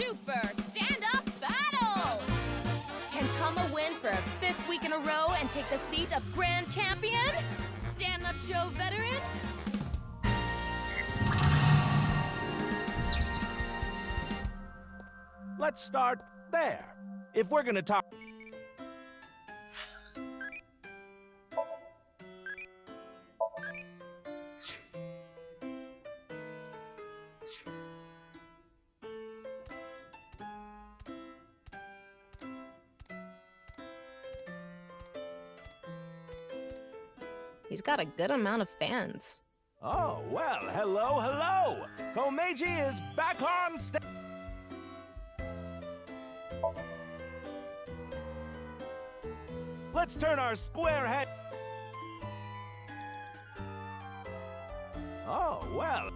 super stand-up battle! Can Tama win for a 5th week in a row and take the seat of Grand Champion? Stand-up show veteran? Let's start there. If we're gonna talk... He's got a good amount of fans. Oh, well, hello! Komeiji is back on stage. Let's turn our square head... Oh, well...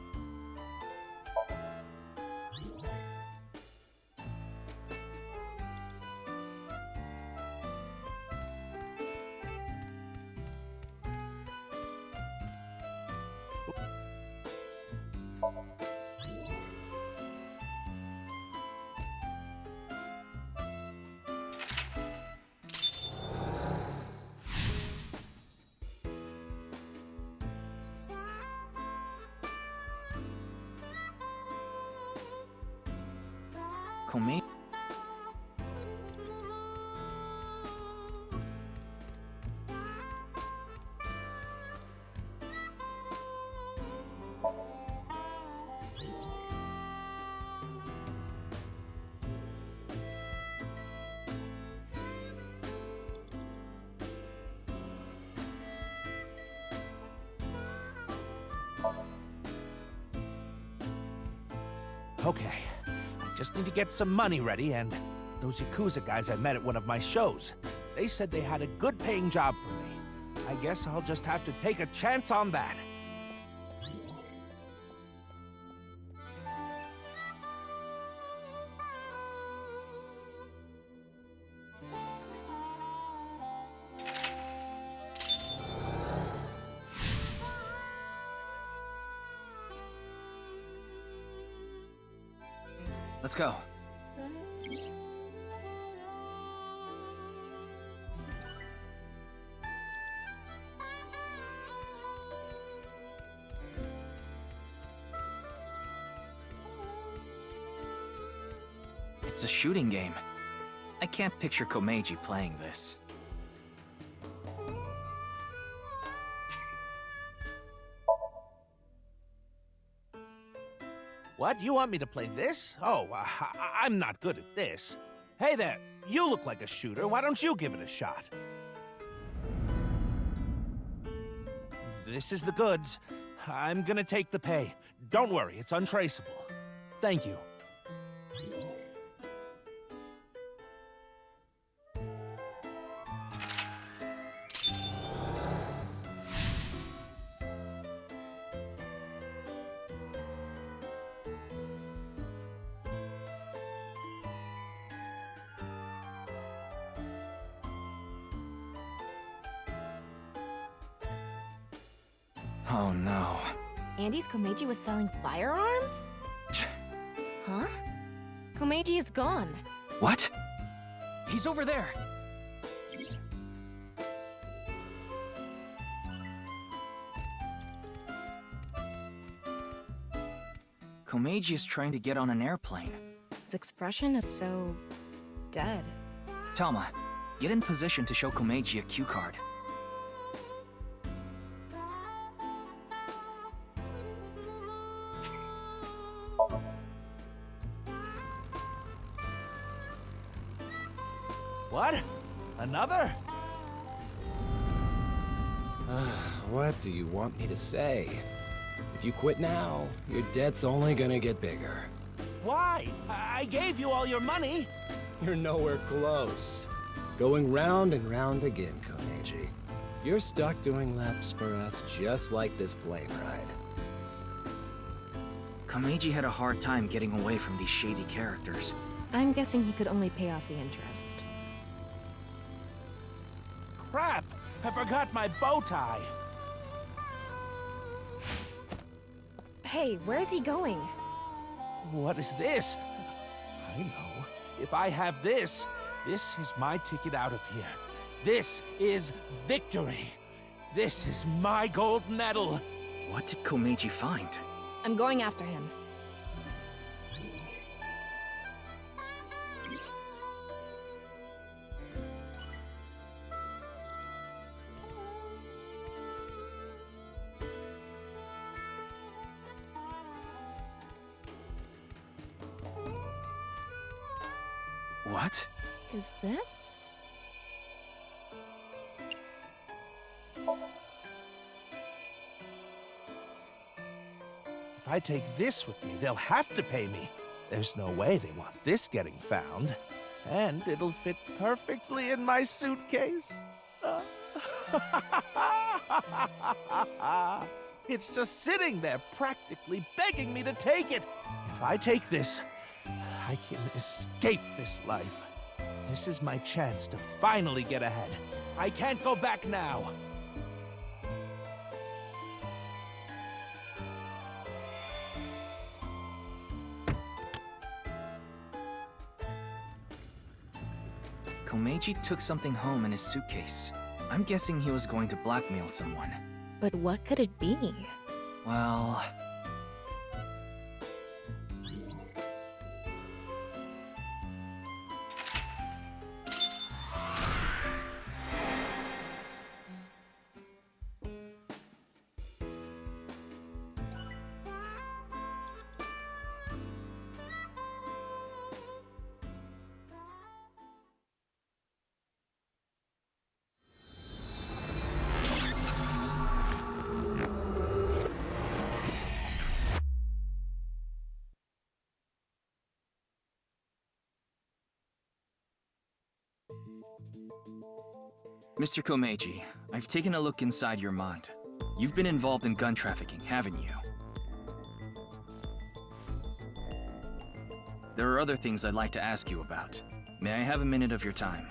Komeiji. Okay, just need to get some money ready, and those Yakuza guys I met at one of my shows, they said they had a good paying job for me. I guess I'll just have to take a chance on that. Let's go. It's a shooting game. I can't picture Komeiji playing this. What? You want me to play this? Oh, I'm not good at this. Hey there, you look like a shooter. Why don't you give it a shot? This is the goods. I'm gonna take the pay. Don't worry, it's untraceable. Thank you. Oh no. Andy's Komeiji was selling firearms? Huh? Komeiji is gone. What? He's over there! Komeiji is trying to get on an airplane. His expression is so... dead. Tama, get in position to show Komeiji a cue card. What? Another? What do you want me to say? If you quit now, your debt's only gonna get bigger. Why? I gave you all your money. You're nowhere close. Going round and round again, Komeiji. You're stuck doing laps for us just like this plane ride. Komeiji had a hard time getting away from these shady characters. I'm guessing he could only pay off the interest. Crap! I forgot my bow tie. Hey, where's he going? What is this? I know. If I have this, this is my ticket out of here. This is victory. This is my gold medal. What did Komeiji find? I'm going after him. What? Is this? If I take this with me, they'll have to pay me. There's no way they want this getting found. And it'll fit perfectly in my suitcase. It's just sitting there, practically begging me to take it. If I take this, I can escape this life. This is my chance to finally get ahead. I can't go back now. Komeiji took something home in his suitcase. I'm guessing he was going to blackmail someone. But what could it be? Well... Mr. Komeiji, I've taken a look inside your mind. You've been involved in gun trafficking, haven't you? There are other things I'd like to ask you about. May I have a minute of your time?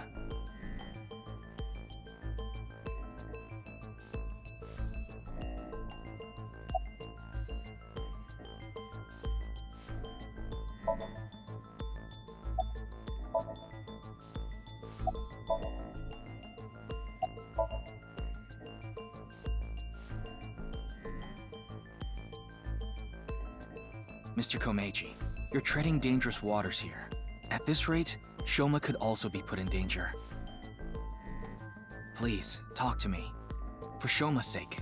Mr. Komeiji, you're treading dangerous waters here. At this rate, Shoma could also be put in danger. Please, talk to me. For Shoma's sake.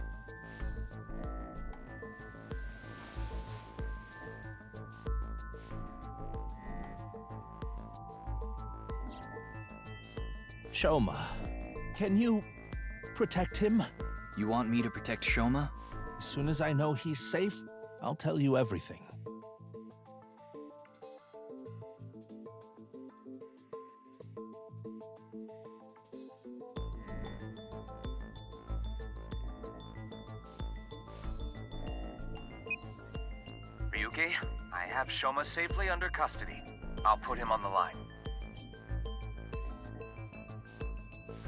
Shoma, can you protect him? You want me to protect Shoma? As soon as I know he's safe, I'll tell you everything. Ryuki, I have Shoma safely under custody. I'll put him on the line.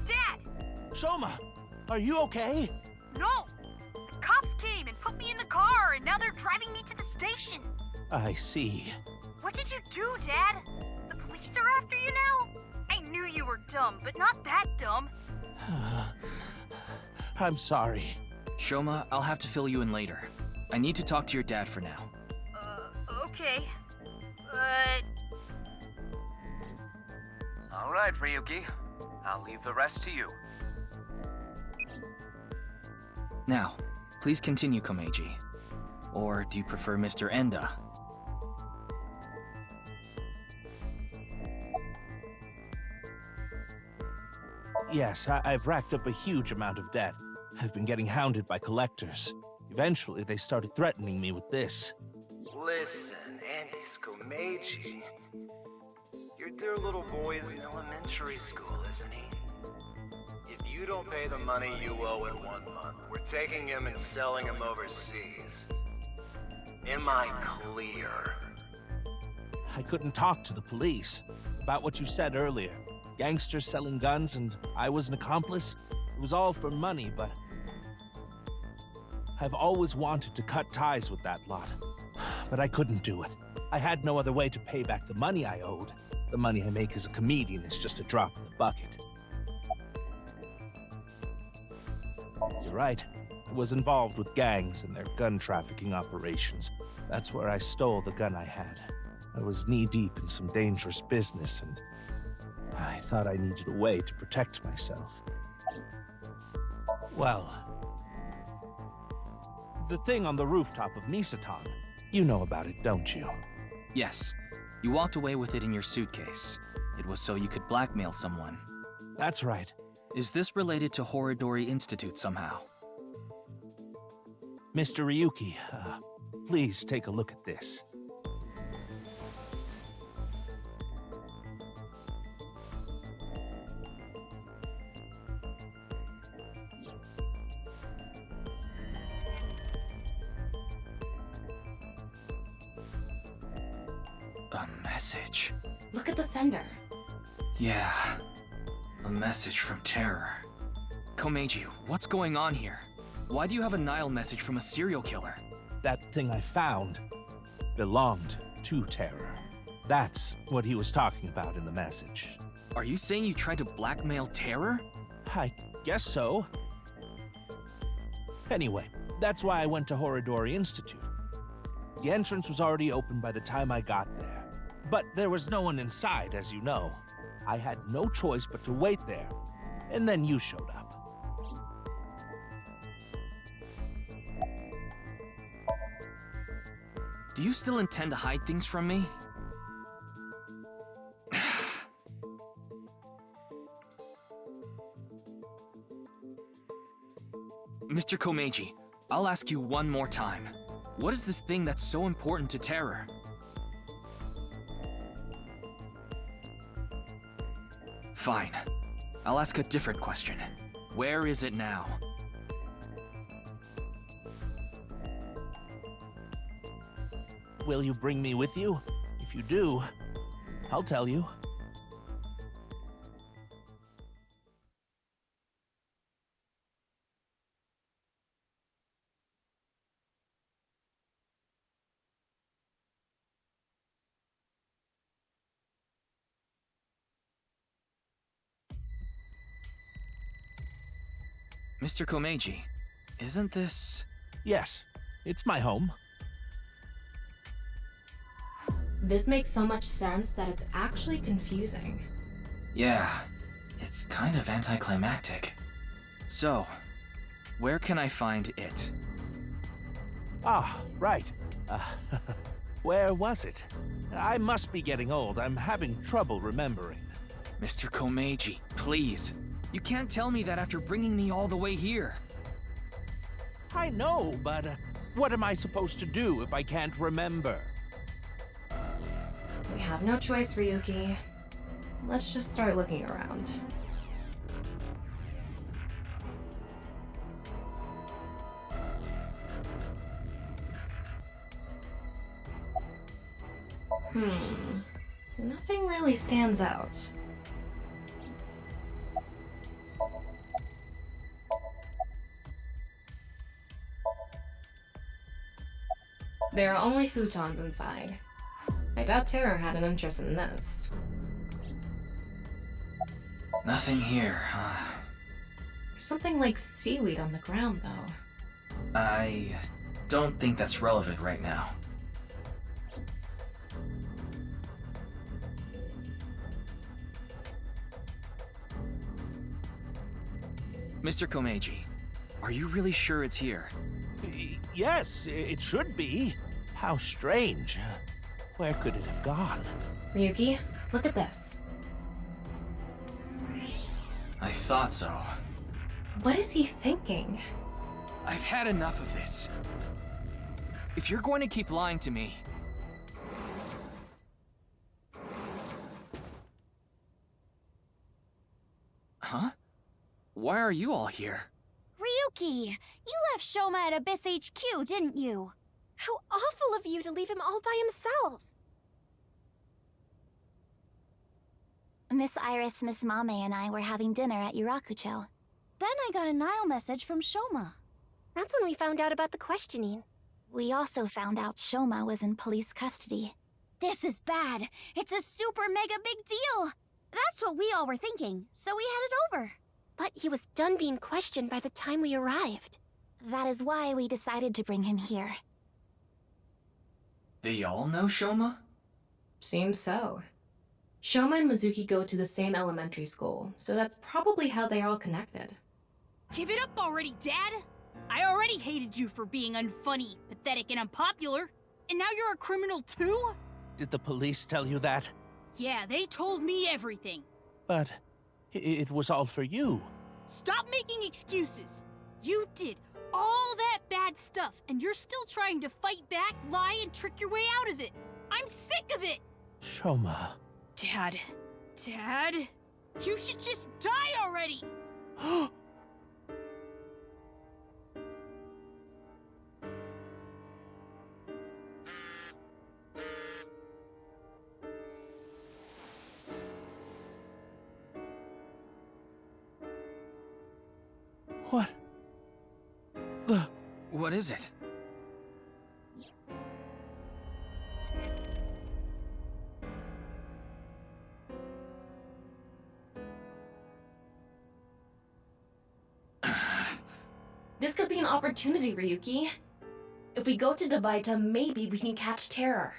Dad! Shoma, are you okay? No! The cops came and put me in the car, and now they're driving me to the station. I see. What did you do, Dad? The police are after you now? I knew you were dumb, but not that dumb. I'm sorry. Shoma, I'll have to fill you in later. I need to talk to your dad for now. Okay. But... All right, Ryuki. I'll leave the rest to you. Now, please continue, Komeiji. Or do you prefer Mr. Enda? Yes, I've racked up a huge amount of debt. I've been getting hounded by collectors. Eventually, they started threatening me with this. Listen, Andy's Komeiji. Your dear little boy's in elementary school, isn't he? If you don't pay the money you owe in 1 month, we're taking him and selling him overseas. Am I clear? I couldn't talk to the police about what you said earlier. Gangsters selling guns and I was an accomplice. It was all for money, but I've always wanted to cut ties with that lot. But I couldn't do it. I had no other way to pay back the money I owed. The money I make as a comedian is just a drop in the bucket. You're right. I was involved with gangs and their gun trafficking operations. That's where I stole the gun I had. I was knee-deep in some dangerous business, and I thought I needed a way to protect myself. Well, the thing on the rooftop of Misatan, you know about it, don't you? Yes. You walked away with it in your suitcase. It was so you could blackmail someone. That's right. Is this related to Horidori Institute somehow? Mr. Ryuki, please take a look at this. A message. Look at the sender. Yeah. A message from Terror. Komeiji, what's going on here? Why do you have a Nile message from a serial killer? That thing I found belonged to Terror. That's what he was talking about in the message. Are you saying you tried to blackmail Terror? I guess so. Anyway, that's why I went to Horidori Institute. The entrance was already open by the time I got there. But there was no one inside, as you know. I had no choice but to wait there. And then you showed up. Do you still intend to hide things from me? Mr. Komeiji, I'll ask you one more time. What is this thing that's so important to Terror? Fine. I'll ask a different question. Where is it now? Will you bring me with you? If you do, I'll tell you. Mr. Komeiji, isn't this... Yes, it's my home. This makes so much sense that it's actually confusing. Yeah, it's kind of anticlimactic. So, where can I find it? Ah, right. Where was it? I must be getting old. I'm having trouble remembering. Mr. Komeiji, please. You can't tell me that after bringing me all the way here. I know, but what am I supposed to do if I can't remember? We have no choice, Ryuki. Let's just start looking around. Nothing really stands out. There are only futons inside. I doubt Terror had an interest in this. Nothing here, There's something like seaweed on the ground, though. I don't think that's relevant right now. Mr. Komeiji, are you really sure it's here? Yes, it should be. How strange. Where could it have gone? Ryuki, look at this. I thought so. What is he thinking? I've had enough of this. If you're going to keep lying to me... Huh? Why are you all here? Ryuki, you left Shoma at Abyss HQ, didn't you? How awful of you to leave him all by himself! Miss Iris, Miss Mame, and I were having dinner at Yurakucho. Then I got a Nile message from Shoma. That's when we found out about the questioning. We also found out Shoma was in police custody. This is bad. It's a super mega big deal. That's what we all were thinking, so we headed over. But he was done being questioned by the time we arrived. That is why we decided to bring him here. They all know Shoma? Seems so. Shoma and Mizuki go to the same elementary school, so that's probably how they are all connected. Give it up already, Dad! I already hated you for being unfunny, pathetic, and unpopular. And now you're a criminal too? Did the police tell you that? Yeah, they told me everything. But it was all for you. Stop making excuses. You did all that bad stuff, and you're still trying to fight back, lie, and trick your way out of it. I'm sick of it! Shoma. Dad. Dad? You should just die already! What? What is it? This could be an opportunity, Ryuki. If we go to Devaita, maybe we can catch Terror.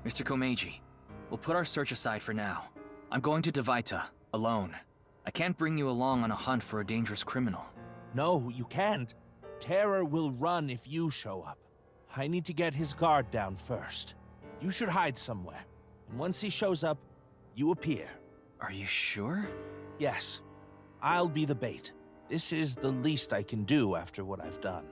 Mr. Komeiji, we'll put our search aside for now. I'm going to Devaita, alone. I can't bring you along on a hunt for a dangerous criminal. No, you can't. Terror will run if you show up. I need to get his guard down first. You should hide somewhere. And once he shows up, you appear. Are you sure? Yes. I'll be the bait. This is the least I can do after what I've done.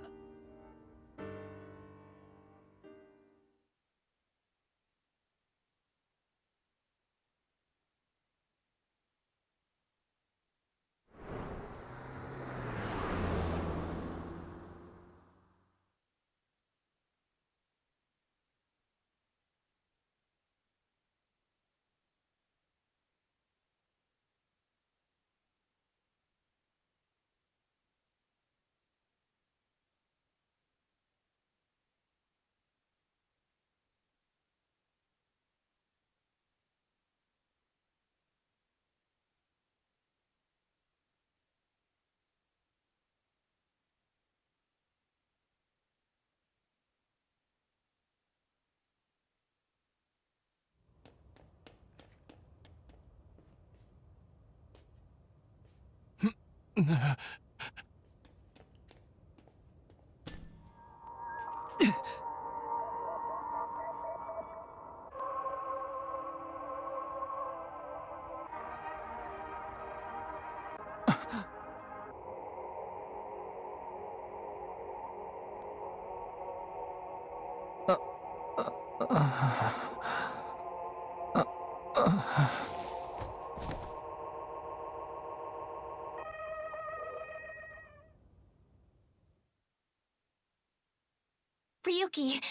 Ryuki,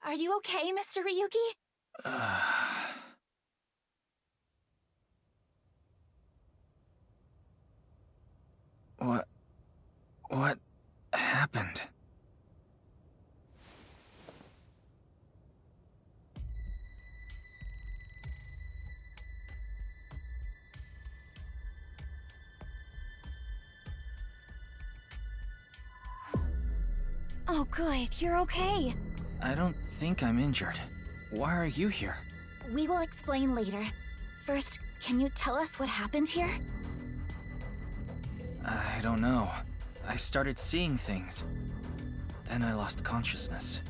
are you okay, Mr. Ryuki? What happened? Oh good, you're okay. I don't think I'm injured. Why are you here? We will explain later. First, can you tell us what happened here? I don't know. I started seeing things. Then I lost consciousness.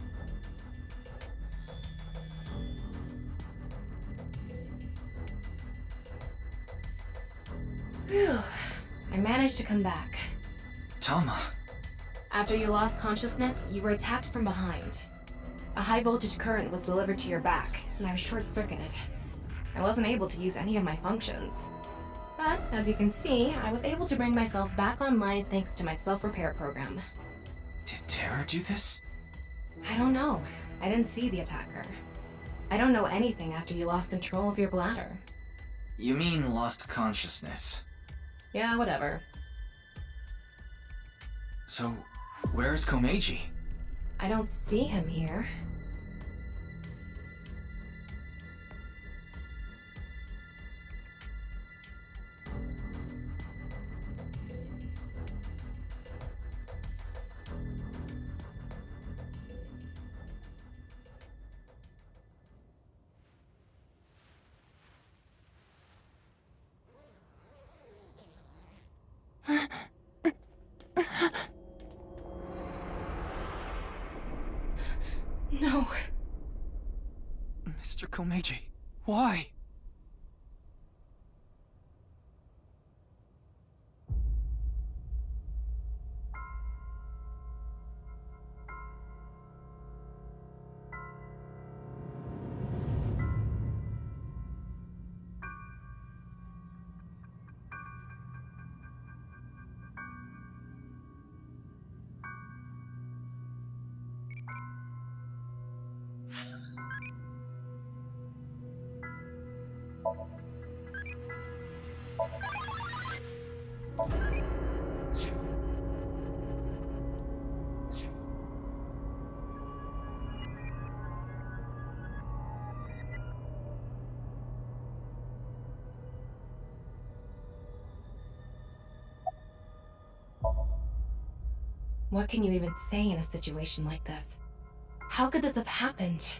Whew. I managed to come back. Tama. After you lost consciousness, you were attacked from behind. A high voltage current was delivered to your back, and I was short-circuited. I wasn't able to use any of my functions. But, as you can see, I was able to bring myself back online thanks to my self-repair program. Did Terra do this? I don't know. I didn't see the attacker. I don't know anything after you lost control of your bladder. You mean lost consciousness? Yeah, whatever. So, where's Komeiji? I don't see him here. No. Mr. Komeiji, why? What can you even say in a situation like this? How could this have happened?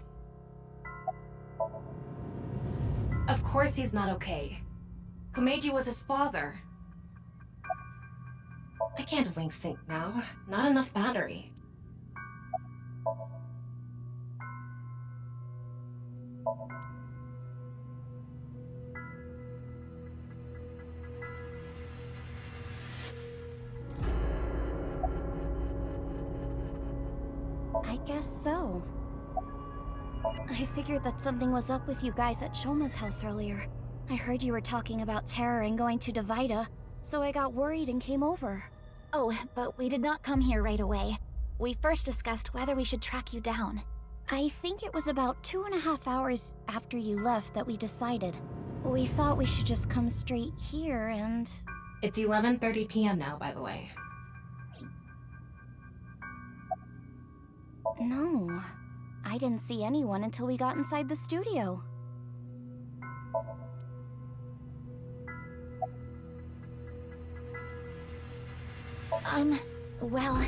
Of course he's not okay. Komeiji was his father. I can't link sync now. Not enough battery. I guess so. I figured that something was up with you guys at Shoma's house earlier. I heard you were talking about Terror and going to nirvanA, so I got worried and came over. Oh, but we did not come here right away. We first discussed whether we should track you down. I think it was about 2.5 hours after you left that we decided. We thought we should just come straight here and... It's 11:30 p.m. now, by the way. No, I didn't see anyone until we got inside the studio. Well...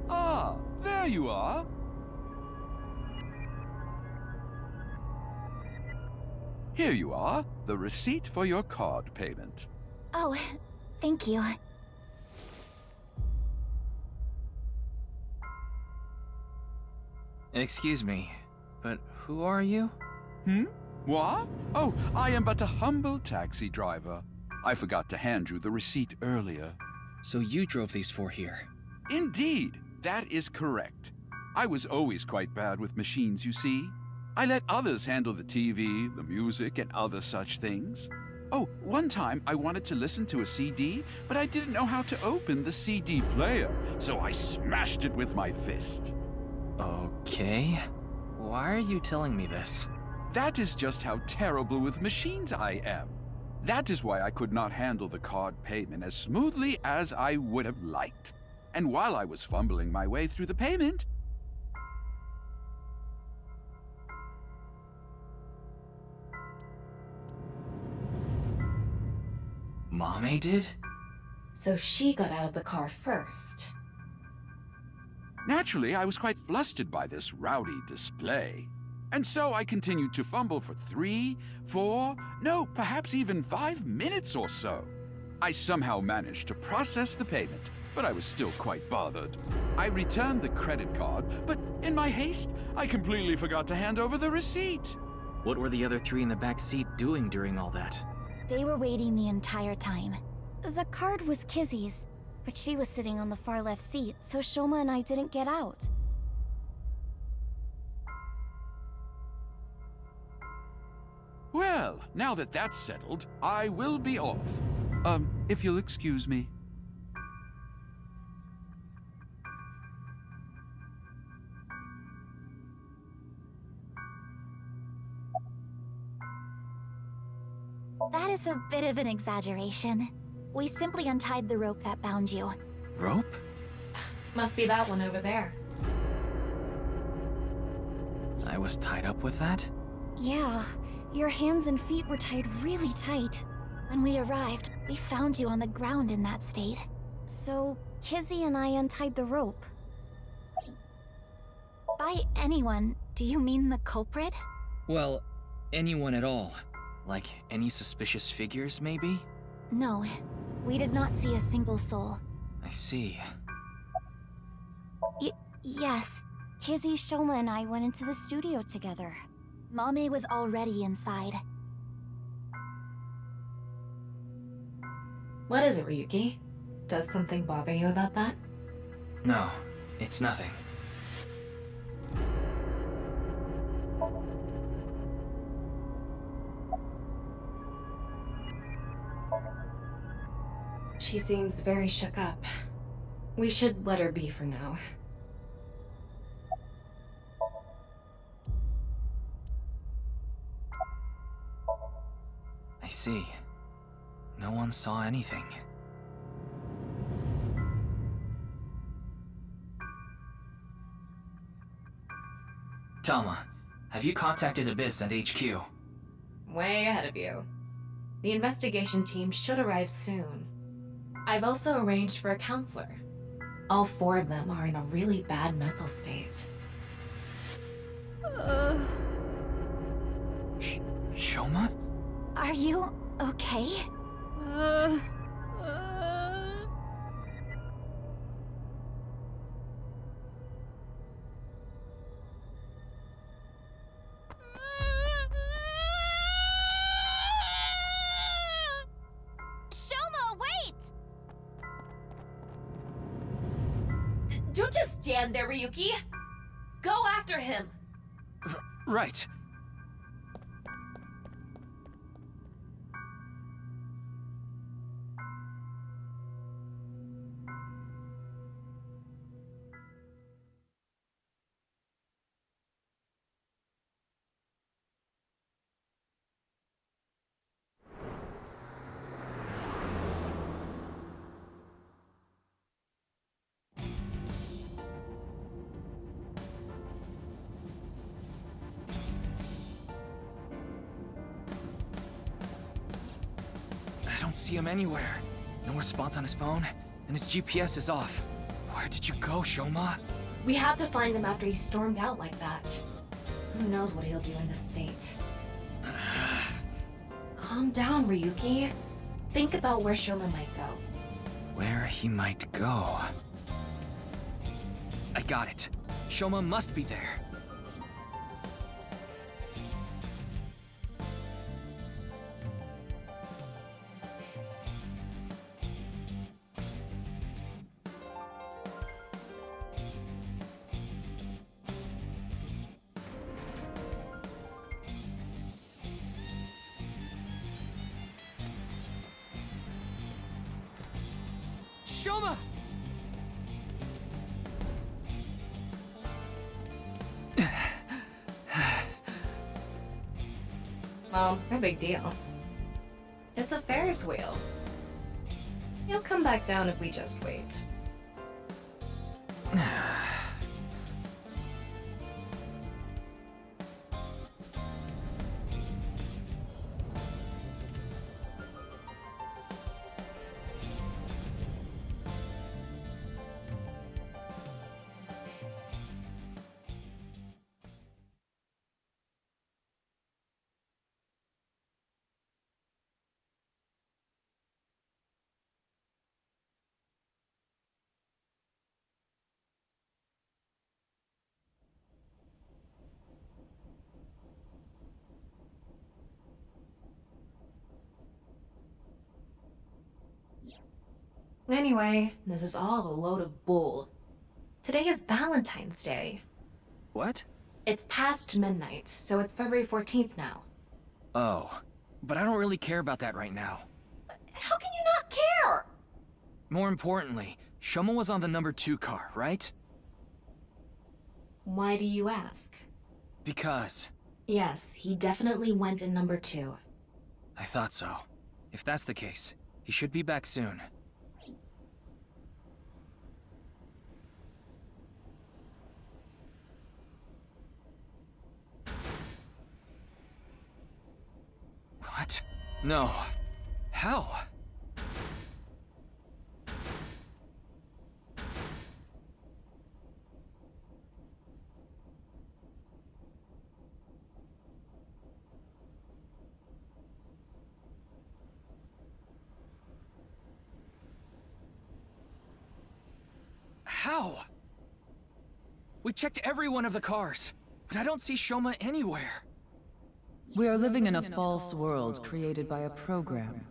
Ah, there you are. Here you are, the receipt for your card payment. Oh, thank you. Excuse me, but who are you? What? Oh, I am but a humble taxi driver. I forgot to hand you the receipt earlier. So you drove these four here? Indeed, that is correct. I was always quite bad with machines, you see. I let others handle the TV, the music, and other such things. Oh, one time I wanted to listen to a CD, but I didn't know how to open the CD player, so I smashed it with my fist. Okay. Why are you telling me this? That is just how terrible with machines I am. That is why I could not handle the card payment as smoothly as I would have liked. And while I was fumbling my way through the payment... Mame did? So she got out of the car first. Naturally, I was quite flustered by this rowdy display. And so I continued to fumble for 3, 4, no, perhaps even 5 minutes or so. I somehow managed to process the payment, but I was still quite bothered. I returned the credit card, but in my haste, I completely forgot to hand over the receipt. What were the other 3 in the back seat doing during all that? They were waiting the entire time. The card was Kizzy's, but she was sitting on the far left seat, so Shoma and I didn't get out. Well, now that that's settled, I will be off. If you'll excuse me. That is a bit of an exaggeration. We simply untied the rope that bound you. Rope? Must be that one over there. I was tied up with that? Yeah, your hands and feet were tied really tight. When we arrived, we found you on the ground in that state. So, Kizzy and I untied the rope. By anyone, do you mean the culprit? Well, anyone at all. Like, any suspicious figures, maybe? No, we did not see a single soul. I see. Yes. Kizzy, Shoma, and I went into the studio together. Mame was already inside. What is it, Ryuki? Does something bother you about that? No, it's nothing. She seems very shook up. We should let her be for now. I see. No one saw anything. Tama, have you contacted Abyss and HQ? Way ahead of you. The investigation team should arrive soon. I've also arranged for a counselor. All 4 of them are in a really bad mental state. Shoma? Are you okay? Shoma, wait! Don't just stand there, Ryuki! Go after him! Right. I don't see him anywhere. No response on his phone, and his GPS is off. Where did you go, Shoma? We had to find him after he stormed out like that. Who knows what he'll do in this state. Calm down, Ryuki. Think about where Shoma might go. Where he might go. I got it. Shoma must be there. Shoma! Well, no big deal. It's a Ferris wheel. He'll come back down if we just wait. Anyway, this is all a load of bull. Today is Valentine's Day. What? It's past midnight, so it's February 14th now. Oh, but I don't really care about that right now. How can you not care? More importantly, Shoma was on the number 2 car, right? Why do you ask? Because Yes, he definitely went in number 2. I thought so. If that's the case, he should be back soon. What? No. How? How? We checked every one of the cars, but I don't see Shoma anywhere. We are living in a false world created by a program.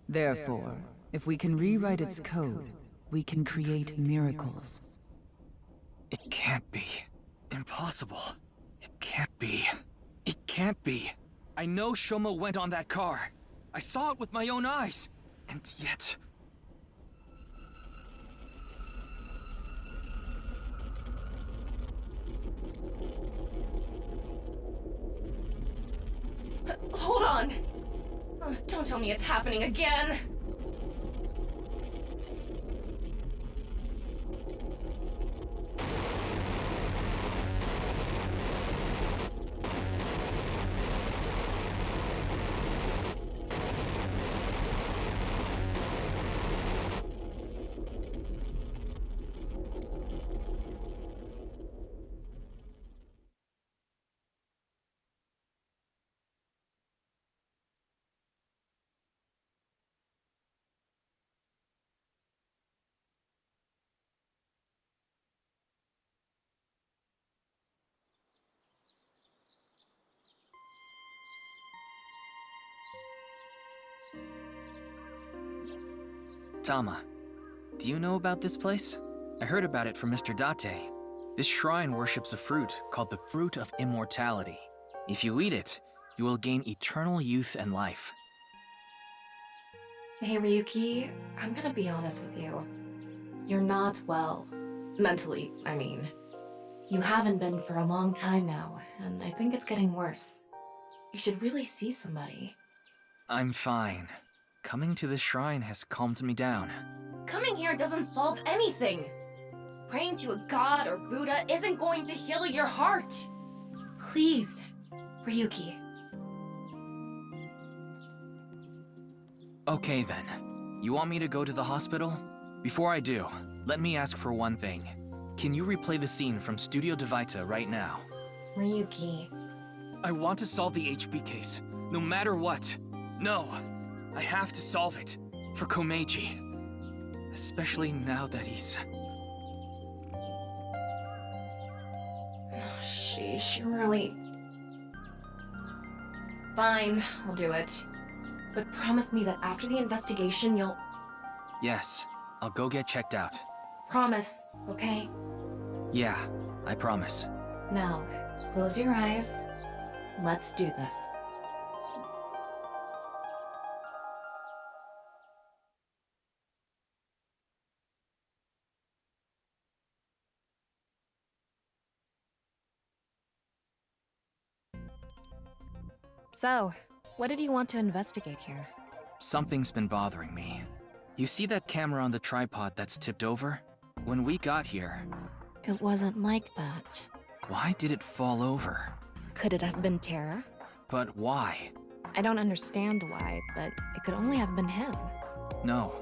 Therefore, if we can rewrite its code, we can create miracles. It can't be. Impossible. It can't be. It can't be. I know Shoma went on that car. I saw it with my own eyes. And yet... Hold on! Don't tell me it's happening again! Tama, do you know about this place? I heard about it from Mr. Date. This shrine worships a fruit called the Fruit of Immortality. If you eat it, you will gain eternal youth and life. Hey Ryuki, I'm gonna be honest with you. You're not well. Mentally, I mean. You haven't been for a long time now, and I think it's getting worse. You should really see somebody. I'm fine. Coming to this shrine has calmed me down. Coming here doesn't solve anything! Praying to a god or Buddha isn't going to heal your heart! Please, Ryuki. Okay then. You want me to go to the hospital? Before I do, let me ask for one thing. Can you replay the scene from Studio Devita right now? Ryuki. I want to solve the HP case, no matter what. No, I have to solve it. For Komeiji. Especially now that he's... She really... Fine, I'll do it. But promise me that after the investigation you'll... Yes, I'll go get checked out. Promise, okay? Yeah, I promise. Now, close your eyes. Let's do this. So, what did you want to investigate here? Something's been bothering me. You see that camera on the tripod that's tipped over? When we got here... It wasn't like that. Why did it fall over? Could it have been Terra? But why? I don't understand why, but it could only have been him. No,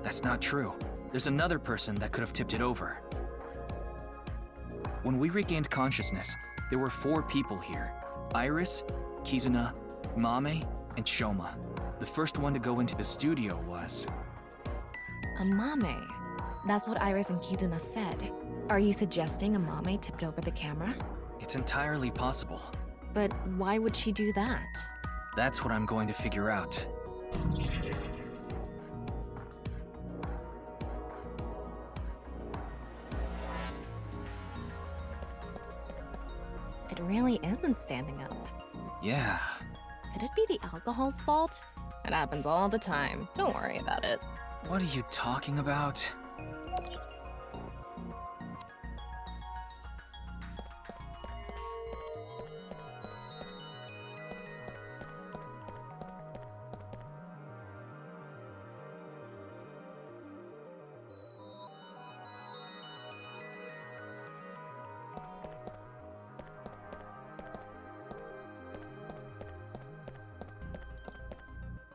that's not true. There's another person that could have tipped it over. When we regained consciousness, there were 4 people here. Iris, Kizuna, Mame, and Shoma. The first one to go into the studio was... Amame. That's what Iris and Kizuna said. Are you suggesting Amame tipped over the camera? It's entirely possible. But why would she do that? That's what I'm going to figure out. It really isn't standing up. Yeah. Could it be the alcohol's fault? It happens all the time. Don't worry about it. What are you talking about?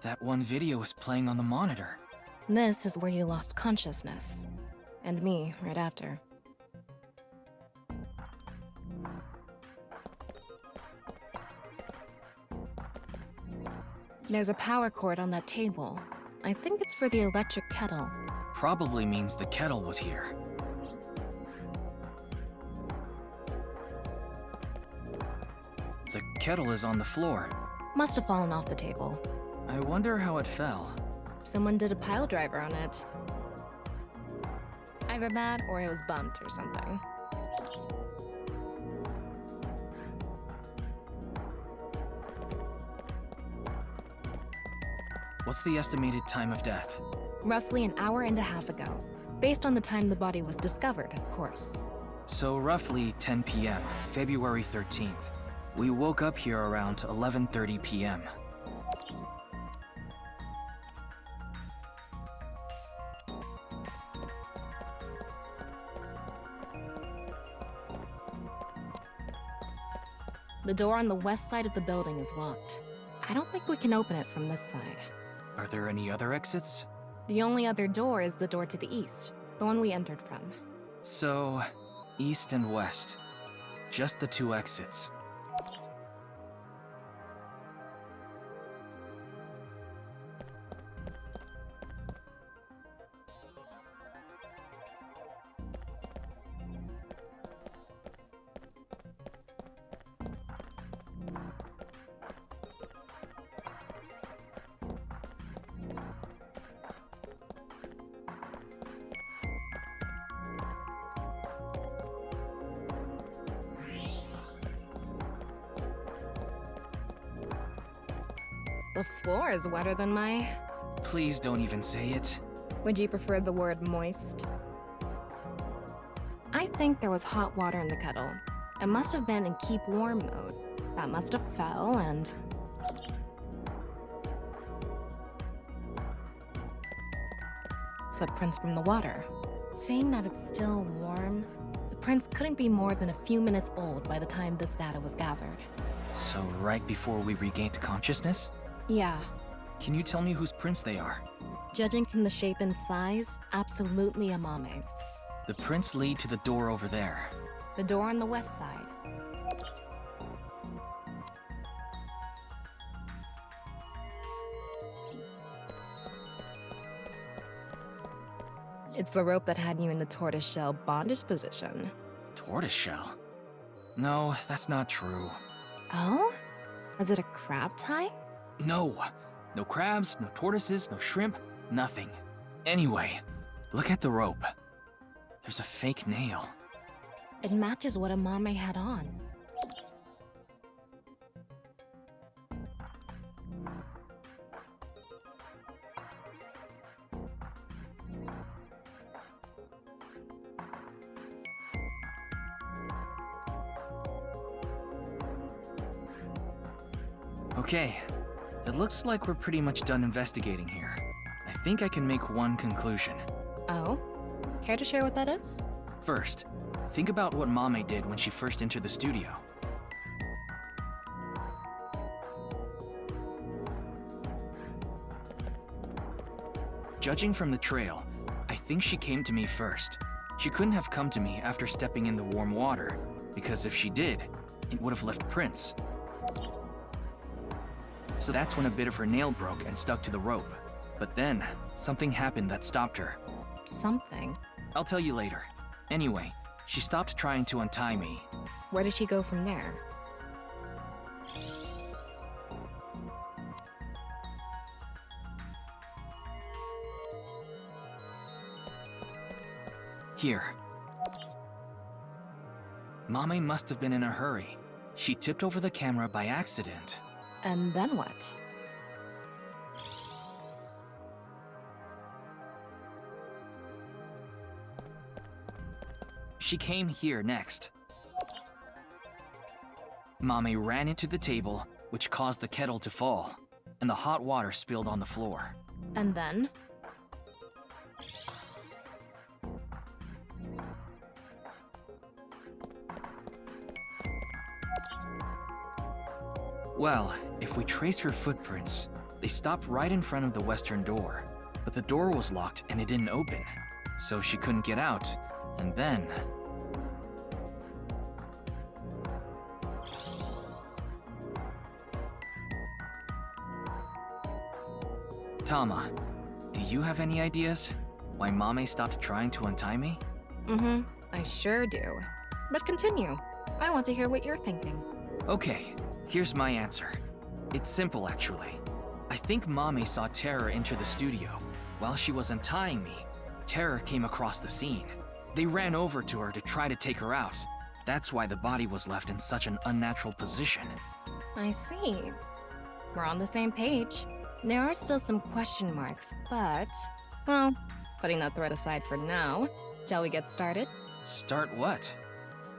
That one video was playing on the monitor. This is where you lost consciousness. And me, right after. There's a power cord on that table. I think it's for the electric kettle. Probably means the kettle was here. kettle is on the floor. Must have fallen off the table. I wonder how it fell. Someone did a pile driver on it. Either that or it was bumped or something. What's the estimated time of death? Roughly an hour and a half ago. Based on the time the body was discovered, of course. So roughly 10 p.m., February 13th. We woke up here around 11:30 p.m. The door on the west side of the building is locked. I don't think we can open it from this side. Are there any other exits? The only other door is the door to the east, the one we entered from. So, east and west. Just the two exits. The floor is wetter than my... Please don't even say it. Would you prefer the word moist? I think there was hot water in the kettle. It must have been in keep warm mode. That must have fell and... Footprints from the water. Saying that it's still warm, the prints couldn't be more than a few minutes old by the time this data was gathered. So right before we regained consciousness? Yeah. Can you tell me whose prints they are? Judging from the shape and size, absolutely Amame's. The prints lead to the door over there. The door on the west side. It's the rope that had you in the tortoiseshell bondage position. Tortoiseshell? No, that's not true. Oh? Was it a crab tie? No. No crabs, no tortoises, no shrimp, nothing. Anyway, look at the rope. There's a fake nail. It matches what Amame had on. Okay, it looks like we're pretty much done investigating here. I think I can make one conclusion. Oh? Care to share what that is? First, think about what Mame did when she first entered the studio. Judging from the trail, I think she came to me first. She couldn't have come to me after stepping in the warm water, because if she did, it would have left prints. So that's when a bit of her nail broke and stuck to the rope. But then, something happened that stopped her. Something? I'll tell you later. Anyway, she stopped trying to untie me. Where did she go from there? Here. Mame must have been in a hurry. She tipped over the camera by accident. And then what? She came here next. Mame ran into the table, which caused the kettle to fall, and the hot water spilled on the floor. And then? Well, if we trace her footprints, they stopped right in front of the western door. But the door was locked and it didn't open, so she couldn't get out. And then... Tama, do you have any ideas? Why Mame stopped trying to untie me? I sure do. But continue. I want to hear what you're thinking. Okay, Here's my answer. It's simple, actually. I think Mame saw Terror enter the studio. While she was untying me, Terror came across the scene. They ran over to her to try to take her out. That's why the body was left in such an unnatural position. I see. We're on the same page. There are still some question marks, but... well, putting that thread aside for now, shall we get started? Start what?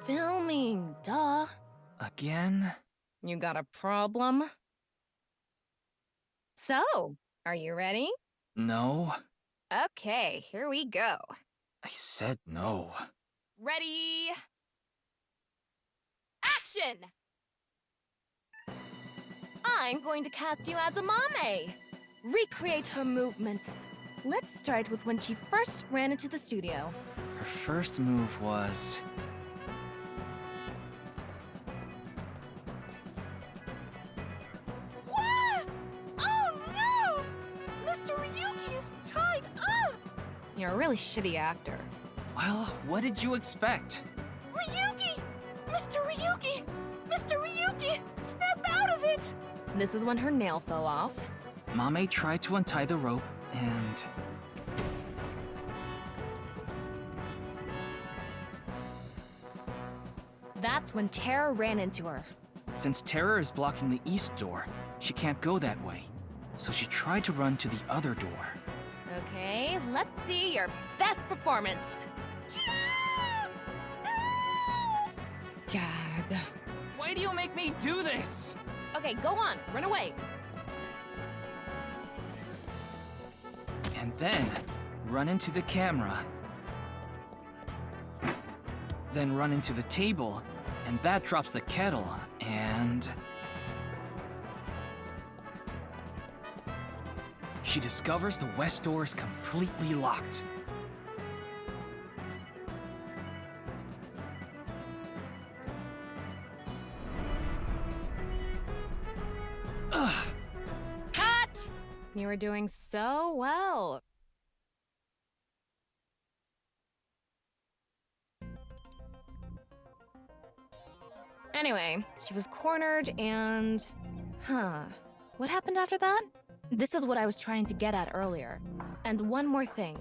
Filming, duh. Again? You got a problem? So, are you ready? No. Okay, here we go. I said no. Ready? Action! I'm going to cast you as a Mame. Recreate her movements. Let's start with when she first ran into the studio. Her first move was... What? Oh no! Mr. Ryuki is tied up! You're a really shitty actor. Well, what did you expect? Ryuki! Mr. Ryuki! Mr. Ryuki! Snap out of it! This is when her nail fell off. Mame tried to untie the rope, and... That's when Terror ran into her. Since Terror is blocking the east door, she can't go that way. So she tried to run to the other door. Okay, let's see your best performance. God. Why do you make me do this? Okay, go on, run away. And then, run into the camera. Then run into the table, and that drops the kettle, and... she discovers the west door is completely locked. Ugh. Cut! You were doing so well. Anyway, she was cornered and... what happened after that? This is what I was trying to get at earlier. And one more thing.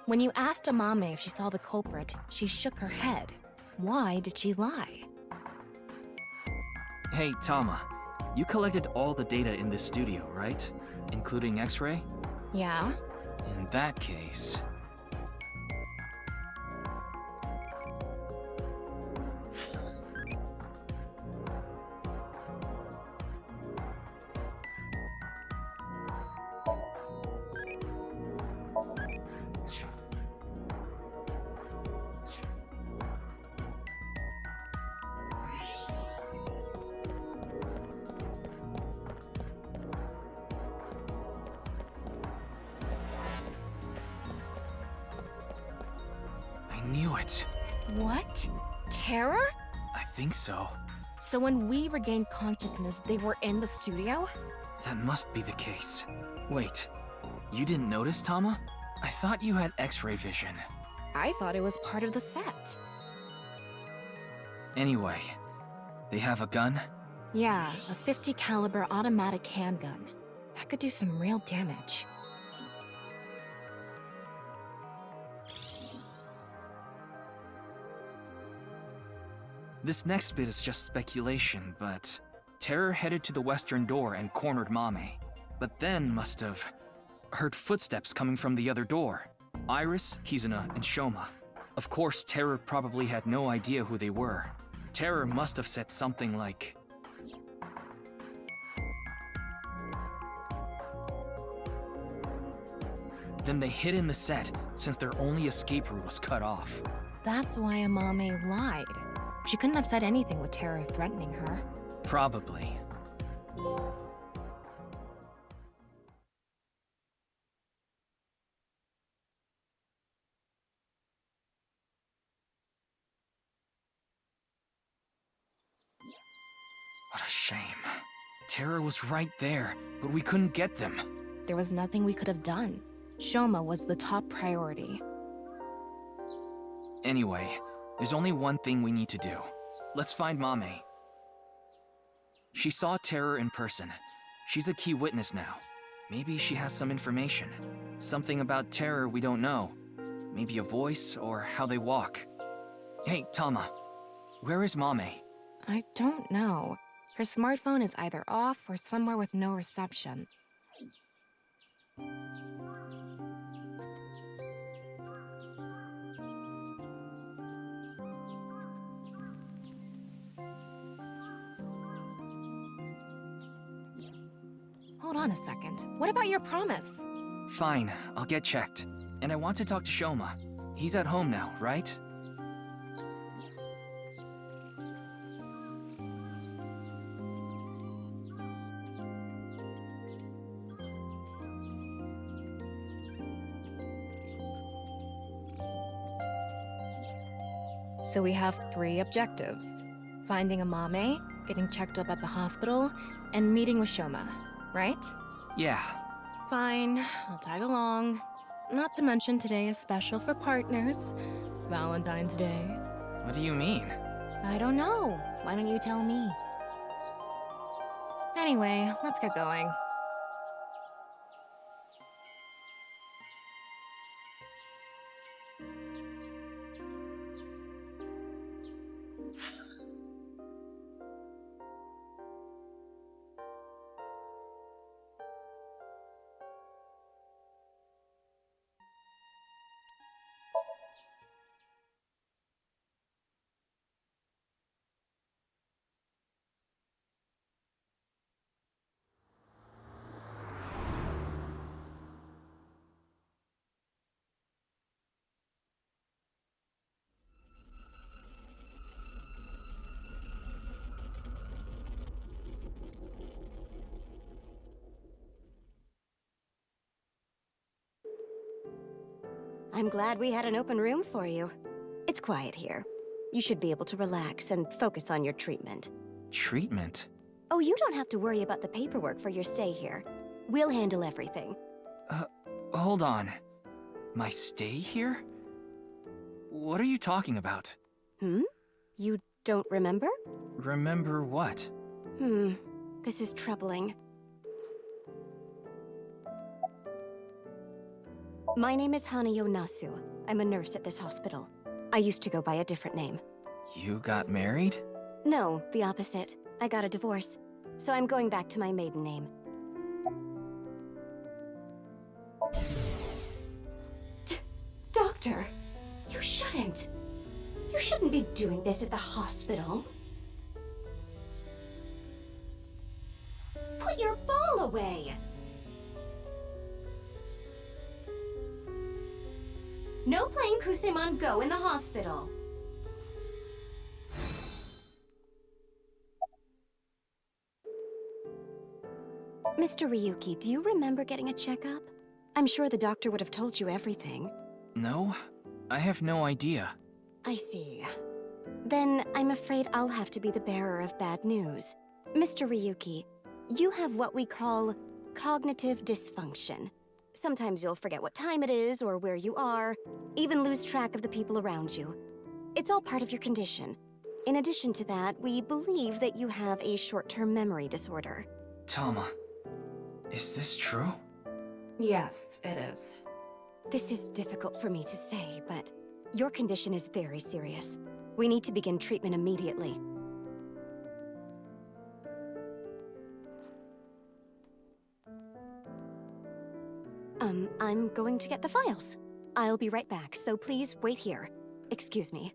When you asked Amame if she saw the culprit, she shook her head. Why did she lie? Hey, Tama. You collected all the data in this studio, right? Including X-ray? Yeah? In that case... I knew it. What? Terror? I think so. So when we regained consciousness, they were in the studio? That must be the case. Wait, you didn't notice, Tama? I thought you had X-ray vision. I thought it was part of the set. Anyway, they have a gun? Yeah, a .50 caliber automatic handgun. That could do some real damage. This next bit is just speculation, but... Terror headed to the western door and cornered Mame, but then must have heard footsteps coming from the other door. Iris, Kizuna, and Shoma. Of course, Terror probably had no idea who they were. Terror must have said something like... Then they hid in the set, since their only escape route was cut off. That's why Amame lied. She couldn't have said anything with Terror threatening her. Probably. What a shame. Terror was right there, but we couldn't get them. There was nothing we could have done. Shoma was the top priority. Anyway, there's only one thing we need to do. Let's find Mame. She saw Terror in person. She's a key witness now. Maybe she has some information. Something about Terror we don't know. Maybe a voice or how they walk. Hey, Tama. Where is Mame? I don't know. Her smartphone is either off or somewhere with no reception. Hold on a second. What about your promise? Fine, I'll get checked. And I want to talk to Shoma. He's at home now, right? So we have 3 objectives. Finding a Mame, getting checked up at the hospital, and meeting with Shoma, right? Yeah. Fine, I'll tag along. Not to mention today is special for partners. Valentine's Day. What do you mean? I don't know. Why don't you tell me? Anyway, let's get going. I'm glad we had an open room for you. It's quiet here. You should be able to relax and focus on your treatment. Treatment? Oh, you don't have to worry about the paperwork for your stay here. We'll handle everything. Hold on. My stay here? What are you talking about? You don't remember? Remember what? This is troubling. My name is Hanayo Nasu. I'm a nurse at this hospital. I used to go by a different name. You got married? No, the opposite. I got a divorce. So I'm going back to my maiden name. Doctor, you shouldn't. You shouldn't be doing this at the hospital. Put your ball away! No playing Kusemon Go in the hospital. Mr. Ryuki, do you remember getting a checkup? I'm sure the doctor would have told you everything. No, I have no idea. I see. Then I'm afraid I'll have to be the bearer of bad news. Mr. Ryuki, you have what we call cognitive dysfunction. Sometimes you'll forget what time it is or where you are, even lose track of the people around you. It's all part of your condition. In addition to that, we believe that you have a short-term memory disorder. Tama, is this true? Yes, it is. This is difficult for me to say, but your condition is very serious. We need to begin treatment immediately. I'm going to get the files. I'll be right back, so please wait here. Excuse me.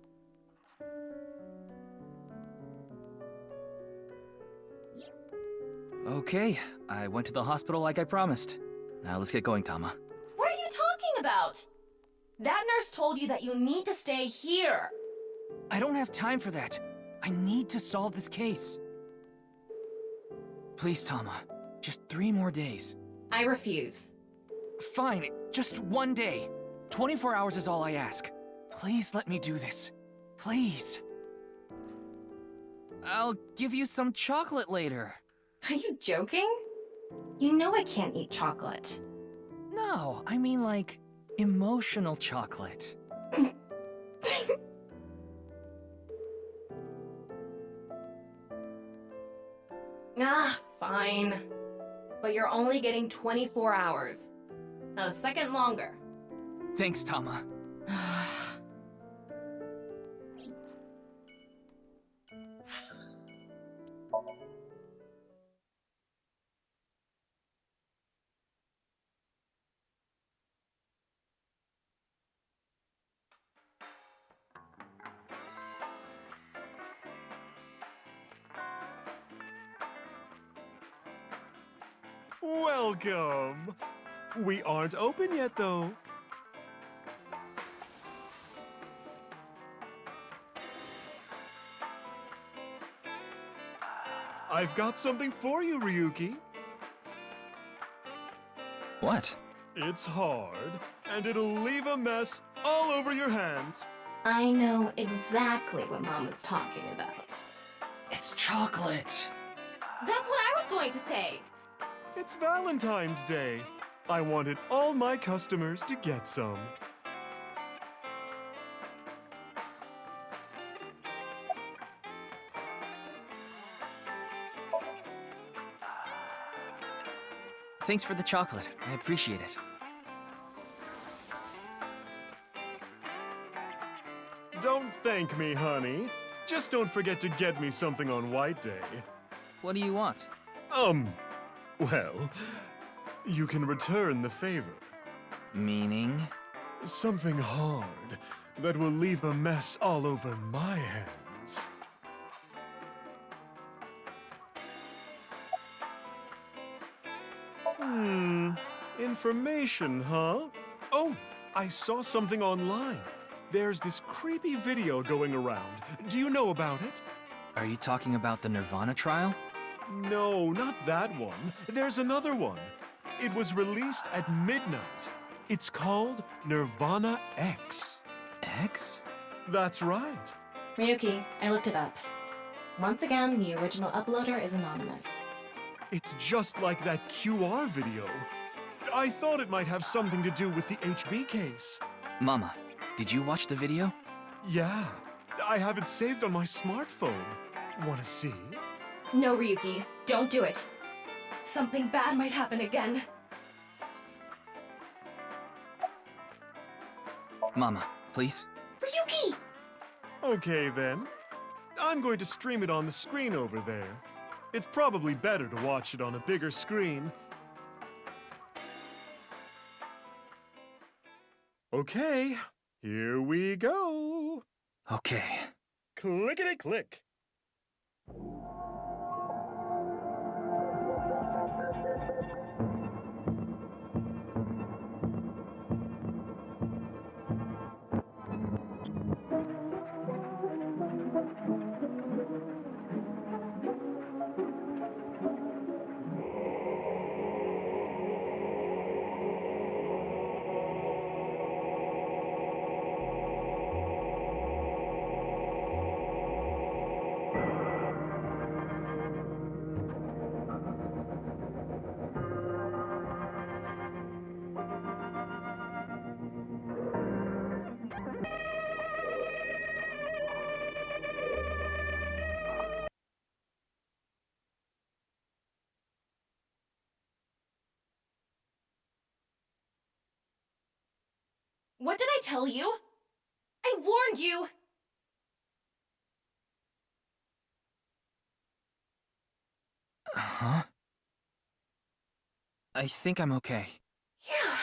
Okay, I went to the hospital like I promised. Now let's get going, Tama. What are you talking about? That nurse told you that you need to stay here. I don't have time for that. I need to solve this case. Please, Tama. Just 3 more days. I refuse. Fine, just 1 day. 24 hours is all I ask. Please let me do this. Please. I'll give you some chocolate later. Are you joking? You know I can't eat chocolate. No, I mean like emotional chocolate. only getting 24 hours. Not a second longer. Thanks, Tama. Welcome! We aren't open yet, though. I've got something for you, Ryuki. What? It's hard, and it'll leave a mess all over your hands. I know exactly what Mama's talking about. It's chocolate. That's what I was going to say! It's Valentine's Day. I wanted all my customers to get some. Thanks for the chocolate. I appreciate it. Don't thank me, honey. Just don't forget to get me something on White Day. What do you want? Well, you can return the favor. Meaning? Something hard that will leave a mess all over my hands. Information, huh? Oh, I saw something online. There's this creepy video going around. Do you know about it? Are you talking about the nirvanA trial? No, not that one. There's another one. It was released at midnight. It's called nirvanA X. X? That's right. Ryuki, I looked it up. Once again, the original uploader is anonymous. It's just like that QR video. I thought it might have something to do with the HB case. Mama, did you watch the video? Yeah, I have it saved on my smartphone. Wanna see? No, Ryuki, don't do it. Something bad might happen again. Mama, please. Ryuki! Okay, then. I'm going to stream it on the screen over there. It's probably better to watch it on a bigger screen. Okay, here we go. Okay. Clickety-click. What did I tell you? I warned you! Huh? I think I'm okay. Yeah.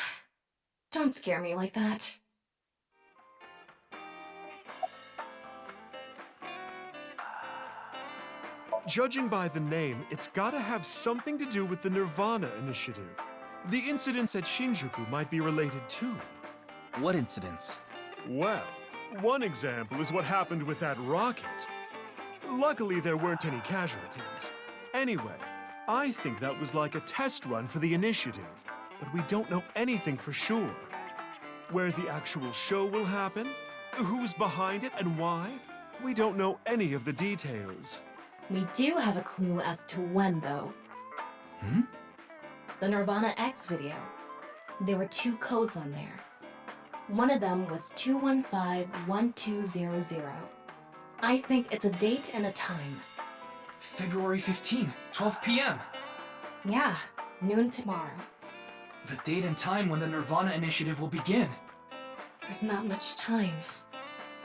Don't scare me like that. Judging by the name, it's gotta have something to do with the nirvanA initiative. The incidents at Shinjuku might be related too. What incidents? Well, one example is what happened with that rocket. Luckily, there weren't any casualties. Anyway, I think that was like a test run for the initiative, but we don't know anything for sure. Where the actual show will happen, who's behind it and why, we don't know any of the details. We do have a clue as to when, though. The nirvanA X video. There were 2 codes on there. One of them was 215-1200. I think it's a date and a time. February 15, 12 p.m. Yeah, Noon tomorrow. The date and time when the nirvanA initiative will begin. There's not much time.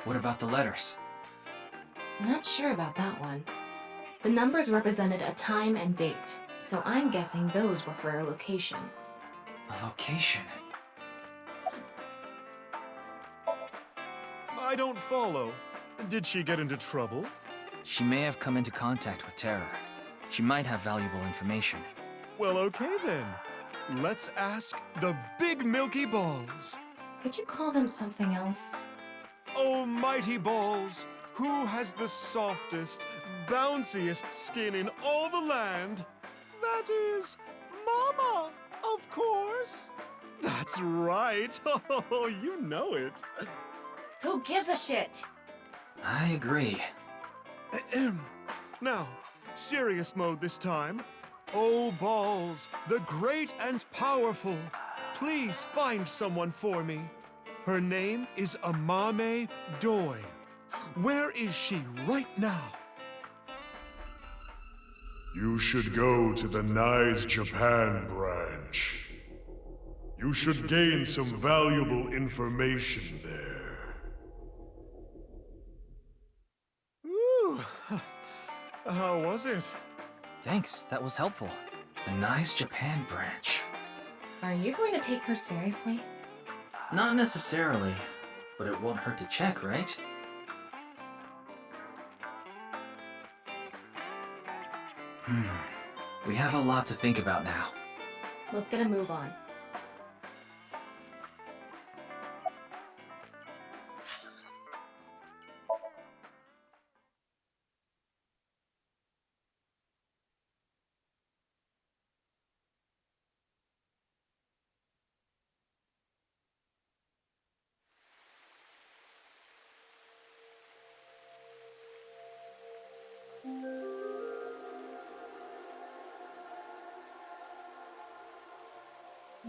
What about the letters? Not sure about that one. The numbers represented a time and date, so I'm guessing those were for a location. A location? I don't follow. Did she get into trouble? She may have come into contact with terror. She might have valuable information. Well, okay then. Let's ask the Big Milky Balls. Could you call them something else? Oh, mighty balls, who has the softest, bounciest skin in all the land? That is Mama, of course. That's right. Oh, you know it. Who gives a shit? I agree. Now, serious mode this time. Oh, balls, the great and powerful, please find someone for me. Her name is Amame Doi. Where is she right now? You should go to the Nice Japan branch. You should gain some valuable information there. Ooh, how was it? Thanks, that was helpful. The Nice Japan branch. Are you going to take her seriously? Not necessarily, but it won't hurt to check, right? We have a lot to think about now. Let's get a move on.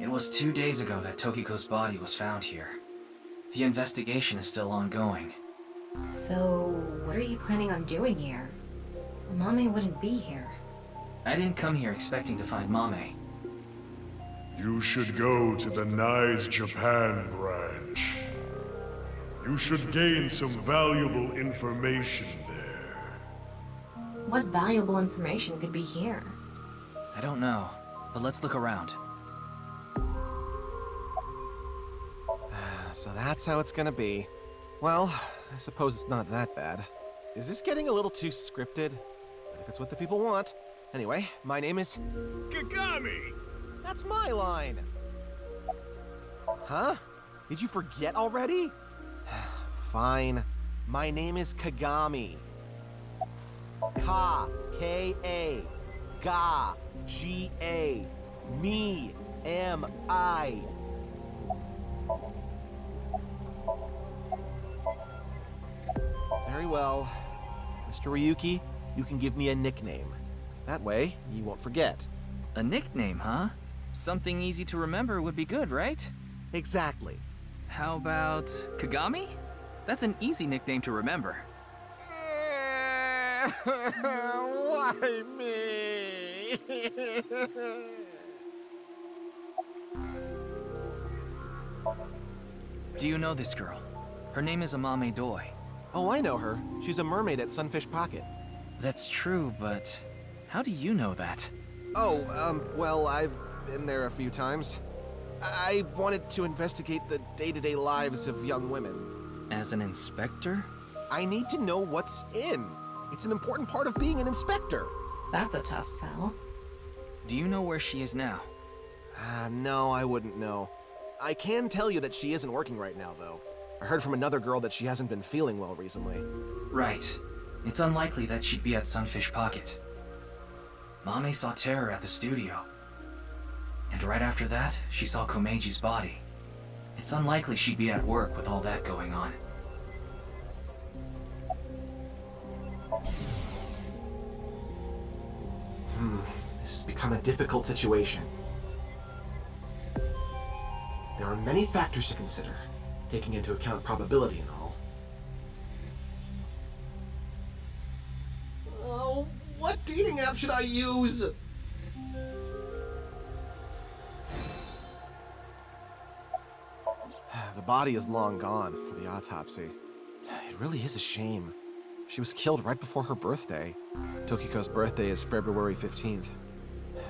It was 2 days ago that Tokiko's body was found here. The investigation is still ongoing. So, what are you planning on doing here? Mame wouldn't be here. I didn't come here expecting to find Mame. You should go to the Nice Japan branch. You should gain some valuable information there. What valuable information could be here? I don't know, but let's look around. So that's how it's gonna be. Well, I suppose it's not that bad. Is this getting a little too scripted? But if it's what the people want. Anyway, my name is... Kagami! That's my line! Huh? Did you forget already? Fine. My name is Kagami. Ka, K-A. Ga, G-A. Me, M-I. Very well. Mr. Ryuki, you can give me a nickname. That way, you won't forget. A nickname, huh? Something easy to remember would be good, right? Exactly. How about Kagami? That's an easy nickname to remember. Why me? Do you know this girl? Her name is Amame Doi. Oh, I know her. She's a mermaid at Sunfish Pocket. That's true, but how do you know that? Oh, well, I've been there a few times. I wanted to investigate the day-to-day lives of young women. As an inspector? I need to know what's in. It's an important part of being an inspector. That's a tough sell. Do you know where she is now? No, I wouldn't know. I can tell you that she isn't working right now, though. I heard from another girl that she hasn't been feeling well recently. Right. It's unlikely that she'd be at Sunfish Pocket. Mame saw terror at the studio. And right after that, she saw Komeji's body. It's unlikely she'd be at work with all that going on. This has become a difficult situation. There are many factors to consider, taking into account probability and all. Oh, what dating app should I use? body is long gone for the autopsy. It really is a shame. She was killed right before her birthday. Tokiko's birthday is February 15th.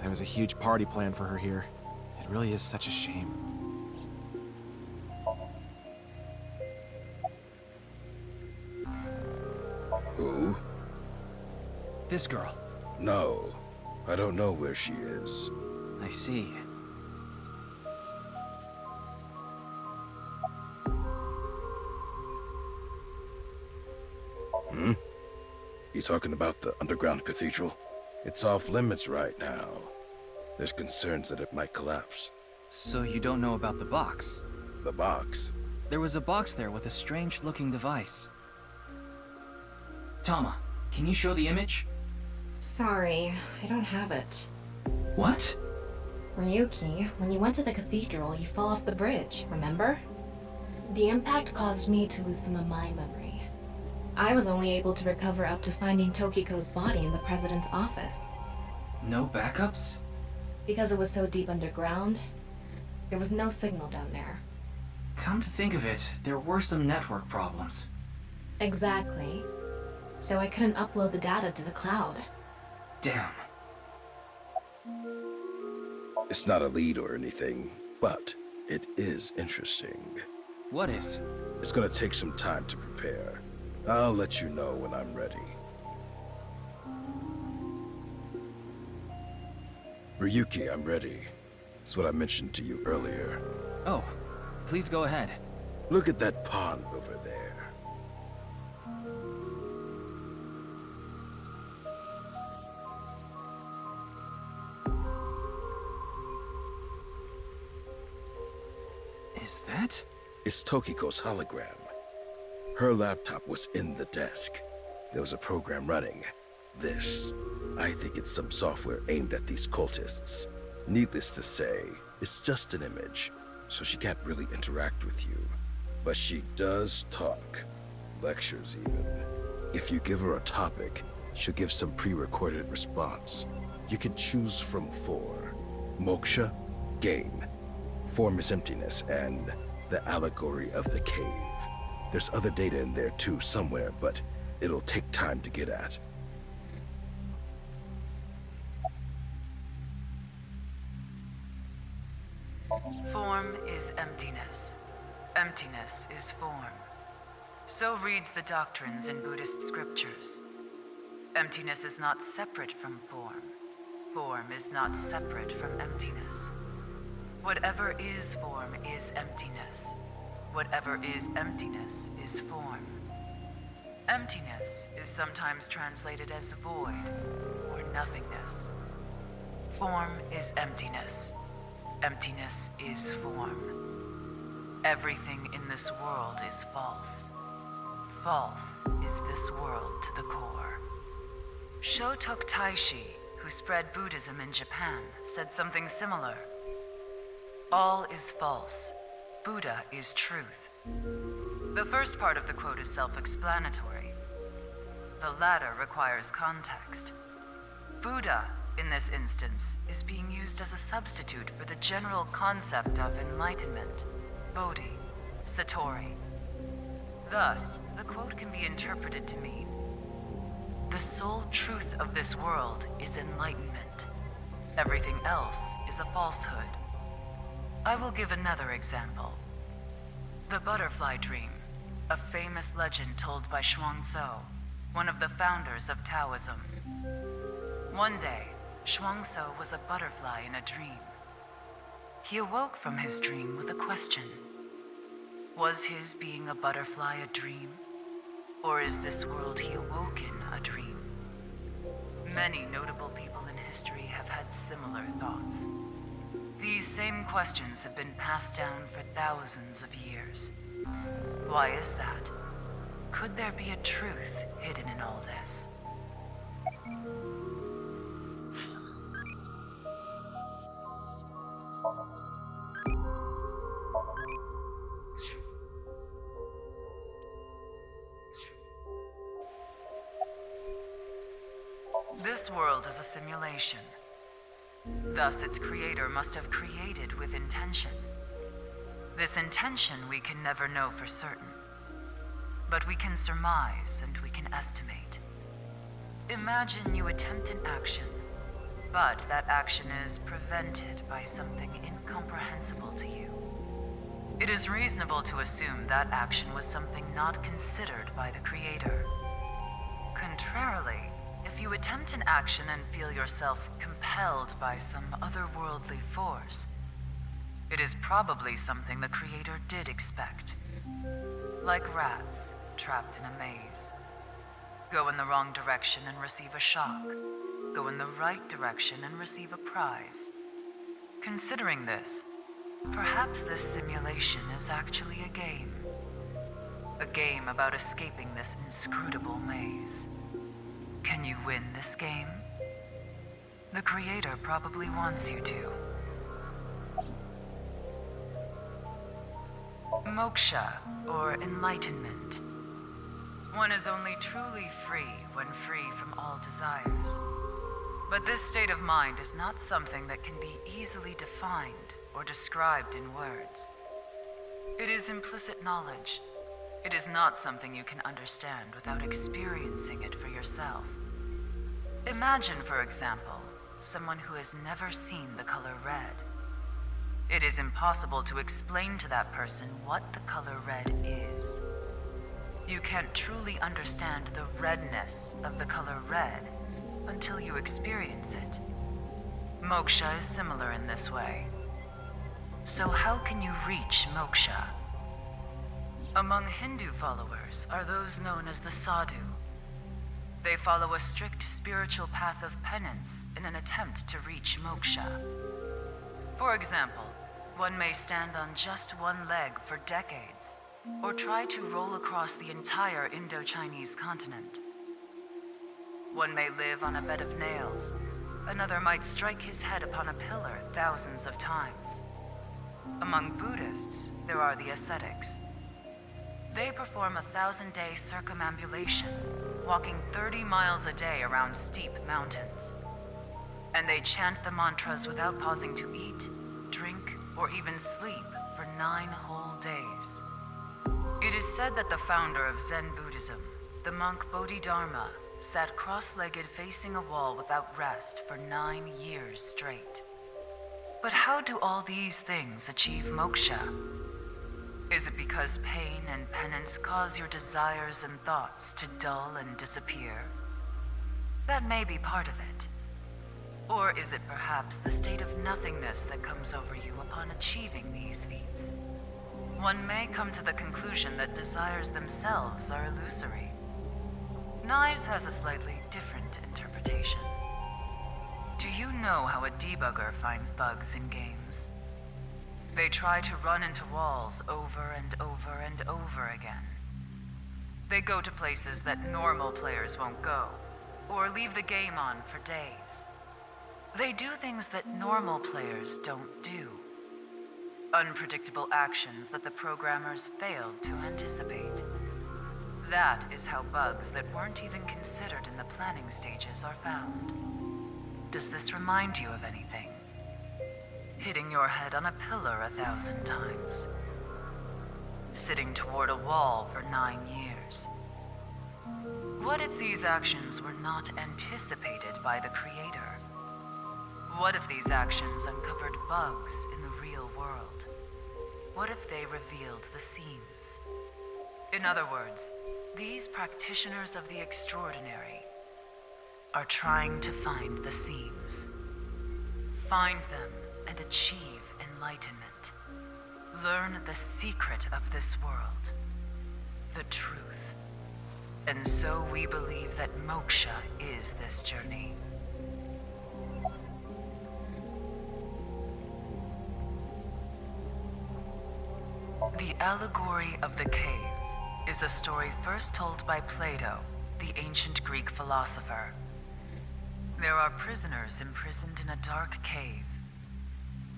There was a huge party planned for her here. It really is such a shame. Who? This girl. No, I don't know where she is. I see. Hmm? You talking about the underground cathedral? It's off limits right now. There's concerns that it might collapse. So you don't know about the box? The box? There was a box there with a strange-looking device. Tama, can you show the image? Sorry, I don't have it. What? Ryuki, when you went to the cathedral, you fell off the bridge, remember? The impact caused me to lose some of my memory. I was only able to recover up to finding Tokiko's body in the president's office. No backups? Because it was so deep underground, there was no signal down there. Come to think of it, there were some network problems. Exactly. So I couldn't upload the data to the cloud. Damn. It's not a lead or anything, but it is interesting. What is? It's gonna take some time to prepare. I'll let you know when I'm ready. Ryuki, I'm ready. It's what I mentioned to you earlier. Oh, please go ahead. Look at that pond over there. Is that? It's Tokiko's hologram. Her laptop was in the desk. There was a program running. This. I think it's some software aimed at these cultists. Needless to say, it's just an image, so she can't really interact with you. But she does talk. Lectures even. If you give her a topic, she'll give some pre-recorded response. You can choose from 4. Moksha, gain. Form is emptiness, and the allegory of the cave. There's other data in there too somewhere, but it'll take time to get at. Form is emptiness. Emptiness is form. So reads the doctrines in Buddhist scriptures. Emptiness is not separate from form. Form is not separate from emptiness. Whatever is form is emptiness. Whatever is emptiness is form. Emptiness is sometimes translated as void or nothingness. Form is emptiness. Emptiness is form. Everything in this world is false. False is this world to the core. Shotok Taishi, who spread Buddhism in Japan, said something similar. All is false. Buddha is truth. The first part of the quote is self-explanatory. The latter requires context. Buddha, in this instance, is being used as a substitute for the general concept of enlightenment, Bodhi, Satori. Thus, the quote can be interpreted to mean, the sole truth of this world is enlightenment. Everything else is a falsehood. I will give another example. The butterfly dream, a famous legend told by Xuangzhou, one of the founders of Taoism. One day, Xuangzhou was a butterfly in a dream. He awoke from his dream with a question. Was his being a butterfly a dream? Or is this world he awoke in a dream? Many notable people in history have had similar thoughts. These same questions have been passed down for thousands of years. Why is that? Could there be a truth hidden in all this? This world is a simulation. Thus, its creator must have created with intention. This intention we can never know for certain, but we can surmise and we can estimate. Imagine you attempt an action, but that action is prevented by something incomprehensible to you. It is reasonable to assume that action was something not considered by the Creator. Contrarily, if you attempt an action and feel yourself compelled by some otherworldly force, it is probably something the Creator did expect. Like rats trapped in a maze. Go in the wrong direction and receive a shock. Go in the right direction and receive a prize. Considering this, perhaps this simulation is actually a game. A game about escaping this inscrutable maze. Can you win this game? The Creator probably wants you to. Moksha, or enlightenment. One is only truly free when free from all desires. But this state of mind is not something that can be easily defined or described in words. It is implicit knowledge. It is not something you can understand without experiencing it for yourself. Imagine, for example, someone who has never seen the color red. It is impossible to explain to that person what the color red is. You can't truly understand the redness of the color red until you experience it. Moksha is similar in this way. So how can you reach moksha? Among Hindu followers are those known as the sadhu. They follow a strict spiritual path of penance in an attempt to reach moksha. For example, one may stand on just one leg for decades, or try to roll across the entire Indo-Chinese continent. One may live on a bed of nails. Another might strike his head upon a pillar thousands of times. Among Buddhists, there are the ascetics. They perform a 1,000-day circumambulation, walking 30 miles a day around steep mountains. And they chant the mantras without pausing to eat, drink, or even sleep for 9 whole days. It is said that the founder of Zen Buddhism, the monk Bodhidharma, sat cross-legged facing a wall without rest for 9 years straight. But how do all these things achieve moksha? Is it because pain and penance cause your desires and thoughts to dull and disappear? That may be part of it. Or is it perhaps the state of nothingness that comes over you upon achieving these feats? One may come to the conclusion that desires themselves are illusory. Nyes has a slightly different interpretation. Do you know how a debugger finds bugs in games? They try to run into walls over and over and over again. They go to places that normal players won't go, or leave the game on for days. They do things that normal players don't do. Unpredictable actions that the programmers failed to anticipate. That is how bugs that weren't even considered in the planning stages are found. Does this remind you of anything? Hitting your head on a pillar 1,000 times. Sitting toward a wall for 9 years. What if these actions were not anticipated by the Creator? What if these actions uncovered bugs in the real world? What if they revealed the seams? In other words, these practitioners of the extraordinary are trying to find the seams. Find them and achieve enlightenment. Learn the secret of this world, the truth. And so we believe that moksha is this journey. The allegory of the cave is a story first told by Plato, the ancient Greek philosopher. There are prisoners imprisoned in a dark cave.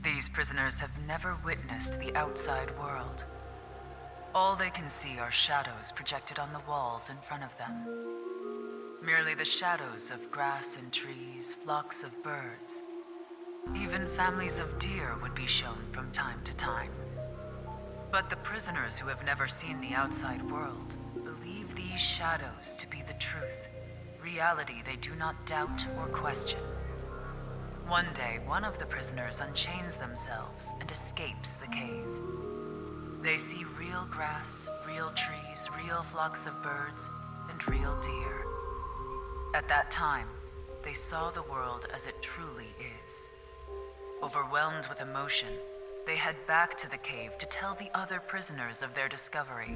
These prisoners have never witnessed the outside world. All they can see are shadows projected on the walls in front of them. Merely the shadows of grass and trees, flocks of birds. Even families of deer would be shown from time to time. But the prisoners who have never seen the outside world believe these shadows to be the truth, reality they do not doubt or question. One day, one of the prisoners unchains themselves and escapes the cave. They see real grass, real trees, real flocks of birds, and real deer. At that time, they saw the world as it truly is. Overwhelmed with emotion, they head back to the cave to tell the other prisoners of their discovery.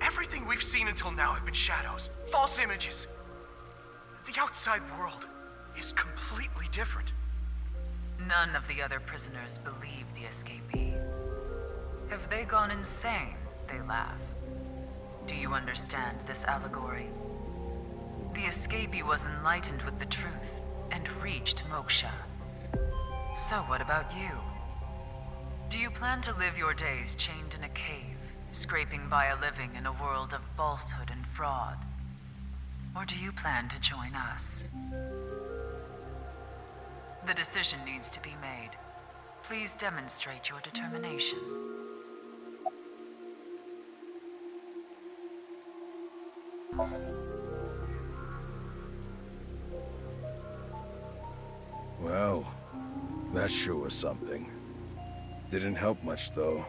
Everything we've seen until now have been shadows, false images. The outside world is completely different. None of the other prisoners believe the escapee. Have they gone insane? They laugh. Do you understand this allegory? The escapee was enlightened with the truth and reached moksha. So what about you? Do you plan to live your days chained in a cave, scraping by a living in a world of falsehood and fraud? Or do you plan to join us? The decision needs to be made. Please demonstrate your determination. Well, that sure was something. Didn't help much, though.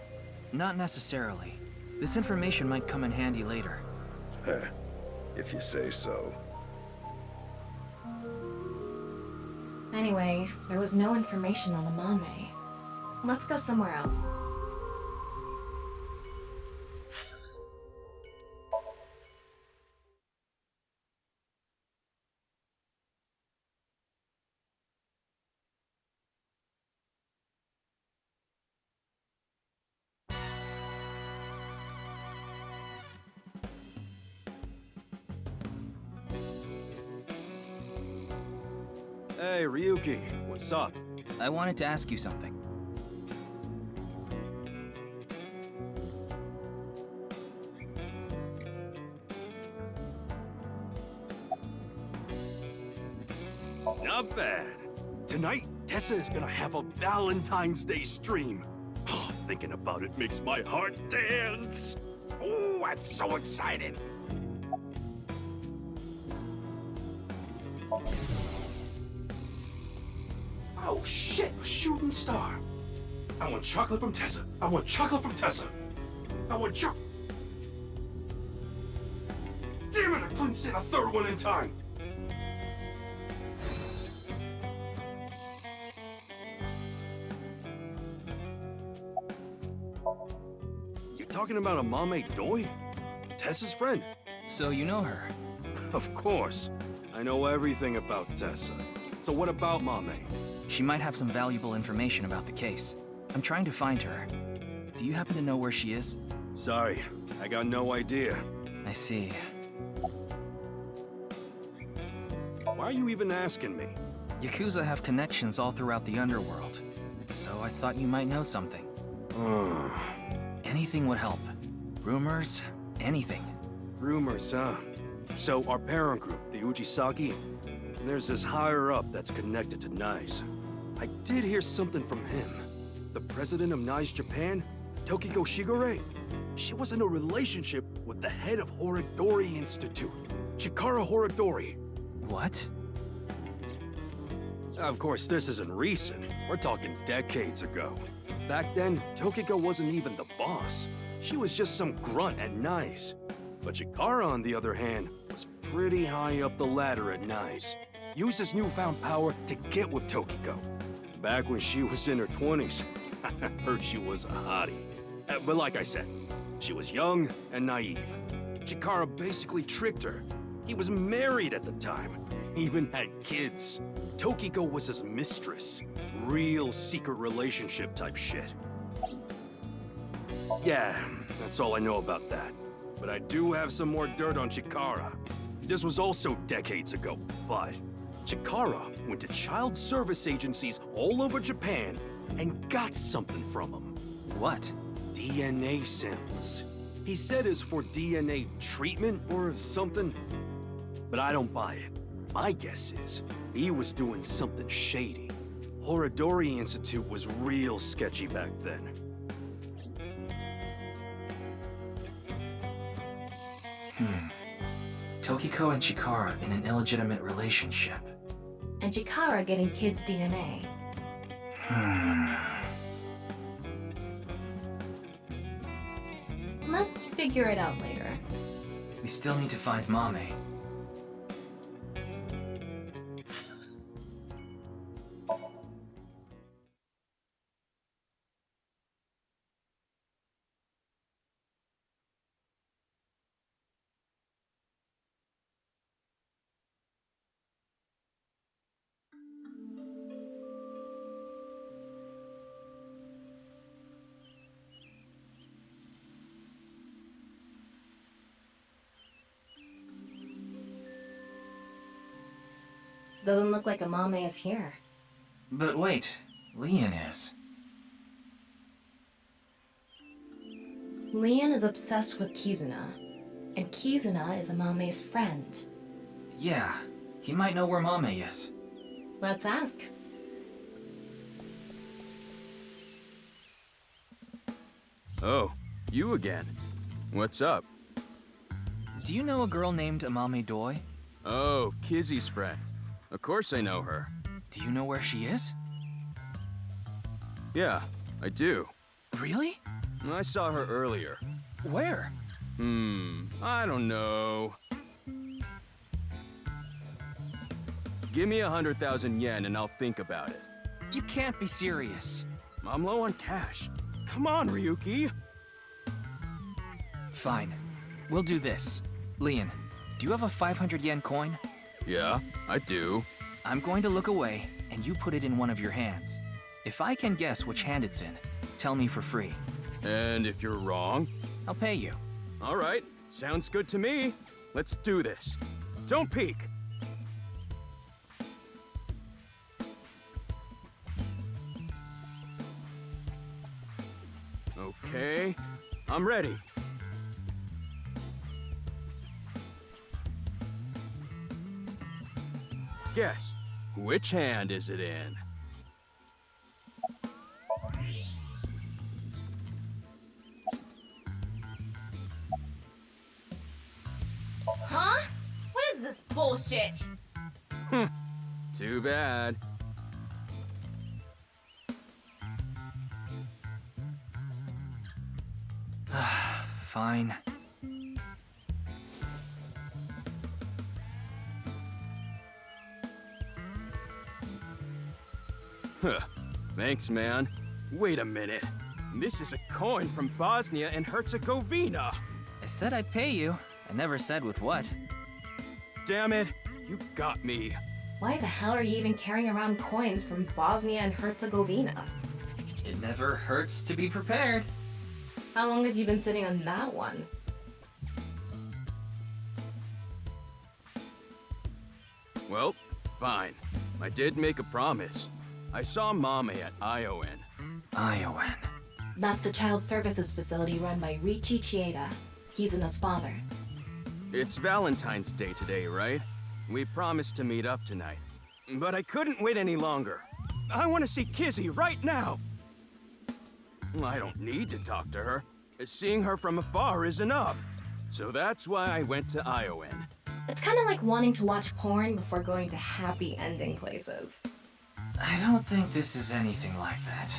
Not necessarily. This information might come in handy later. If you say so. Anyway, there was no information on Amame. Let's go somewhere else. Hey, Ryuki, what's up? I wanted to ask you something. Not bad. Tonight, Tessa is gonna have a Valentine's Day stream. Oh, thinking about it makes my heart dance. Oh, I'm so excited. Oh shit, a shooting star. I want chocolate from Tessa. I want chocolate from Tessa. I want chocolate. Damn it, I couldn't send a third one in time. You're talking about a Amame Doi? Tessa's friend. So you know her? Of course. I know everything about Tessa. So what about Mame? She might have some valuable information about the case. I'm trying to find her. Do you happen to know where she is? Sorry, I got no idea. I see. Why are you even asking me? Yakuza have connections all throughout the underworld, so I thought you might know something. Anything would help. Rumors, anything. Rumors, huh? So our parent group, the Ujisaki, there's this higher-up that's connected to NICE. I did hear something from him. The president of NICE Japan, Tokiko Shigure, she was in a relationship with the head of Horodori Institute, Chikara Horodori. What? Of course, this isn't recent. We're talking decades ago. Back then, Tokiko wasn't even the boss. She was just some grunt at NICE. But Chikara, on the other hand, was pretty high up the ladder at NICE. Used his newfound power to get with Tokiko. Back when she was in her 20s, I heard she was a hottie. But like I said, she was young and naive. Chikara basically tricked her. He was married at the time, even had kids. Tokiko was his mistress. Real secret relationship type shit. Yeah, that's all I know about that. But I do have some more dirt on Chikara. This was also decades ago, but Chikara went to child service agencies all over Japan and got something from them. What? DNA samples. He said it's for DNA treatment or something, but I don't buy it. My guess is he was doing something shady. Horodori Institute was real sketchy back then. Tokiko and Chikara in an illegitimate relationship. And Chikara getting kids' DNA. Let's figure it out later. We still need to find Mame. Doesn't look like Amame is here. But wait, Leon is. Leon is obsessed with Kizuna, and Kizuna is Amame's friend. Yeah, he might know where Mame is. Let's ask. Oh, you again. What's up? Do you know a girl named Amame Doi? Oh, Kizzy's friend. Of course I know her. Do you know where she is? Yeah, I do. Really? I saw her earlier. Where? I don't know. Give me 100,000 yen and I'll think about it. You can't be serious. I'm low on cash. Come on, Ryuki. Fine. We'll do this. Leon, do you have a 500 yen coin? Yeah, I do. I'm going to look away, and you put it in one of your hands. If I can guess which hand it's in, tell me for free. And if you're wrong? I'll pay you. All right, sounds good to me. Let's do this. Don't peek. Okay, I'm ready. Guess, which hand is it in? Huh? What is this bullshit? Too bad. Fine. Huh. Thanks, man. Wait a minute. This is a coin from Bosnia and Herzegovina. I said I'd pay you. I never said with what. Damn it. You got me. Why the hell are you even carrying around coins from Bosnia and Herzegovina? It never hurts to be prepared. How long have you been sitting on that one? Well, fine. I did make a promise. I saw Mame at ION. ION. That's the child services facility run by Riichi Chieda, Kizuna's father. It's Valentine's Day today, right? We promised to meet up tonight. But I couldn't wait any longer. I want to see Kizzy right now! I don't need to talk to her. Seeing her from afar is enough. So that's why I went to ION. It's kind of like wanting to watch porn before going to happy ending places. I don't think this is anything like that.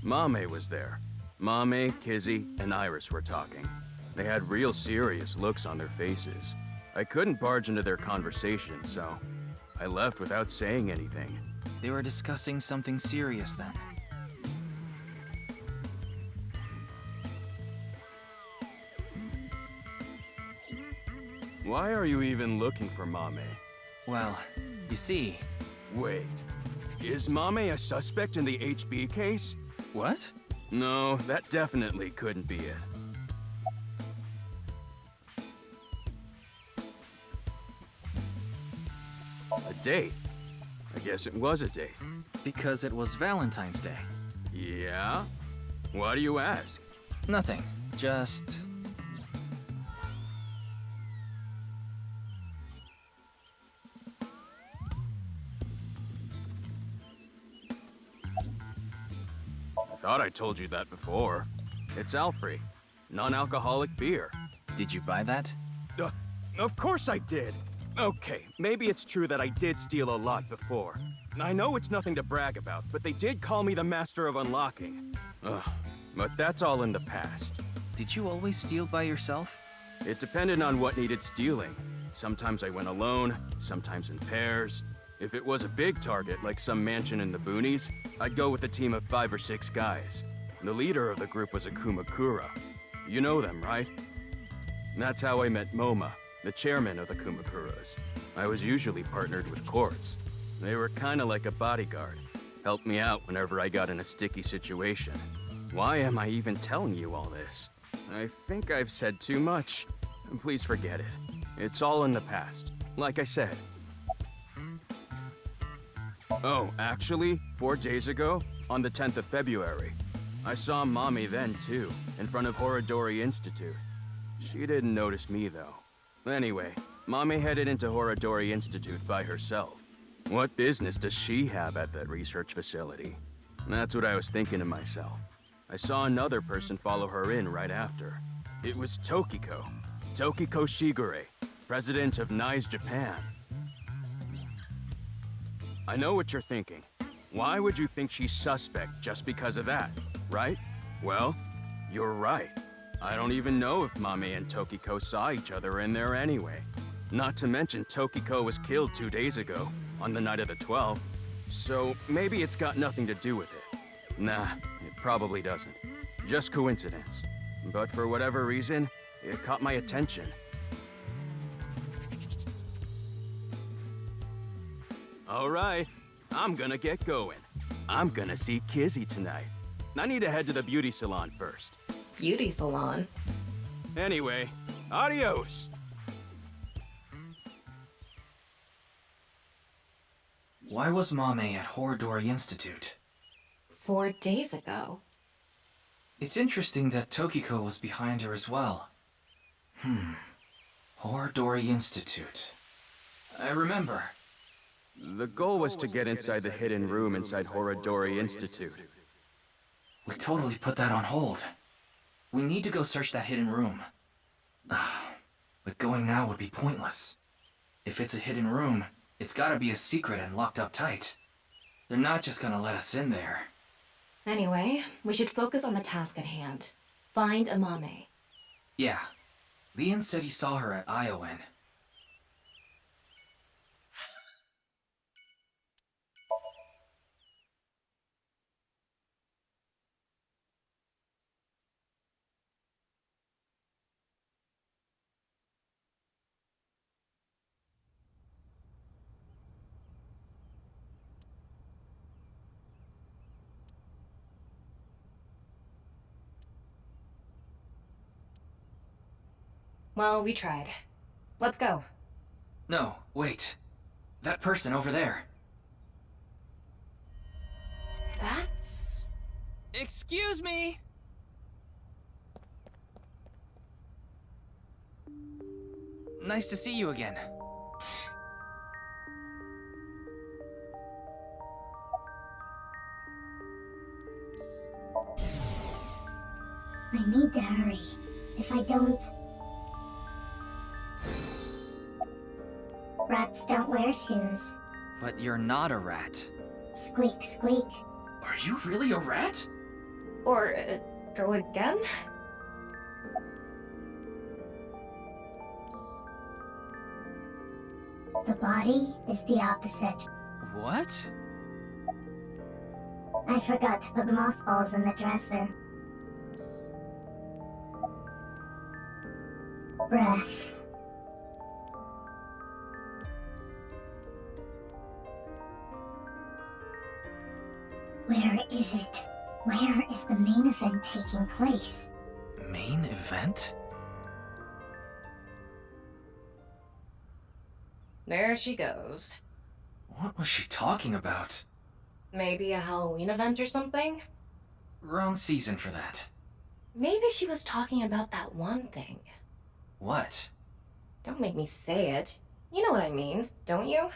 Mame was there. Mame, Kizzy, and Iris were talking. They had real serious looks on their faces. I couldn't barge into their conversation, so I left without saying anything. They were discussing something serious then. Why are you even looking for Mame? Well, you see... Wait. Is Mame a suspect in the HB case? What? No, that definitely couldn't be it. A date? I guess it was a date. Because it was Valentine's Day. Yeah? Why do you ask? Nothing. Just... I thought I told you that before. It's Alfrey. Non-alcoholic beer. Did you buy that? Of course I did. Okay, maybe it's true that I did steal a lot before. I know it's nothing to brag about, but they did call me the Master of Unlocking. But that's all in the past. Did you always steal by yourself? It depended on what needed stealing. Sometimes I went alone, sometimes in pairs. If it was a big target, like some mansion in the boonies, I'd go with a team of 5 or 6 guys. The leader of the group was a Kumakura. You know them, right? That's how I met Moma, the chairman of the Kumakuras. I was usually partnered with Quartz. They were kinda like a bodyguard. Helped me out whenever I got in a sticky situation. Why am I even telling you all this? I think I've said too much. Please forget it. It's all in the past, like I said. Oh, actually, 4 days ago, on the 10th of February, I saw Mommy then too, in front of Horodori Institute. She didn't notice me though. Anyway, Mommy headed into Horodori Institute by herself. What business does she have at that research facility? That's what I was thinking to myself. I saw another person follow her in right after. It was Tokiko Shigure, president of NICE Japan. I know what you're thinking. Why would you think she's suspect just because of that, right? Well, you're right. I don't even know if Mame and Tokiko saw each other in there anyway. Not to mention Tokiko was killed 2 days ago, on the night of the 12th. So maybe it's got nothing to do with it. Nah, it probably doesn't. Just coincidence. But for whatever reason, it caught my attention. All right, I'm gonna get going. I'm gonna see Kizzy tonight. I need to head to the beauty salon first. Beauty salon? Anyway, adios! Why was Mame at Horodori Institute? 4 days ago. It's interesting that Tokiko was behind her as well. Horodori Institute. I remember. The goal was to get inside the hidden room inside Horodori Institute. We totally put that on hold. We need to go search that hidden room. But going now would be pointless. If it's a hidden room, it's gotta be a secret and locked up tight. They're not just gonna let us in there. Anyway, we should focus on the task at hand. Find Amame. Yeah. Leon said he saw her at Iowan. Well, we tried. Let's go. No, wait. That person over there. That's... Excuse me! Nice to see you again. I need to hurry. If I don't... Rats don't wear shoes. But you're not a rat. Squeak, squeak. Are you really a rat? Or, go again? The body is the opposite. What? I forgot to put mothballs in the dresser. Breath. Where is it? Where is the main event taking place? Main event? There she goes. What was she talking about? Maybe a Halloween event or something? Wrong season for that. Maybe she was talking about that one thing. What? Don't make me say it. You know what I mean, don't you?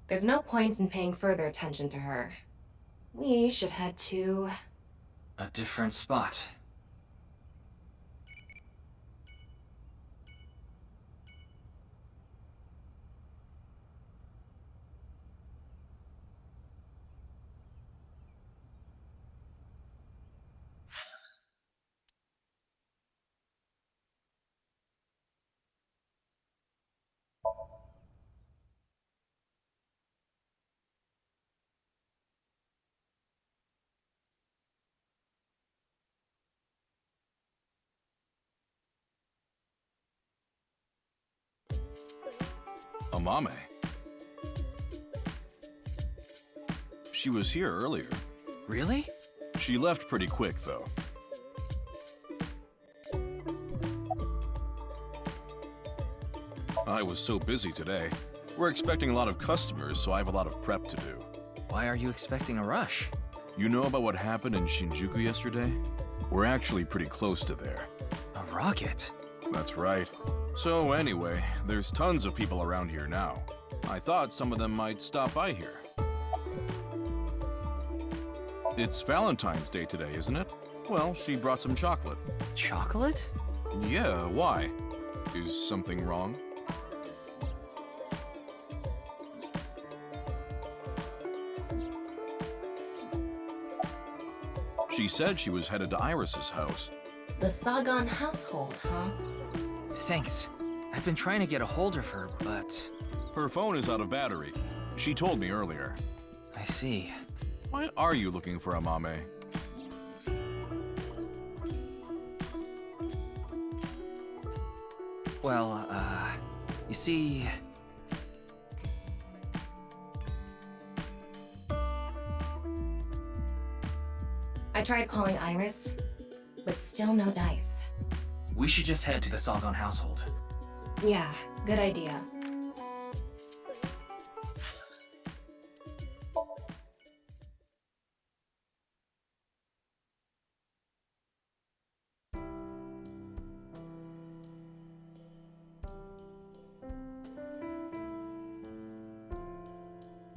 There's no point in paying further attention to her. We should head to... A different spot. Mame. She was here earlier. Really? She left pretty quick, though. I was so busy today. We're expecting a lot of customers, so I have a lot of prep to do. Why are you expecting a rush? You know about what happened in Shinjuku yesterday? We're actually pretty close to there. A rocket? That's right. So anyway, there's tons of people around here now. I thought some of them might stop by here. It's Valentine's Day today, isn't it? Well, she brought some chocolate. Chocolate? Yeah, why? Is something wrong? She said she was headed to Iris's house. The Sagan household, huh? Thanks. I've been trying to get a hold of her, but... Her phone is out of battery. She told me earlier. I see. Why are you looking for a Mame? Well, you see... I tried calling Iris, but still no dice. We should just head to the Sagan household. Yeah, good idea.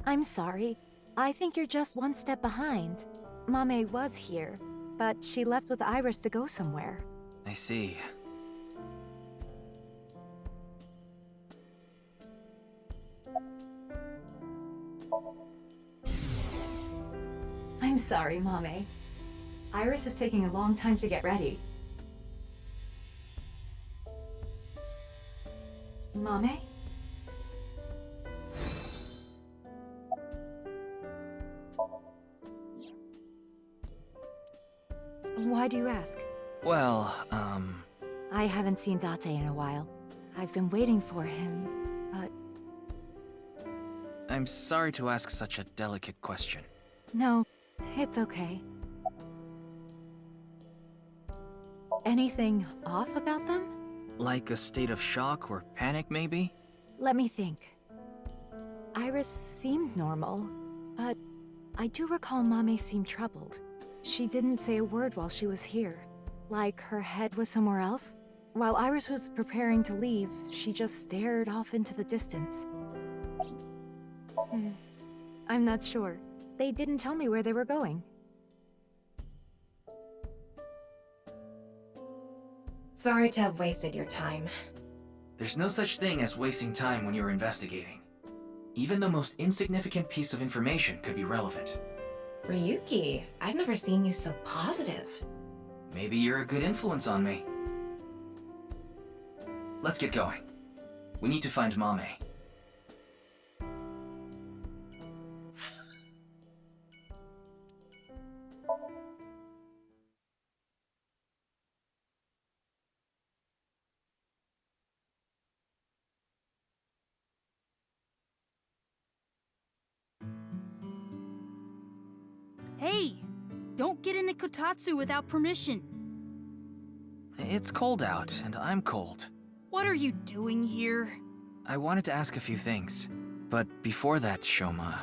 I'm sorry. I think you're just one step behind. Mame was here, but she left with Iris to go somewhere. I see. I'm sorry, Mame. Iris is taking a long time to get ready. Mame? Why do you ask? Well, I haven't seen Date in a while. I've been waiting for him, but... I'm sorry to ask such a delicate question. No, it's okay. Anything off about them? Like a state of shock or panic, maybe? Let me think. Iris seemed normal, but I do recall Mame seemed troubled. She didn't say a word while she was here. Like her head was somewhere else. While Iris was preparing to leave, she just stared off into the distance. I'm not sure. They didn't tell me where they were going. Sorry to have wasted your time. There's no such thing as wasting time when you're investigating. Even the most insignificant piece of information could be relevant. Ryuki, I've never seen you so positive. Maybe you're a good influence on me. Let's get going. We need to find Mame. Hey! Don't get into Kotatsu without permission. It's cold out, and I'm cold. What are you doing here? I wanted to ask a few things, but before that, Shoma...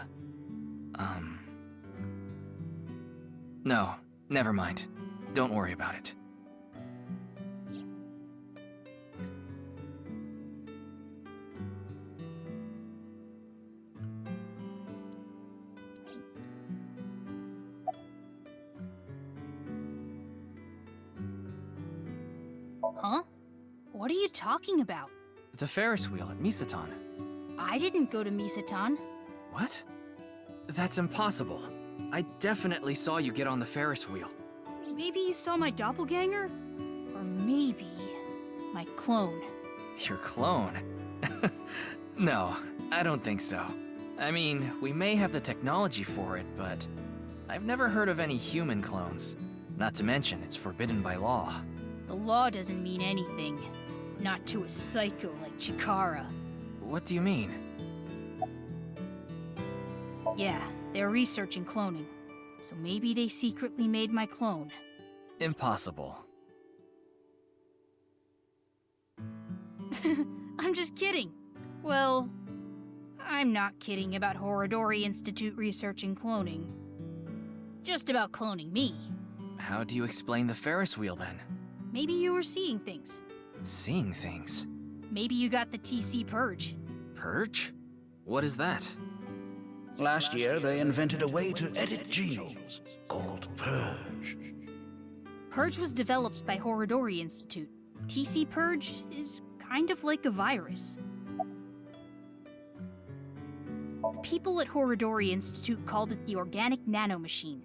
No, never mind. Don't worry about it. Huh? What are you talking about? The Ferris wheel at Misatan. I didn't go to Misatan. What? That's impossible. I definitely saw you get on the Ferris wheel. Maybe you saw my doppelganger? Or maybe my clone. Your clone? No, I don't think so. I mean, we may have the technology for it, but I've never heard of any human clones. Not to mention, it's forbidden by law. The law doesn't mean anything. Not to a psycho like Chikara. What do you mean? Yeah, they're researching cloning. So maybe they secretly made my clone. Impossible. I'm just kidding. Well, I'm not kidding about Horodori Institute researching cloning. Just about cloning me. How do you explain the Ferris wheel then? Maybe you were seeing things. Seeing things? Maybe you got the TC Purge. Purge? What is that? Last year, they invented a way to edit genomes called Purge. Purge was developed by Horodori Institute. TC Purge is kind of like a virus. The people at Horodori Institute called it the Organic Nanomachine.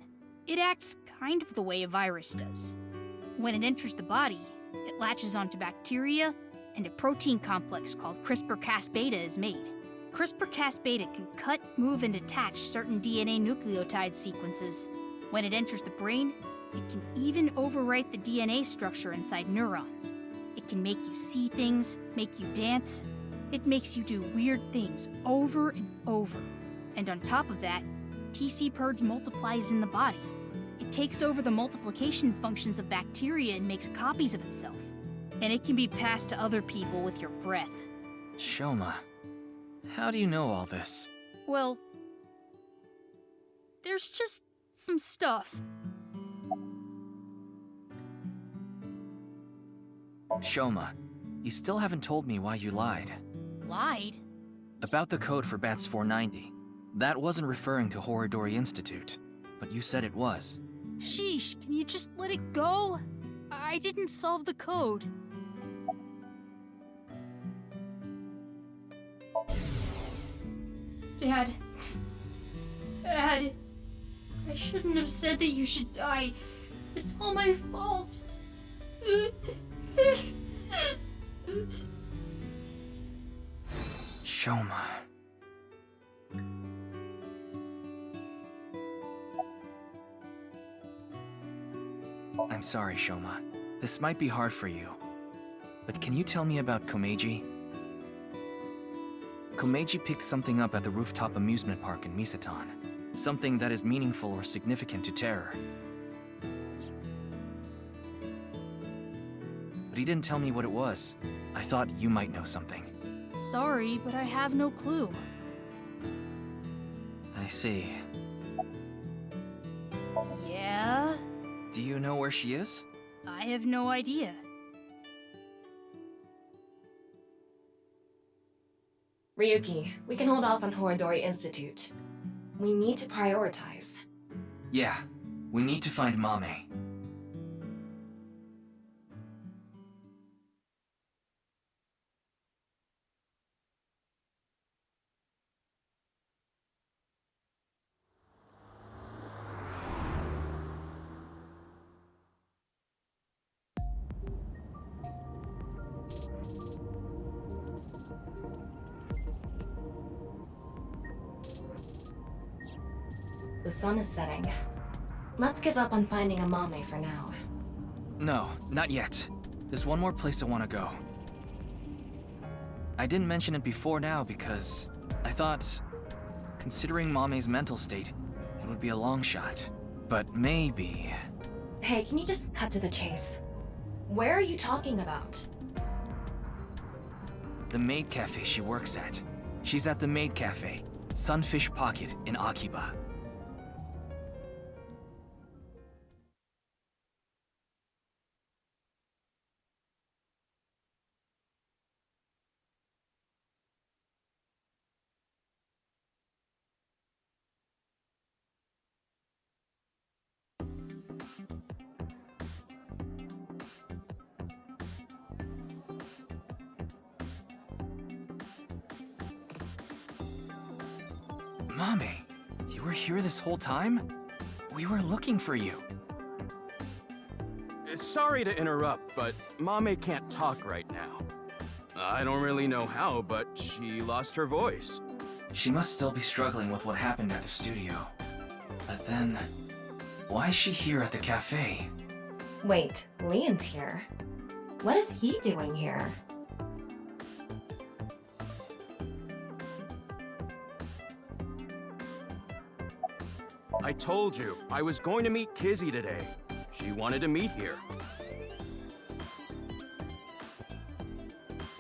It acts kind of the way a virus does. When it enters the body, it latches onto bacteria, and a protein complex called CRISPR-Cas-beta is made. CRISPR-Cas-beta can cut, move, and attach certain DNA nucleotide sequences. When it enters the brain, it can even overwrite the DNA structure inside neurons. It can make you see things, make you dance. It makes you do weird things over and over. And on top of that, TC Purge multiplies in the body. It takes over the multiplication functions of bacteria and makes copies of itself. And it can be passed to other people with your breath. Shoma, how do you know all this? Well, there's just some stuff. Shoma, you still haven't told me why you lied. Lied? About the code for Bats 490. That wasn't referring to Horodori Institute, but you said it was. Sheesh, can you just let it go? I didn't solve the code. Dad, I shouldn't have said that you should die. It's all my fault. Shoma. I'm sorry, Shoma. This might be hard for you. But can you tell me about Komeiji? Komeiji picked something up at the rooftop amusement park in Misatan. Something that is meaningful or significant to Terror. But he didn't tell me what it was. I thought you might know something. Sorry, but I have no clue. I see. Yeah? Do you know where she is? I have no idea. Ryuki, we can hold off on Horodori Institute. We need to prioritize. Yeah, we need to find Mame. The sun is setting. Let's give up on finding a Mame for now. No, not yet. There's one more place I want to go. I didn't mention it before now because I thought, considering Mame's mental state, it would be a long shot. But maybe... Hey, can you just cut to the chase? Where are you talking about? The maid cafe she works at. She's at the maid cafe, Sunfish Pocket in Akiba. Mame, you were here this whole time? We were looking for you. Sorry to interrupt, but Mame can't talk right now. I don't really know how, but she lost her voice. She must still be struggling with what happened at the studio. But then, why is she here at the cafe? Wait, Leon's here. What is he doing here? I told you, I was going to meet Kizzy today. She wanted to meet here.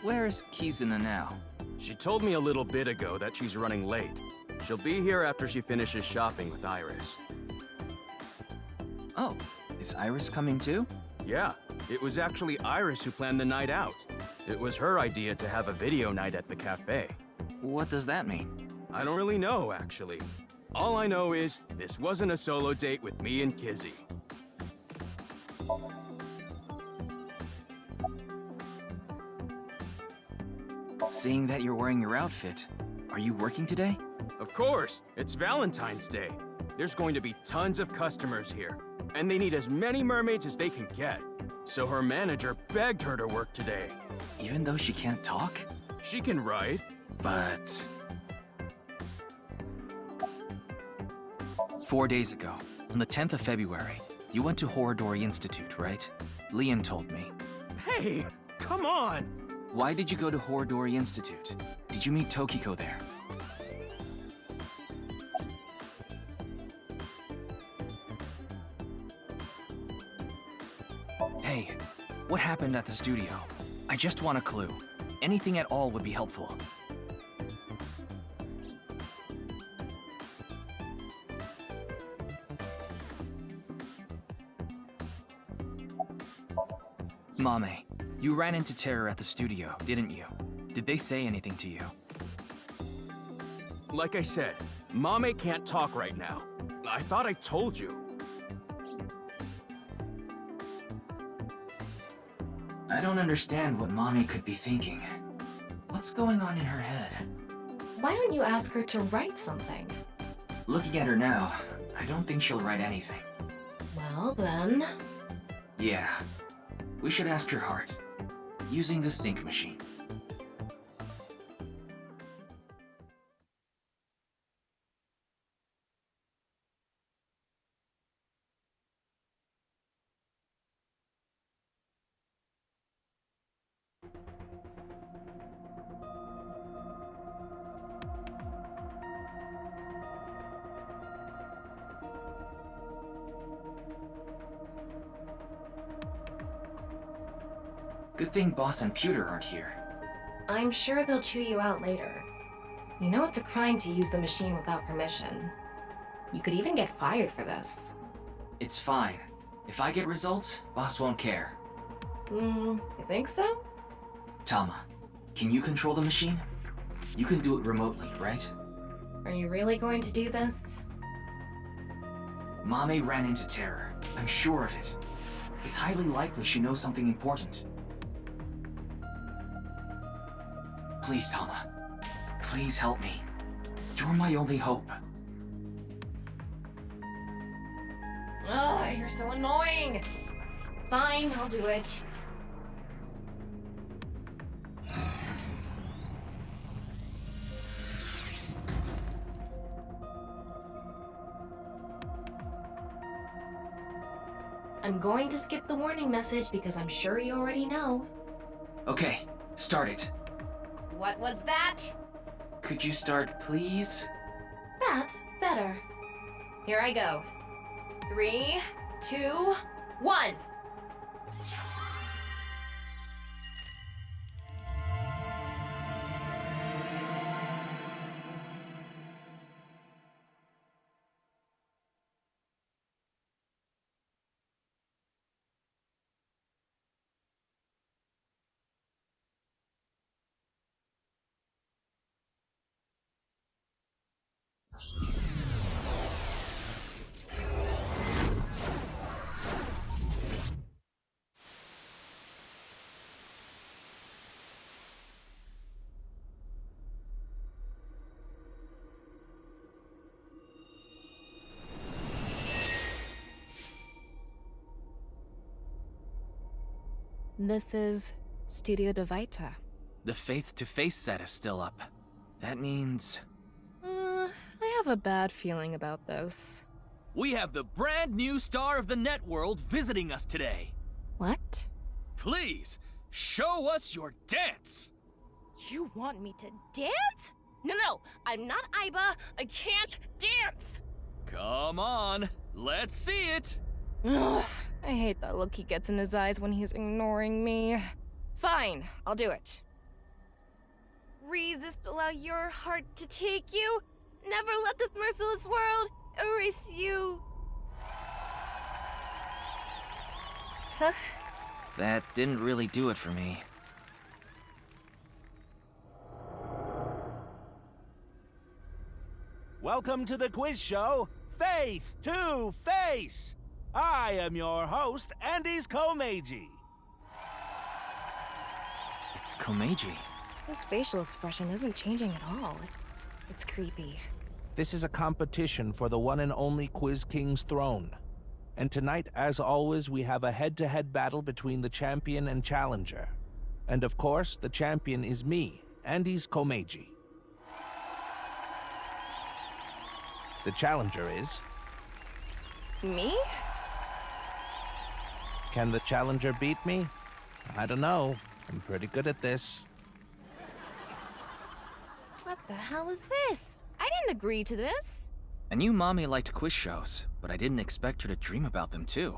Where is Kizuna now? She told me a little bit ago that she's running late. She'll be here after she finishes shopping with Iris. Oh, is Iris coming too? Yeah, it was actually Iris who planned the night out. It was her idea to have a video night at the cafe. What does that mean? I don't really know, actually. All I know is, this wasn't a solo date with me and Kizzy. Seeing that you're wearing your outfit, are you working today? Of course, it's Valentine's Day. There's going to be tons of customers here, and they need as many mermaids as they can get. So her manager begged her to work today. Even though she can't talk? She can write. But... 4 days ago, on the 10th of February, you went to Horodori Institute, right? Leon told me. Hey, come on! Why did you go to Horodori Institute? Did you meet Tokiko there? Hey, what happened at the studio? I just want a clue. Anything at all would be helpful. Mame, you ran into Terror at the studio, didn't you? Did they say anything to you? Like I said, Mame can't talk right now. I thought I told you. I don't understand what Mame could be thinking. What's going on in her head? Why don't you ask her to write something? Looking at her now, I don't think she'll write anything. Well, then... Yeah. We should ask her heart. Using the sync machine. Good thing Boss and Pewter aren't here. I'm sure they'll chew you out later. You know it's a crime to use the machine without permission. You could even get fired for this. It's fine. If I get results, Boss won't care. You think so? Tama, can you control the machine? You can do it remotely, right? Are you really going to do this? Mame ran into Terror. I'm sure of it. It's highly likely she knows something important. Please, Tama. Please help me. You're my only hope. Ugh, you're so annoying! Fine, I'll do it. I'm going to skip the warning message because I'm sure you already know. Okay, start it. What was that? Could you start, please? That's better. Here I go. 3, 2, 1. This is Studio Devita. The face-to-face set is still up. That means... I have a bad feeling about this. We have the brand new star of the net world visiting us today. What? Please, show us your dance! You want me to dance? No, I'm not Aiba. I can't dance! Come on, let's see it! Ugh, I hate that look he gets in his eyes when he's ignoring me. Fine, I'll do it. Resist, allow your heart to take you. Never let this merciless world erase you. Huh? That didn't really do it for me. Welcome to the quiz show, Faith to Face! I am your host, Andy's Komeiji. It's Komeiji. His facial expression isn't changing at all. It's creepy. This is a competition for the one and only Quiz King's throne. And tonight, as always, we have a head-to-head battle between the champion and challenger. And of course, the champion is me, Andy's Komeiji. The challenger is... Me? Can the challenger beat me? I don't know. I'm pretty good at this. What the hell is this? I didn't agree to this. I knew Mommy liked quiz shows, but I didn't expect her to dream about them too.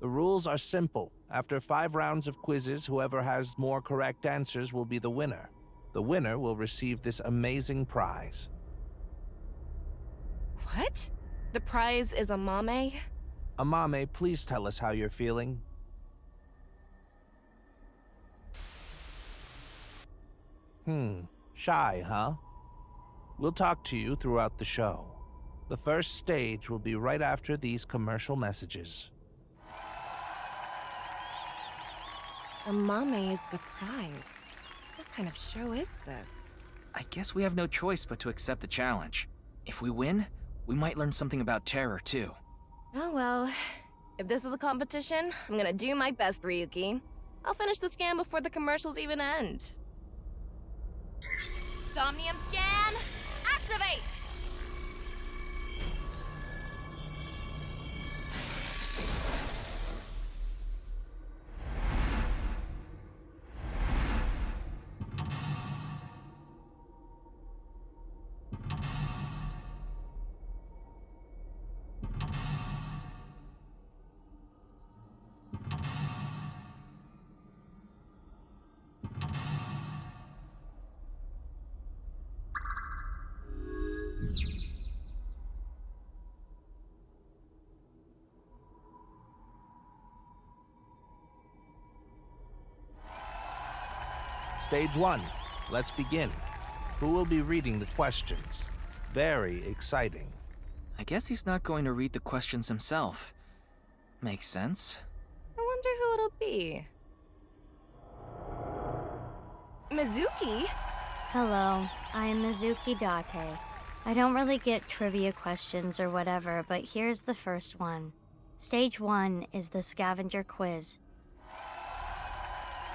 The rules are simple. After 5 rounds of quizzes, whoever has more correct answers will be the winner. The winner will receive this amazing prize. What? The prize is a mame? Amame, please tell us how you're feeling. Shy, huh? We'll talk to you throughout the show. The first stage will be right after these commercial messages. A mame is the prize. What kind of show is this? I guess we have no choice but to accept the challenge. If we win, we might learn something about terror too. Oh well. If this is a competition, I'm gonna do my best, Ryuki. I'll finish the scan before the commercials even end. Somnium scan, activate! Stage 1. Let's begin. Who will be reading the questions? Very exciting. I guess he's not going to read the questions himself. Makes sense. I wonder who it'll be. Mizuki? Hello, I'm Mizuki Date. I don't really get trivia questions or whatever, but here's the first one. Stage 1 is the scavenger quiz.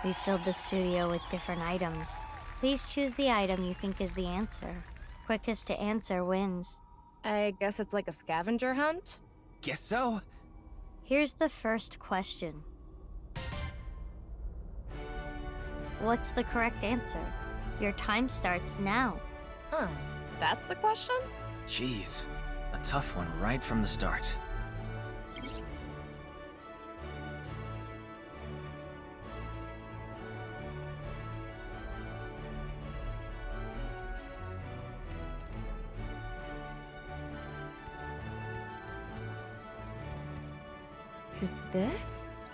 We filled the studio with different items. Please choose the item you think is the answer. Quickest to answer wins. I guess it's like a scavenger hunt? Guess so. Here's the first question. What's the correct answer? Your time starts now. Huh, that's the question? Jeez, a tough one right from the start. Is this?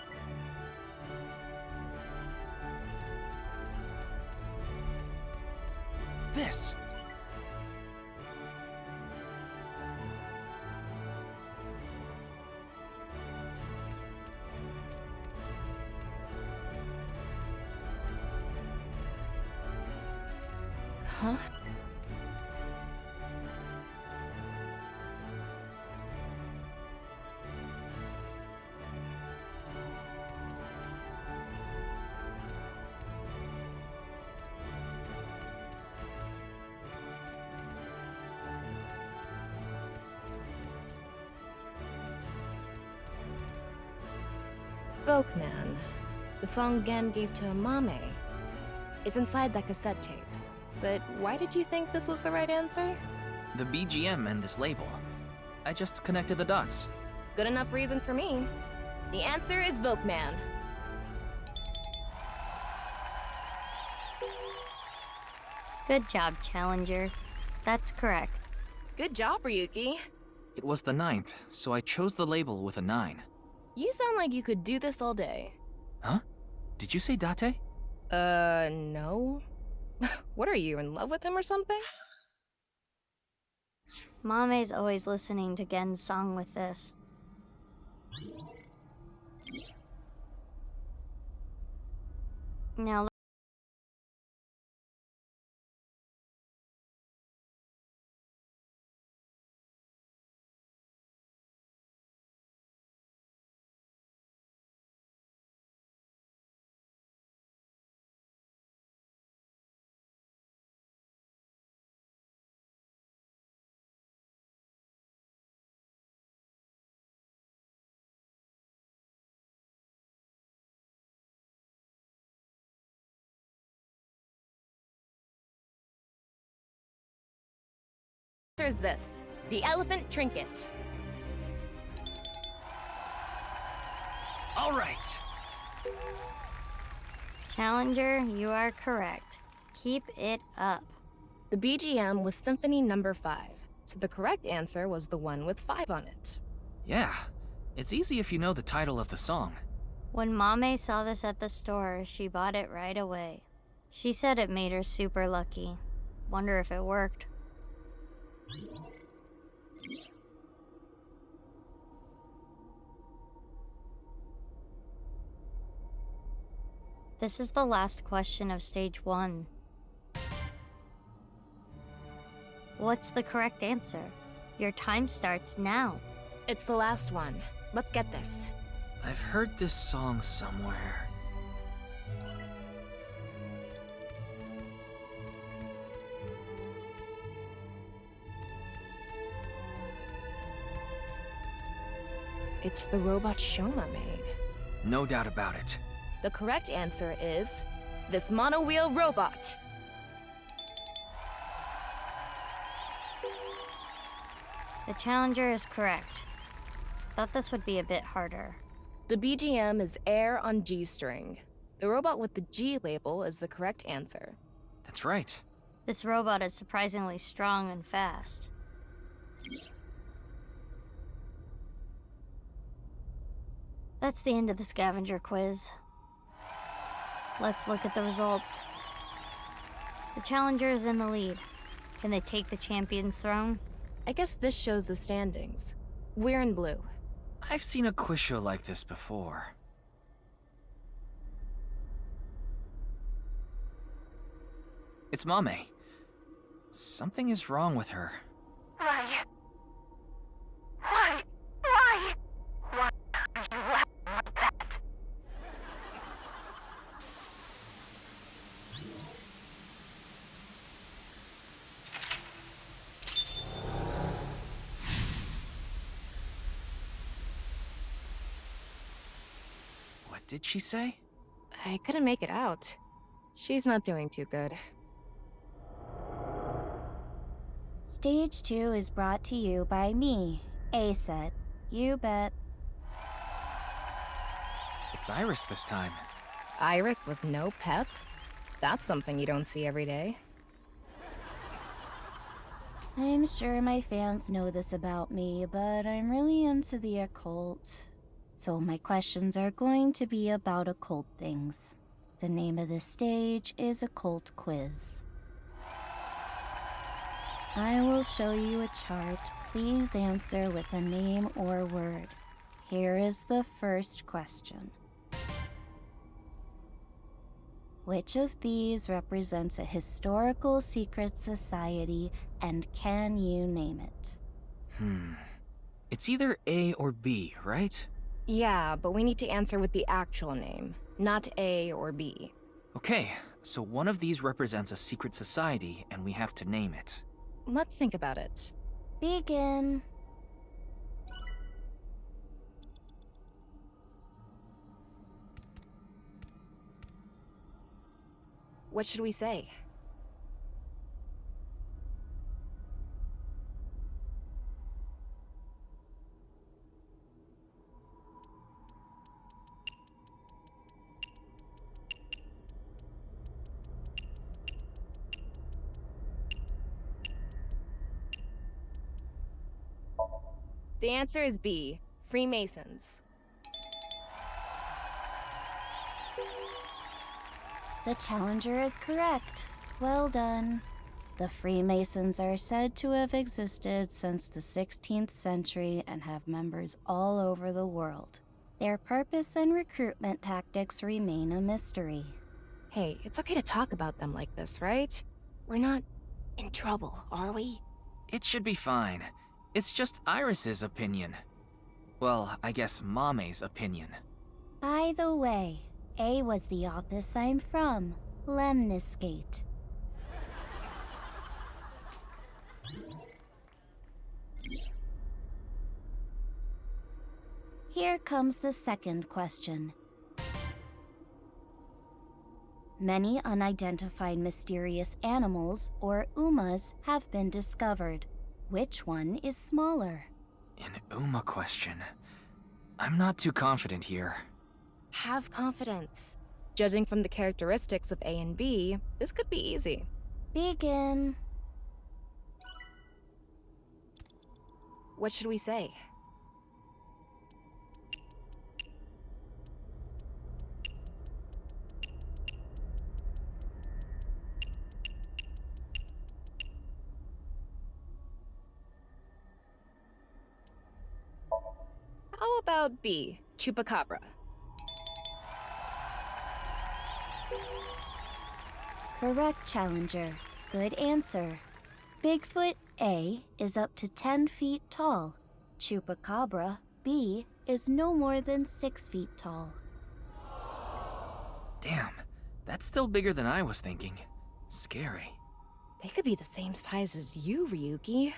This. Huh? Folkman. The song Gen gave to Amame. It's inside that cassette tape. But why did you think this was the right answer? The BGM and this label. I just connected the dots. Good enough reason for me. The answer is Volkman. Good job, Challenger. That's correct. Good job, Ryuki. It was the 9th, so I chose the label with a 9. You sound like you could do this all day. Huh? Did you say Date? No. What are you, in love with him or something? Mame's always listening to Gen's song with this. Now The answer is this. The elephant trinket. All right. Challenger, you are correct. Keep it up. The BGM was Symphony Number 5, so the correct answer was the one with 5 on it. Yeah, it's easy if you know the title of the song. When Mame saw this at the store, she bought it right away. She said it made her super lucky. Wonder if it worked. This is the last question of stage 1. What's the correct answer? Your time starts now. It's the last one. Let's get this. I've heard this song somewhere. It's the robot Shoma made. No doubt about it. The correct answer is this mono-wheel robot. The Challenger is correct. Thought this would be a bit harder. The BGM is Air on G string. The robot with the G label is the correct answer. That's right. This robot is surprisingly strong and fast. That's the end of the scavenger quiz. Let's look at the results. The Challenger is in the lead. Can they take the champion's throne? I guess this shows the standings. We're in blue. I've seen a quiz show like this before. It's Mame. Something is wrong with her. Why? Why? Why? Why are you laughing like that? What did she say? I couldn't make it out. She's not doing too good. Stage 2 is brought to you by me, A-Set. You bet. It's Iris this time. Iris with no pep? That's something you don't see every day. I'm sure my fans know this about me, but I'm really into the occult. So my questions are going to be about occult things. The name of this stage is Occult Quiz. I will show you a chart. Please answer with a name or word. Here is the first question. Which of these represents a historical secret society, and can you name it? It's either A or B, right? Yeah, but we need to answer with the actual name, not A or B. Okay, so one of these represents a secret society, and we have to name it. Let's think about it. Begin. What should we say? The answer is B, Freemasons. The challenger is correct. Well done. The Freemasons are said to have existed since the 16th century and have members all over the world. Their purpose and recruitment tactics remain a mystery. Hey, it's okay to talk about them like this, right? We're not in trouble, are we? It should be fine. It's just Iris's opinion. Well, I guess Mame's opinion. By the way, A was the office I'm from, Lemniscate. Here comes the second question. Many unidentified mysterious animals, or UMAs, have been discovered. Which one is smaller? An UMA question. I'm not too confident here. Have confidence. Judging from the characteristics of A and B, this could be easy. Begin. What should we say? How about B, Chupacabra? Correct, Challenger. Good answer. Bigfoot A is up to 10 feet tall. Chupacabra B is no more than 6 feet tall. Damn, that's still bigger than I was thinking. Scary. They could be the same size as you, Ryuki.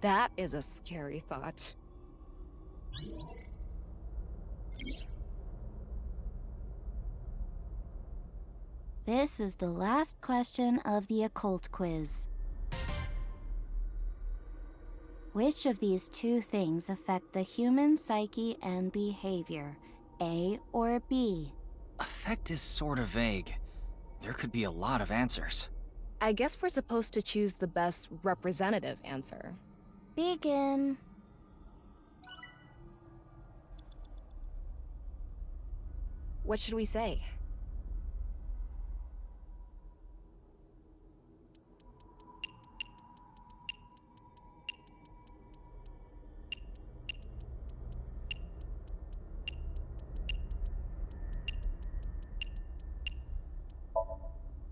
That is a scary thought. This is the last question of the occult quiz. Which of these two things affect the human psyche and behavior, A or B? Effect is sort of vague. There could be a lot of answers. I guess we're supposed to choose the best representative answer. Begin. What should we say?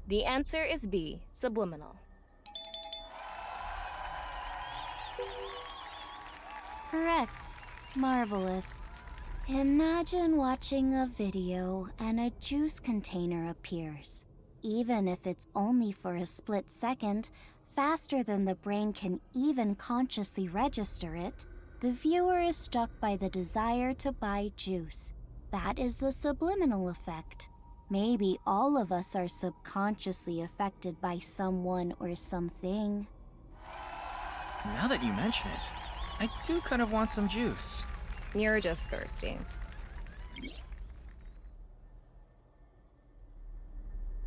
The answer is B, subliminal. Correct. Marvelous. Imagine watching a video and a juice container appears. Even if it's only for a split second, faster than the brain can even consciously register it, the viewer is struck by the desire to buy juice. That is the subliminal effect. Maybe all of us are subconsciously affected by someone or something. Now that you mention it, I do kind of want some juice. You're just thirsty.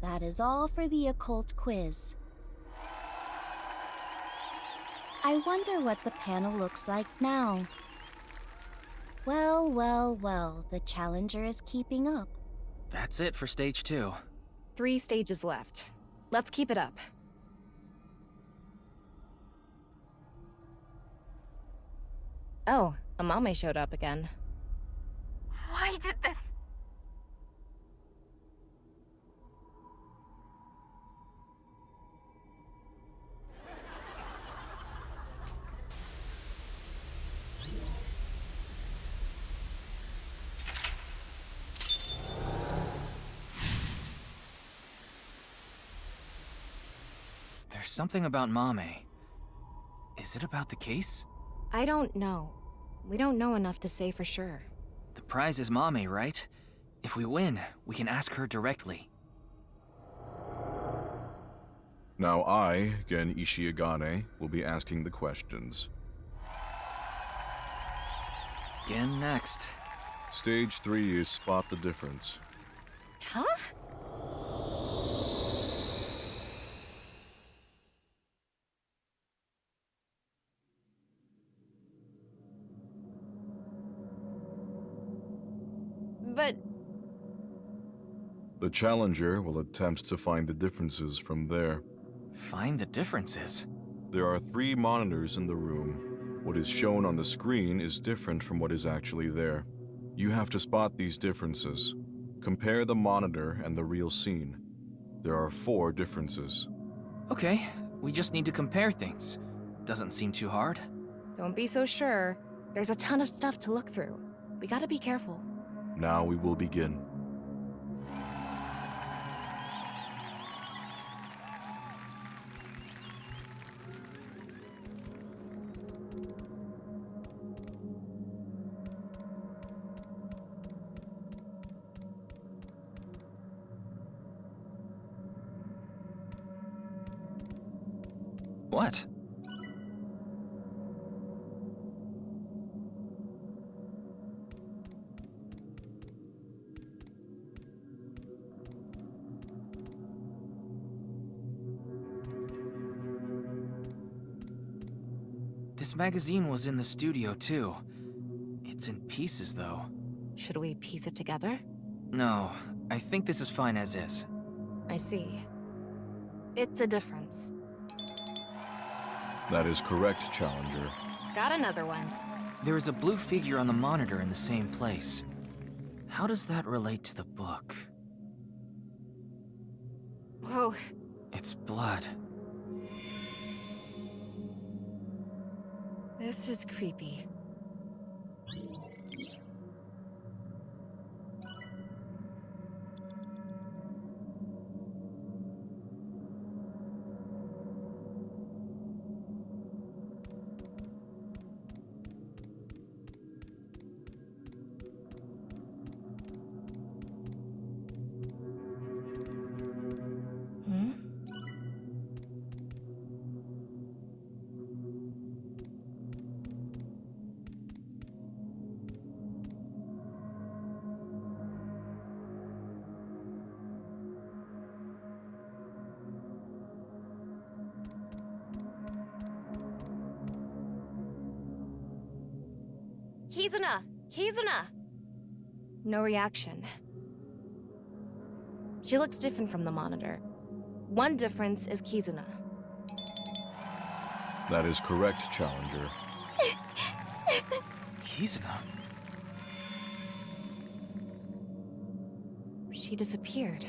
That is all for the occult quiz. I wonder what the panel looks like now. Well, well, well, the challenger is keeping up. That's it for stage 2. 3 stages left. Let's keep it up. Oh, Amame showed up again. Why did this? There's something about Mame. Is it about the case? I don't know. We don't know enough to say for sure. The prize is Mame, right? If we win, we can ask her directly. Now I, Gen Ishiagane, will be asking the questions. Gen next. Stage 3 is spot the difference. Huh? But The Challenger will attempt to find the differences from there. Find the differences? There are 3 monitors in the room. What is shown on the screen is different from what is actually there. You have to spot these differences. Compare the monitor and the real scene. There are 4 differences. Okay, we just need to compare things. Doesn't seem too hard. don't be so sure. There's a ton of stuff to look through. We gotta be careful. Now we will begin. What? This magazine was in the studio, too. It's in pieces, though. Should we piece it together? No, I think this is fine as is. I see. It's a difference. That is correct, Challenger. Got another one. There is a blue figure on the monitor in the same place. How does that relate to the book? Whoa. It's blood. This is creepy. Kizuna! Kizuna! No reaction. She looks different from the monitor. One difference is Kizuna. That is correct, Challenger. Kizuna? She disappeared.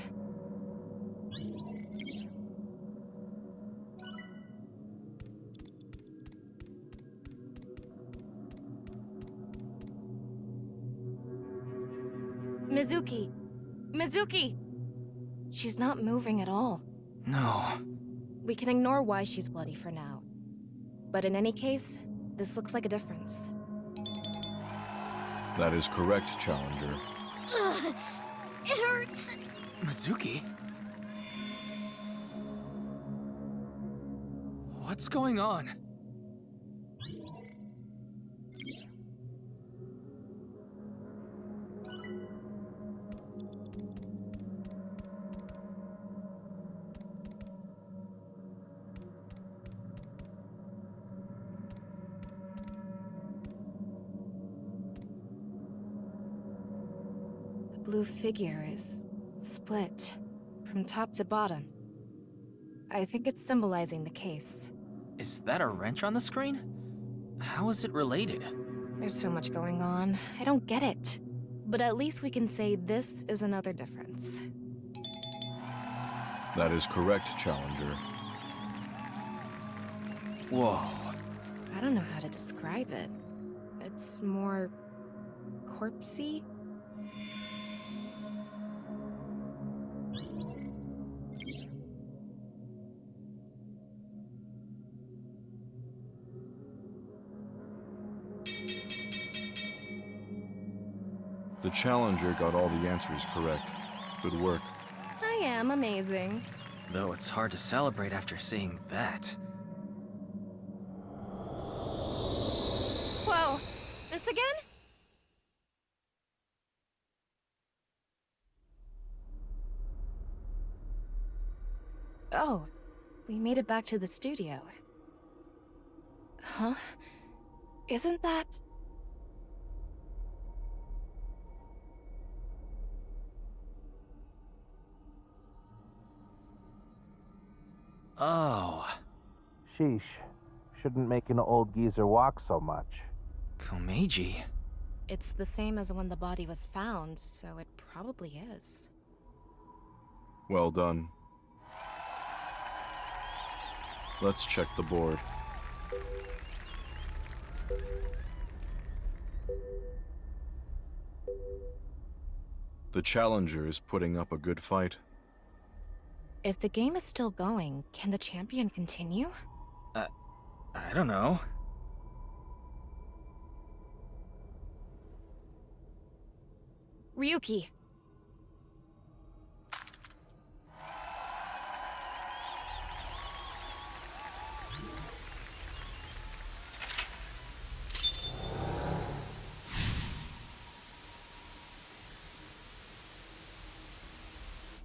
Mizuki! Mizuki! She's not moving at all. No. We can ignore why she's bloody for now. But in any case, this looks like a difference. That is correct, Challenger. Ugh, it hurts. Mizuki? What's going on? The blue figure is split from top to bottom. I think it's symbolizing the case. Is that a wrench on the screen? How is it related? There's so much going on. I don't get it. But at least we can say this is another difference. That is correct, Challenger. Whoa. I don't know how to describe it. It's more corpsey? The Challenger got all the answers correct. Good work. I am amazing. Though it's hard to celebrate after seeing that. Whoa! This again? Oh, we made it back to the studio. Huh? Isn't that... Oh. Sheesh. Shouldn't make an old geezer walk so much. Komeiji? It's the same as when the body was found, so it probably is. Well done. Let's check the board. The challenger is putting up a good fight. If the game is still going, can the champion continue? I don't know. Ryuki!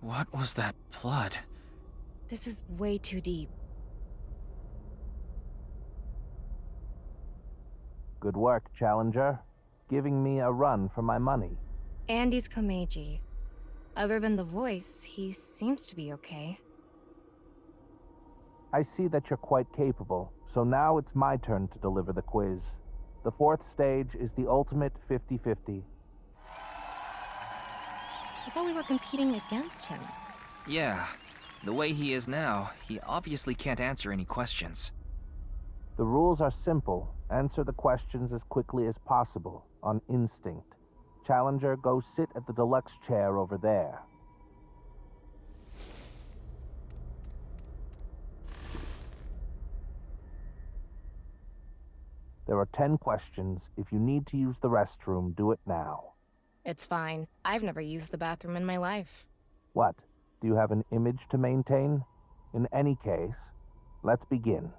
What was that blood? This is way too deep. Good work, challenger. Giving me a run for my money. Andy's Komeiji. Other than the voice, he seems to be okay. I see that you're quite capable, so now it's my turn to deliver the quiz. The fourth stage is the ultimate 50-50. I thought we were competing against him. Yeah. The way he is now, he obviously can't answer any questions. The rules are simple. Answer the questions as quickly as possible, on instinct. Challenger, go sit at the deluxe chair over there. There are 10 questions. If you need to use the restroom, do it now. It's fine. I've never used the bathroom in my life. What? Do you have an image to maintain? In any case, let's begin.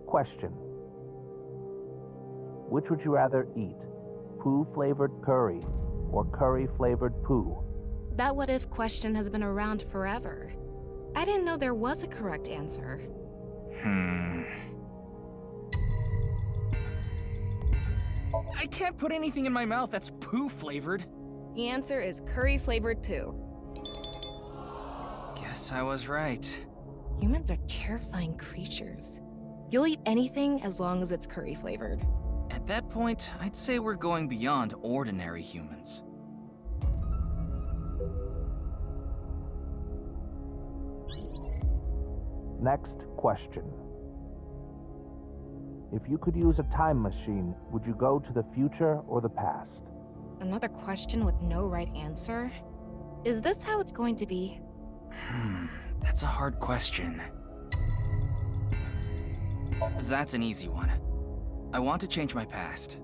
Question. Which would you rather eat? Poo-flavored curry or curry-flavored poo? That what-if question has been around forever. I didn't know there was a correct answer. I can't put anything in my mouth that's poo-flavored. The answer is curry-flavored poo. Guess I was right. Humans are terrifying creatures. You'll eat anything as long as it's curry-flavored. At that point, I'd say we're going beyond ordinary humans. Next question. If you could use a time machine, would you go to the future or the past? Another question with no right answer? Is this how it's going to be? That's a hard question. That's an easy one. I want to change my past.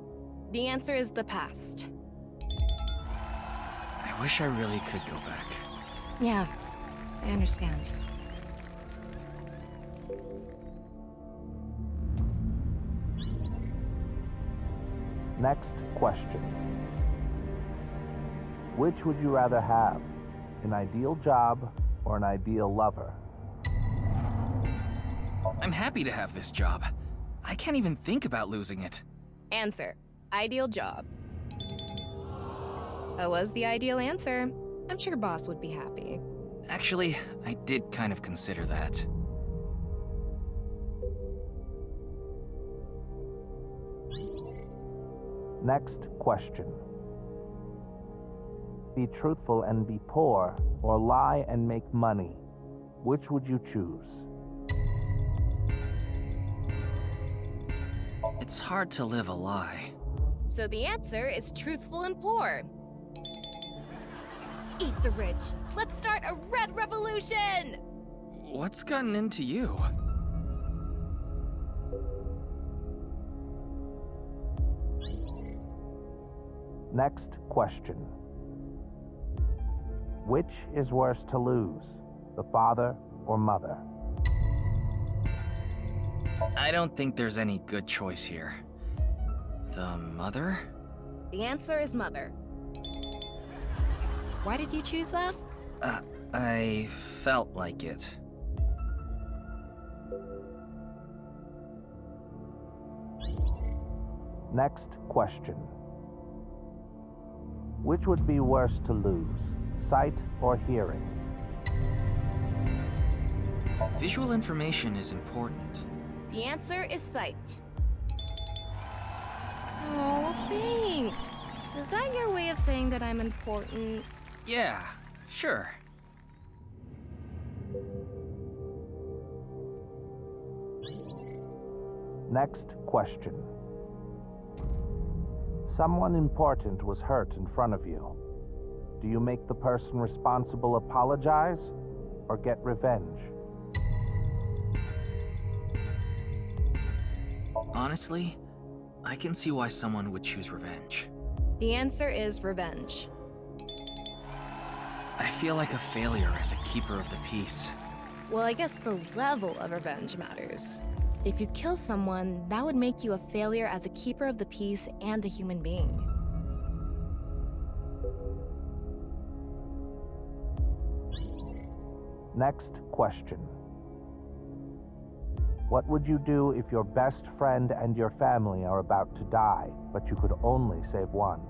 The answer is the past. I wish I really could go back. Yeah, I understand. Next question. Which would you rather have? An ideal job or an ideal lover? I'm happy to have this job. I can't even think about losing it. Answer. Ideal job. That was the ideal answer. I'm sure boss would be happy. Actually, I did kind of consider that. Next question. Be truthful and be poor, or lie and make money. Which would you choose? It's hard to live a lie. So the answer is truthful and poor. Eat the rich. Let's start a red revolution! What's gotten into you? Next question. Which is worse to lose, the father or mother? I don't think there's any good choice here. The mother? The answer is mother. Why did you choose that? I felt like it. Next question. Which would be worse to lose, sight or hearing? Visual information is important. The answer is sight. Oh, thanks. Is that your way of saying that I'm important? Yeah, sure. Next question. Someone important was hurt in front of you. Do you make the person responsible apologize or get revenge? Honestly, I can see why someone would choose revenge. The answer is revenge. I feel like a failure as a keeper of the peace. Well, I guess the level of revenge matters. If you kill someone, that would make you a failure as a keeper of the peace and a human being. Next question. What would you do if your best friend and your family are about to die, but you could only save one?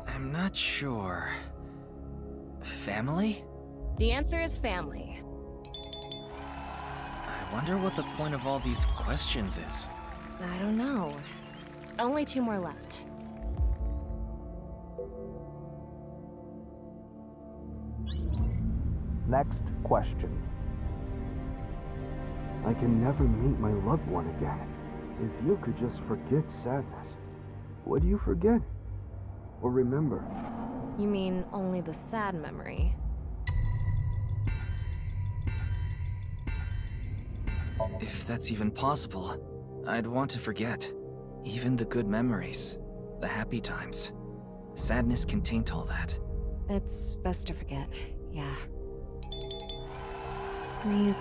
I'm not sure. Family? The answer is family. I wonder what the point of all these questions is. I don't know. Only 2 more left. Next question. I can never meet my loved one again. If you could just forget sadness, what do you forget? Or remember? You mean only the sad memory? If that's even possible, I'd want to forget. Even the good memories, the happy times. Sadness can taint all that. It's best to forget, yeah. Ryuki.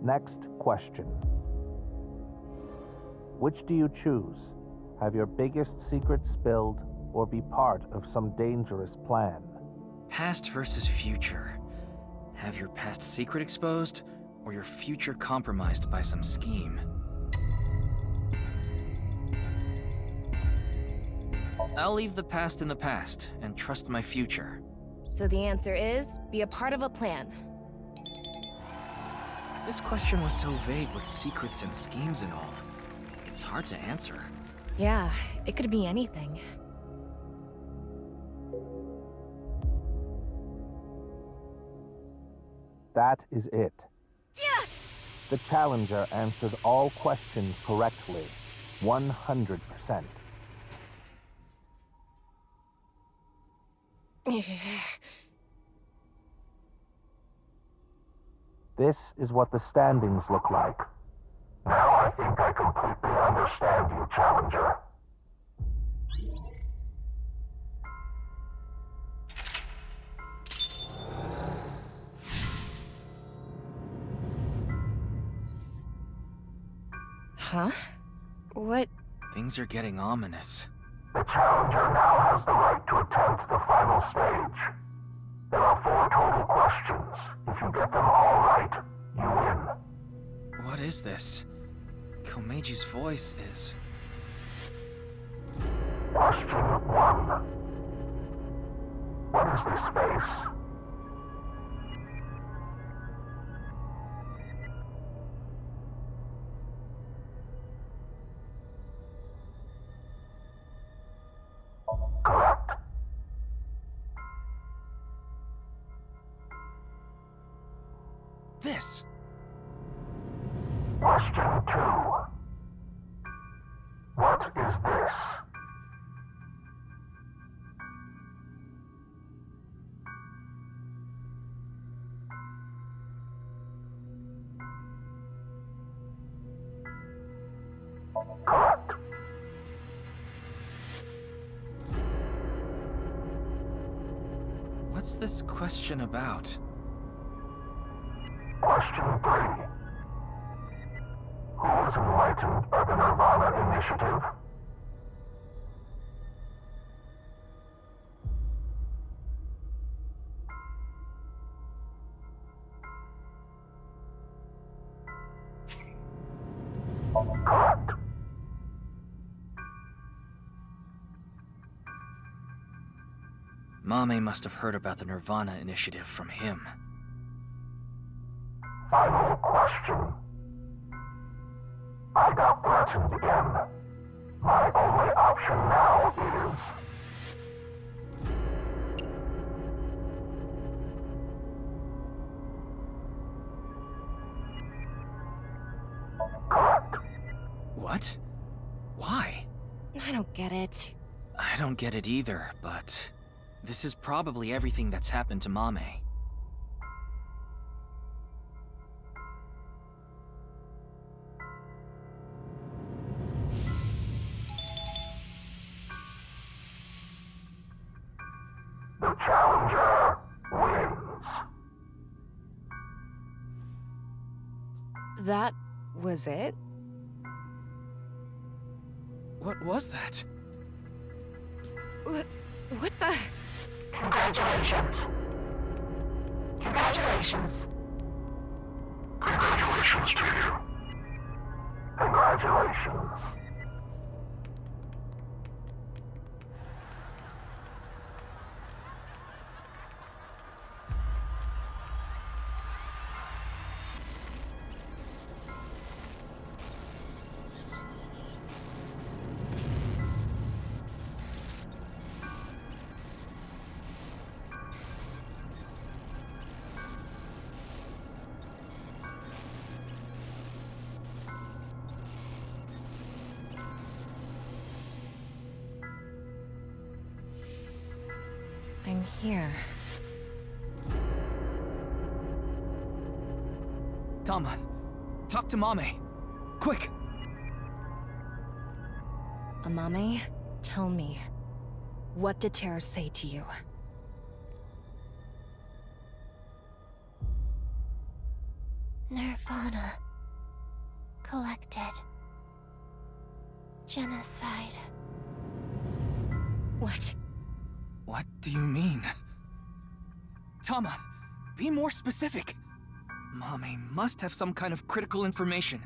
Next question. Which do you choose? Have your biggest secret spilled or be part of some dangerous plan? Past versus future. Have your past secret exposed, or your future compromised by some scheme? I'll leave the past in the past and trust my future. So the answer is, be a part of a plan. This question was so vague with secrets and schemes and all. It's hard to answer. Yeah, it could be anything. That is it. The challenger answered all questions correctly, 100%. This is what the standings look like. Now I think I completely understand you, Challenger. Huh? What? Things are getting ominous. The Challenger now has the right to attempt the final stage. There are 4 total questions. If you get them all right, you win. What is this? Komeji's voice is... Question 1. What is this space? Correct. This. Question 2. What is this? Correct. What's this question about? Question 3. Who was enlightened by the nirvanA initiative? Correct. Mame must have heard about the nirvanA initiative from him. Final question. I got threatened again. My only option now is... correct. What? Why? I don't get it. I don't get it either, but... this is probably everything that's happened to Mame. The challenger wins. That was it? What was that? What the? Congratulations. Congratulations. Congratulations to you. Congratulations. I'm here. Tama, talk to Mame. Quick! Amame, tell me. What did Terra say to you? nirvanA. Collected. Genocide. What? What do you mean? Tama, be more specific. Mame must have some kind of critical information.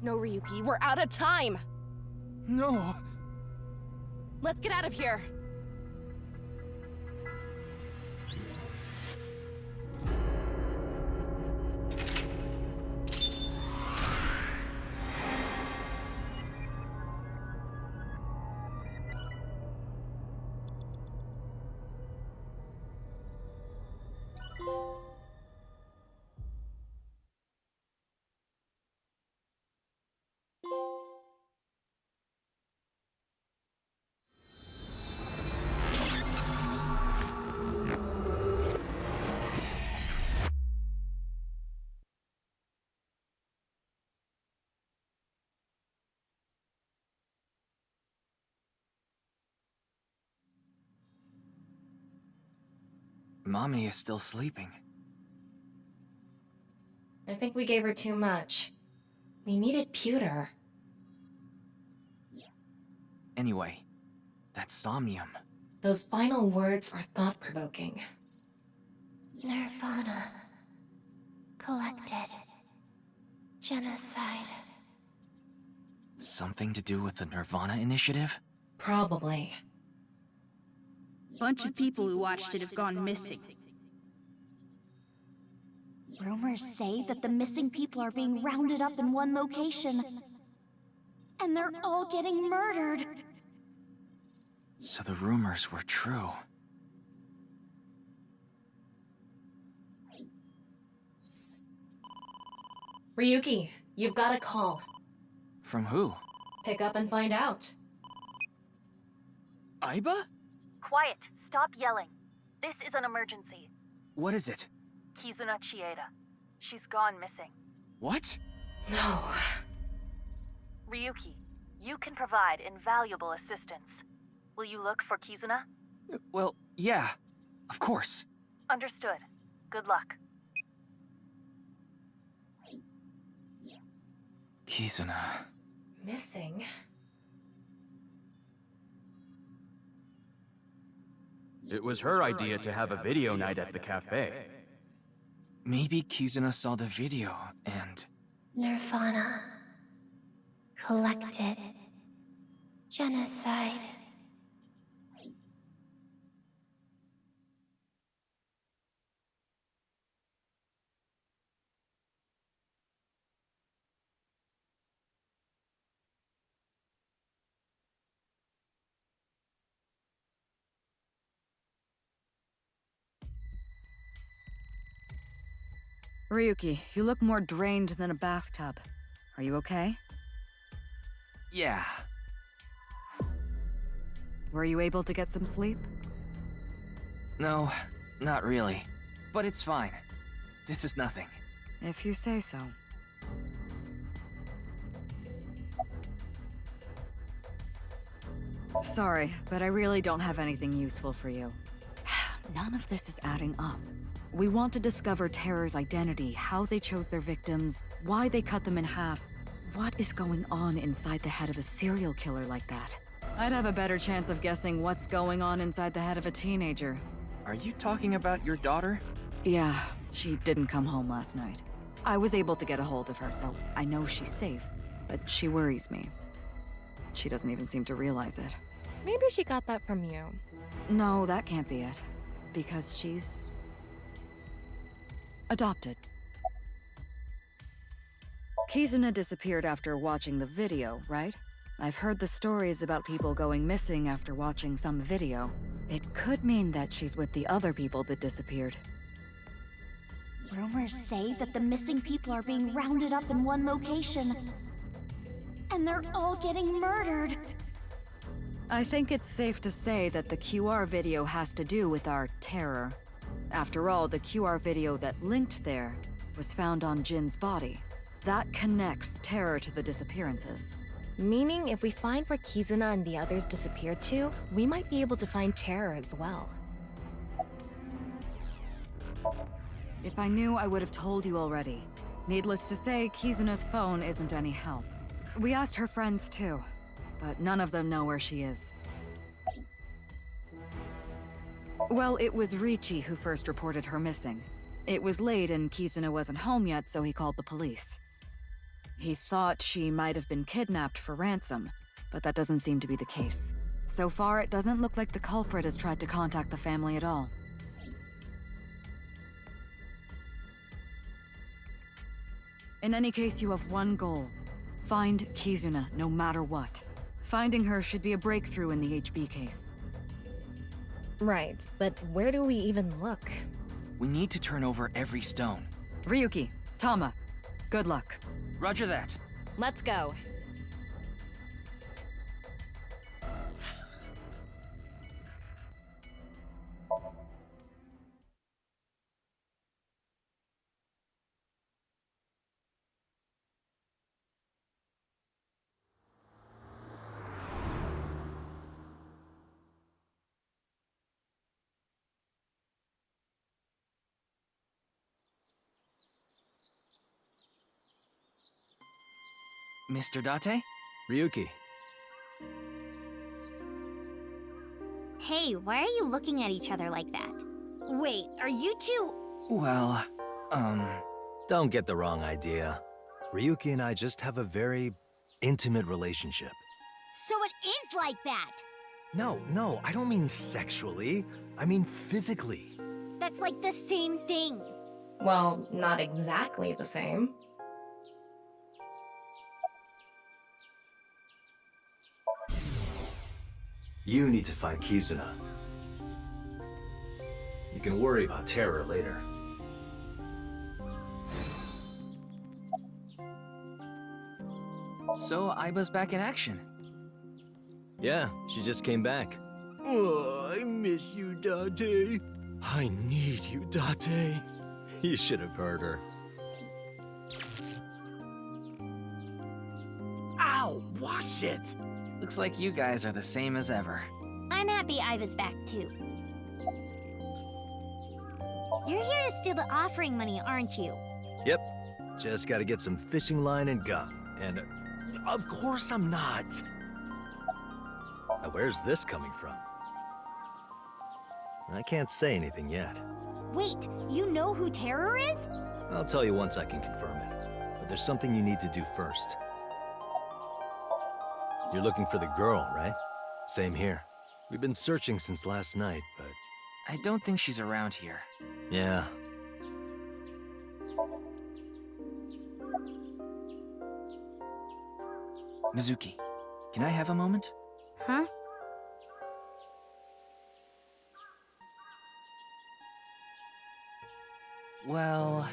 No, Ryuki, we're out of time! No! Let's get out of here! Mame is still sleeping. I think we gave her too much. We needed pewter. Anyway, that's Somnium. Those final words are thought-provoking. nirvanA. Collected. Genocide. Something to do with the nirvanA initiative? Probably. Bunch of people who watched it have gone missing. Rumors say that the missing people are being rounded up in one location. And they're all getting murdered. So the rumors were true. Ryuki, you've got a call. From who? Pick up and find out. Aiba? Quiet. Stop yelling. This is an emergency. What is it? Kizuna Chieda. She's gone missing. What? No. Ryuki, you can provide invaluable assistance. Will you look for Kizuna? Well, yeah. Of course. Understood. Good luck. Kizuna. Missing? It was her idea to have a video night at the cafe. Maybe Kizuna saw the video and... nirvanA. Collected. Genocide. Ryuki, you look more drained than a bathtub. Are you okay? Yeah. Were you able to get some sleep? No, not really. But it's fine. This is nothing. If you say so. Sorry, but I really don't have anything useful for you. None of this is adding up. We want to discover Terror's identity, how they chose their victims, why they cut them in half. What is going on inside the head of a serial killer like that? I'd have a better chance of guessing what's going on inside the head of a teenager. Are you talking about your daughter? Yeah, she didn't come home last night. I was able to get a hold of her, so I know she's safe, but she worries me. She doesn't even seem to realize it. Maybe she got that from you. No, that can't be it. Because she's... adopted. Kizuna disappeared after watching the video, right? I've heard the stories about people going missing after watching some video. It could mean that she's with the other people that disappeared. Rumors say that the missing people are being rounded up in one location. And they're all getting murdered. I think it's safe to say that the QR video has to do with our terror. After all, the QR video that linked there was found on Jin's body. That connects terror to the disappearances. Meaning, if we find where Kizuna and the others disappeared to, we might be able to find Terror as well. If I knew, I would have told you already. Needless to say, Kizuna's phone isn't any help. We asked her friends too, but none of them know where she is. Well, it was Ricci who first reported her missing. It was late and Kizuna wasn't home yet, so he called the police. He thought she might have been kidnapped for ransom, but that doesn't seem to be the case. So far, it doesn't look like the culprit has tried to contact the family at all. In any case, you have one goal. Find Kizuna, no matter what. Finding her should be a breakthrough in the HB case. Right, but where do we even look? We need to turn over every stone. Ryuki, Tama, good luck. Roger that. Let's go. Mr. Date? Ryuki. Hey, why are you looking at each other like that? Wait, are you two... Well, Don't get the wrong idea. Ryuki and I just have a very intimate relationship. So it is like that! No, I don't mean sexually. I mean physically. That's like the same thing. Well, not exactly the same. You need to find Kizuna. You can worry about Terror later. So Aiba's back in action. Yeah, she just came back. Oh, I miss you, Date. I need you, Date. You should have heard her. Ow, watch it! Looks like you guys are the same as ever. I'm happy Iva's back too. You're here to steal the offering money, aren't you? Yep. Just gotta get some fishing line and gum. And of course I'm not. Now where's this coming from? I can't say anything yet. Wait, you know who Terror is? I'll tell you once I can confirm it. But there's something you need to do first. You're looking for the girl, right? Same here. We've been searching since last night, but... I don't think she's around here. Yeah. Mizuki, can I have a moment? Huh? Well,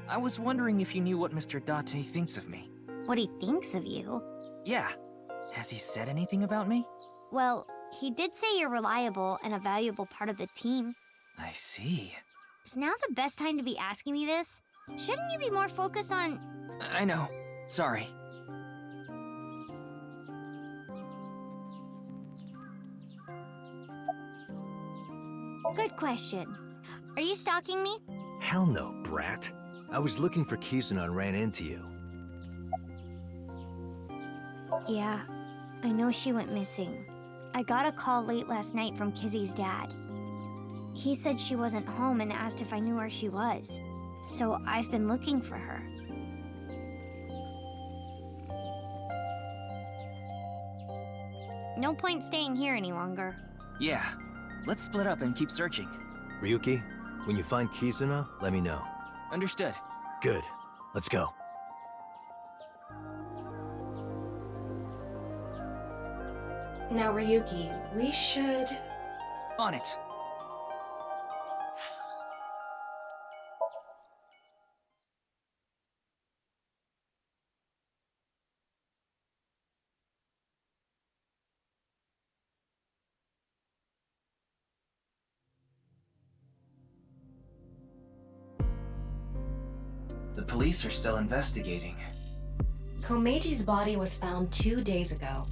I was wondering if you knew what Mr. Date thinks of me. What he thinks of you? Yeah. Has he said anything about me? Well, he did say you're reliable and a valuable part of the team. I see. Is now the best time to be asking me this? Shouldn't you be more focused on... I know. Sorry. Good question. Are you stalking me? Hell no, brat. I was looking for Kizuna and ran into you. Yeah, I know she went missing. I got a call late last night from Kizzy's dad. He said she wasn't home and asked if I knew where she was. So I've been looking for her. No point staying here any longer. Yeah. Let's split up and keep searching. Ryuki, when you find Kizuna, let me know. Understood. Good. Let's go. Now, Ryuki, we should... On it. The police are still investigating. Komeji's body was found 2 days ago.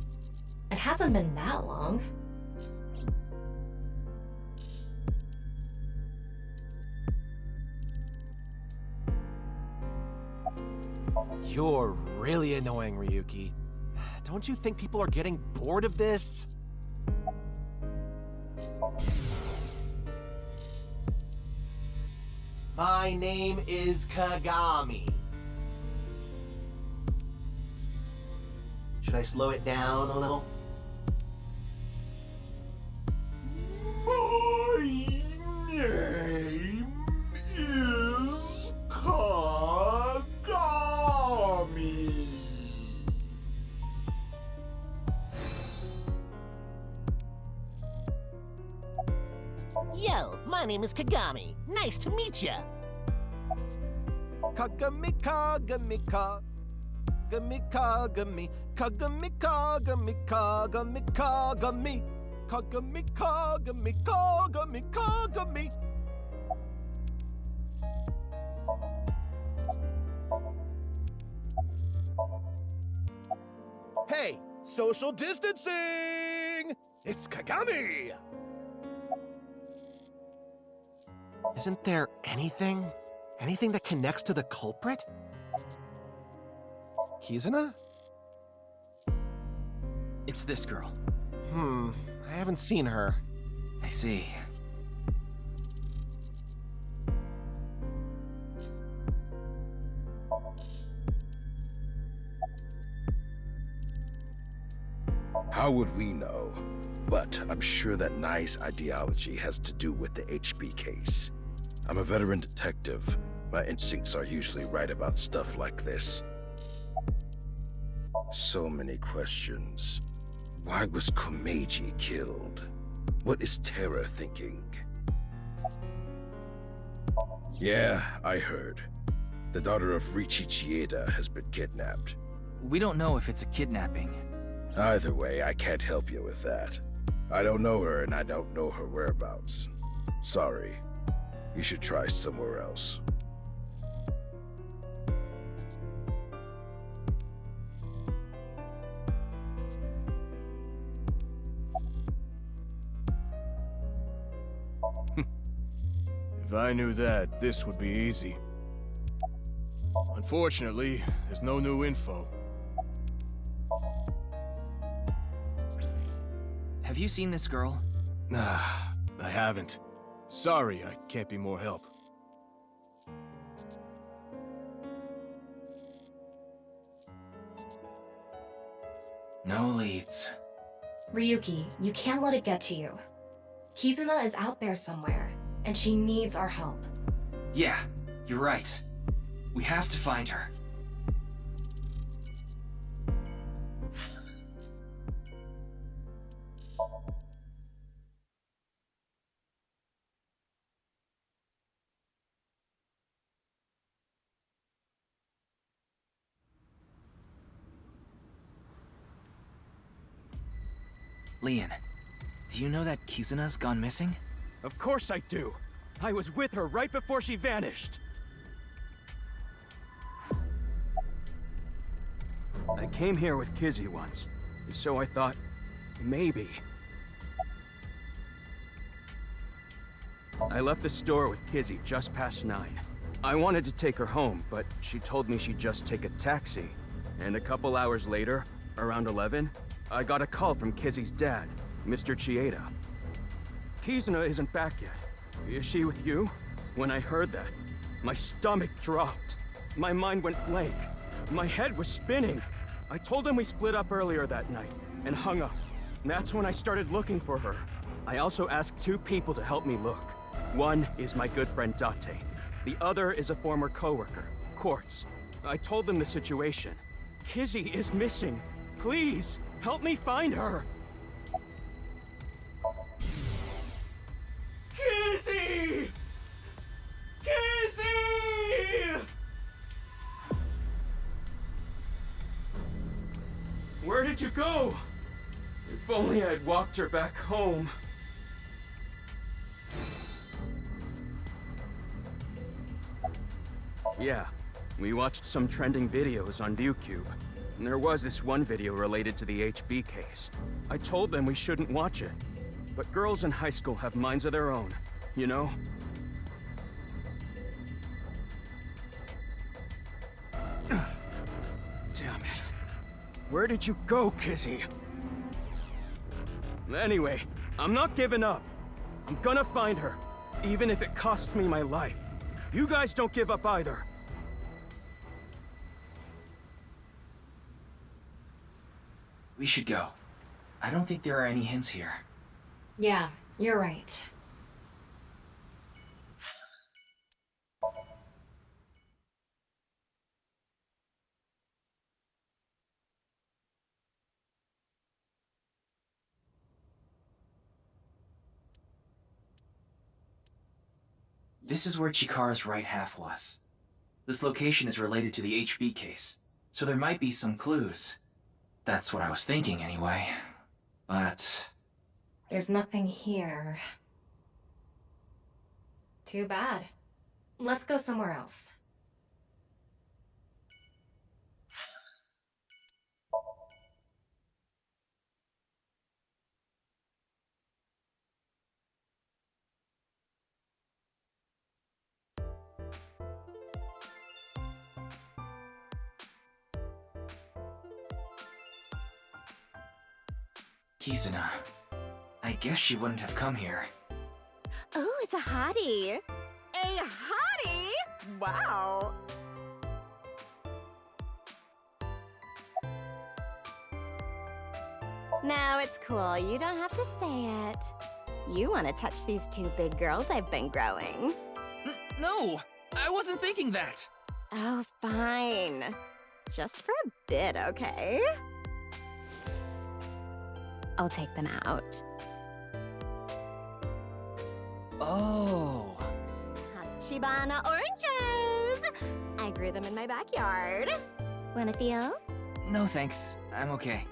It hasn't been that long. You're really annoying, Ryuki. Don't you think people are getting bored of this? My name is Kagami. Should I slow it down a little? My name is Kagami. Yo, my name is Kagami. Nice to meet ya. Kagami, Kagami, Kagami, Kagami, Kagami, Kagami, Kagami, Kagami, Kagami, Kagami, Kagami, Kagami. Hey, social distancing! It's Kagami! Isn't there anything? Anything that connects to the culprit? Kizuna? It's this girl. I haven't seen her. I see. How would we know? But I'm sure that Nai's ideology has to do with the HB case. I'm a veteran detective. My instincts are usually right about stuff like this. So many questions. Why was Komeji killed? What is Terra thinking? Yeah, I heard. The daughter of Riichi Chieda has been kidnapped. We don't know if it's a kidnapping. Either way, I can't help you with that. I don't know her and I don't know her whereabouts. Sorry. You should try somewhere else. If I knew that, this would be easy. Unfortunately, there's no new info. Have you seen this girl? Nah, I haven't. Sorry, I can't be more help. No leads. Ryuki, you can't let it get to you. Kizuna is out there somewhere, and she needs our help. Yeah, you're right. We have to find her. Leon, do you know that Kizuna's gone missing? Of course I do. I was with her right before she vanished. I came here with Kizzy once, so I thought, maybe. I left the store with Kizzy just past 9. I wanted to take her home, but she told me she'd just take a taxi. And a couple hours later, around 11, I got a call from Kizzy's dad, Mr. Chieda. Kizuna isn't back yet. Is she with you? When I heard that, my stomach dropped. My mind went blank. My head was spinning. I told him we split up earlier that night and hung up. That's when I started looking for her. I also asked 2 people to help me look. One is my good friend Date. The other is a former coworker, Quartz. I told them the situation. Kizzy is missing. Please, help me find her. Kizzy! Kizzy! Where did you go? If only I'd walked her back home. Yeah, we watched some trending videos on ViewCube. And there was this one video related to the HB case. I told them we shouldn't watch it. But girls in high school have minds of their own, you know? Damn it. Where did you go, Kizzy? Anyway, I'm not giving up. I'm gonna find her, even if it costs me my life. You guys don't give up either. We should go. I don't think there are any hints here. Yeah, you're right. This is where Chikara's right half was. This location is related to the HB case, so there might be some clues. That's what I was thinking anyway. But... There's nothing here. Too bad. Let's go somewhere else. Kizuna. I guess she wouldn't have come here. Oh, it's a hottie. A hottie? Wow. No, it's cool. You don't have to say it. You want to touch these 2 big girls I've been growing. No! I wasn't thinking that! Oh, fine. Just for a bit, okay? I'll take them out. Oh. Tachibana oranges! I grew them in my backyard. Wanna feel? No thanks. I'm okay.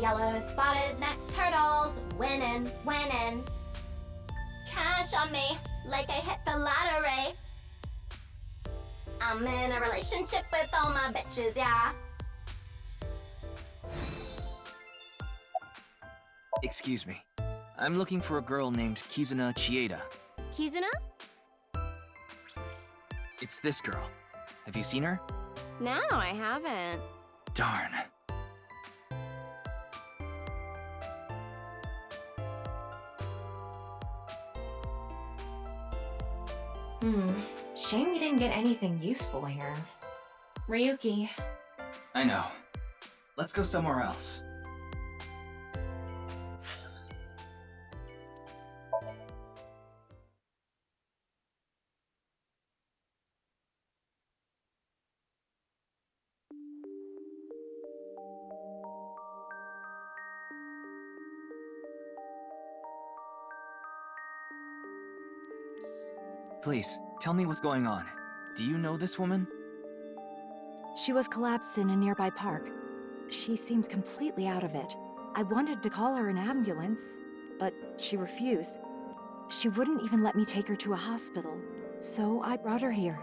Yellow spotted neck turtles, winning, winning. Cash on me, like I hit the lottery. I'm in a relationship with all my bitches, yeah. Excuse me. I'm looking for a girl named Kizuna Chieda. Kizuna? It's this girl. Have you seen her? No, I haven't. Darn. Shame we didn't get anything useful here. Ryuki. I know. Let's go somewhere else. Please, tell me what's going on. Do you know this woman? She was collapsed in a nearby park. She seemed completely out of it. I wanted to call her an ambulance, but she refused. She wouldn't even let me take her to a hospital, so I brought her here.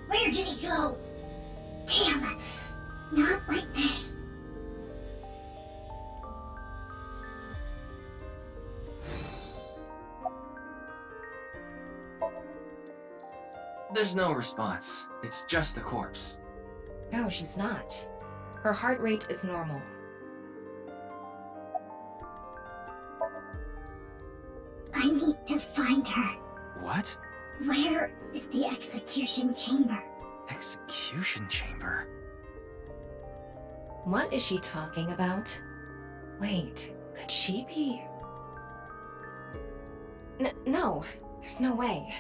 Where did he go? Damn, not like this. There's no response. It's just the corpse. No, she's not. Her heart rate is normal. I need to find her. What? Where is the execution chamber? Execution chamber? What is she talking about? Wait, could she be? No, there's no way.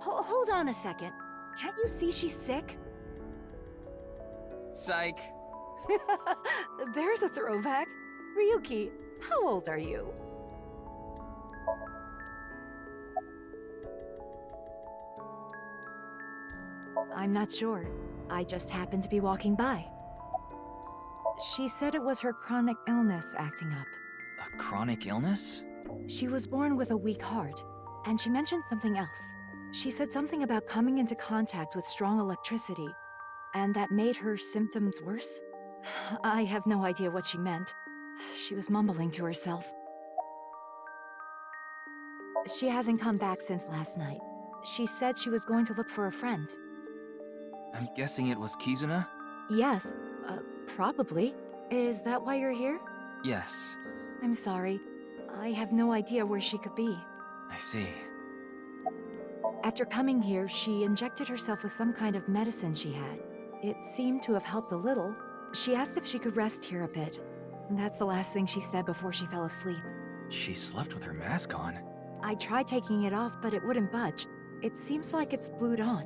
Hold on a second. Can't you see she's sick? Psych. There's a throwback. Ryuki, how old are you? I'm not sure. I just happened to be walking by. She said it was her chronic illness acting up. A chronic illness? She was born with a weak heart, and she mentioned something else. She said something about coming into contact with strong electricity, and that made her symptoms worse. I have no idea what she meant. She was mumbling to herself. She hasn't come back since last night. She said she was going to look for a friend. I'm guessing it was Kizuna? Yes, probably. Is that why you're here? Yes. I'm sorry. I have no idea where she could be. I see. After coming here, she injected herself with some kind of medicine she had. It seemed to have helped a little. She asked if she could rest here a bit. And that's the last thing she said before she fell asleep. She slept with her mask on. I tried taking it off, but it wouldn't budge. It seems like it's glued on.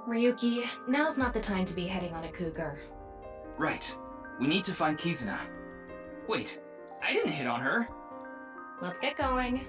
Ryuki, now's not the time to be heading on a cougar. Right. We need to find Kizuna. Wait, I didn't hit on her. Let's get going.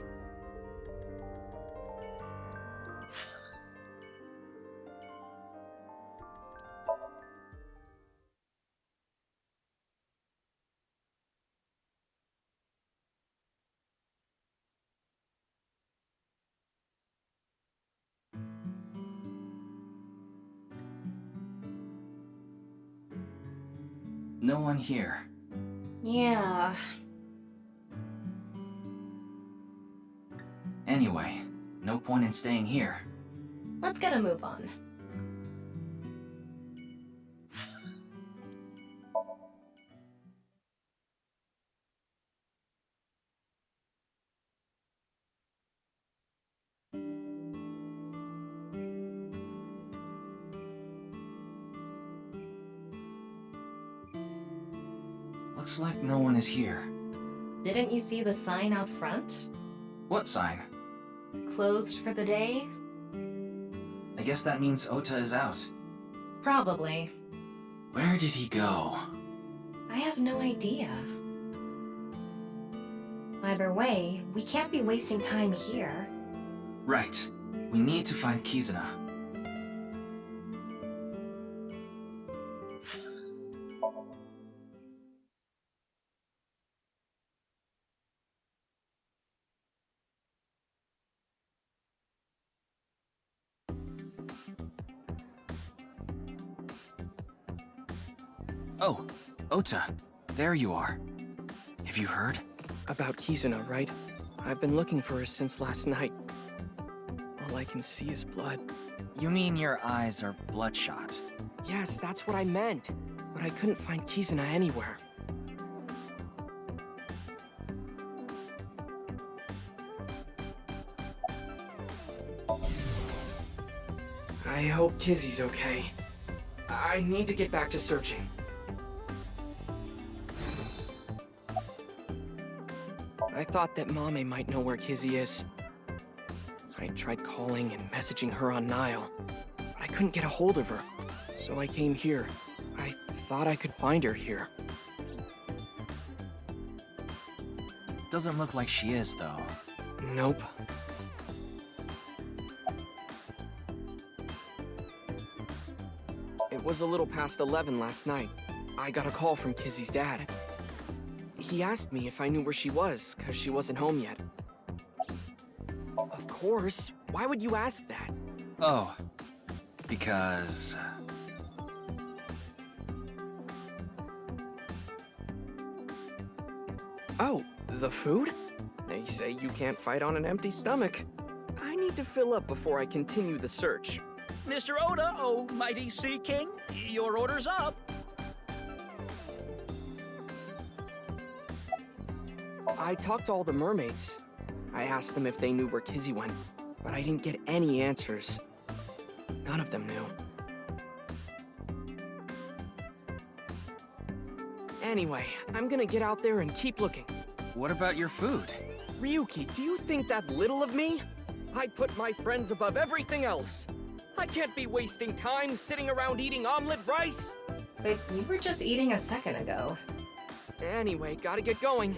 No one here. Yeah. Anyway, no point in staying here. Let's get a move on. Looks like no one is here. Didn't you see the sign out front? What sign? Closed for the day? I guess that means Ota is out. Probably. Where did he go? I have no idea. Either way, we can't be wasting time here. Right. We need to find Kizuna. Oh, Ota, there you are. Have you heard? About Kizuna, right? I've been looking for her since last night. All I can see is blood. You mean your eyes are bloodshot? Yes, that's what I meant. But I couldn't find Kizuna anywhere. I hope Kizzy's okay. I need to get back to searching. I thought that Mame might know where Kizzy is. I tried calling and messaging her on Nile, but I couldn't get a hold of her. So I came here. I thought I could find her here. Doesn't look like she is, though. Nope. It was a little past 11 last night. I got a call from Kizzy's dad. He asked me if I knew where she was, because she wasn't home yet. Of course. Why would you ask that? Oh, because... Oh, the food? They say you can't fight on an empty stomach. I need to fill up before I continue the search. Mr. Oda, oh mighty Sea King, your order's up. I talked to all the mermaids. I asked them if they knew where Kizzy went, but I didn't get any answers. None of them knew. Anyway, I'm gonna get out there and keep looking. What about your food? Ryuki, do you think that little of me? I put my friends above everything else. I can't be wasting time sitting around eating omelet rice. But you were just eating a second ago. Anyway, gotta get going.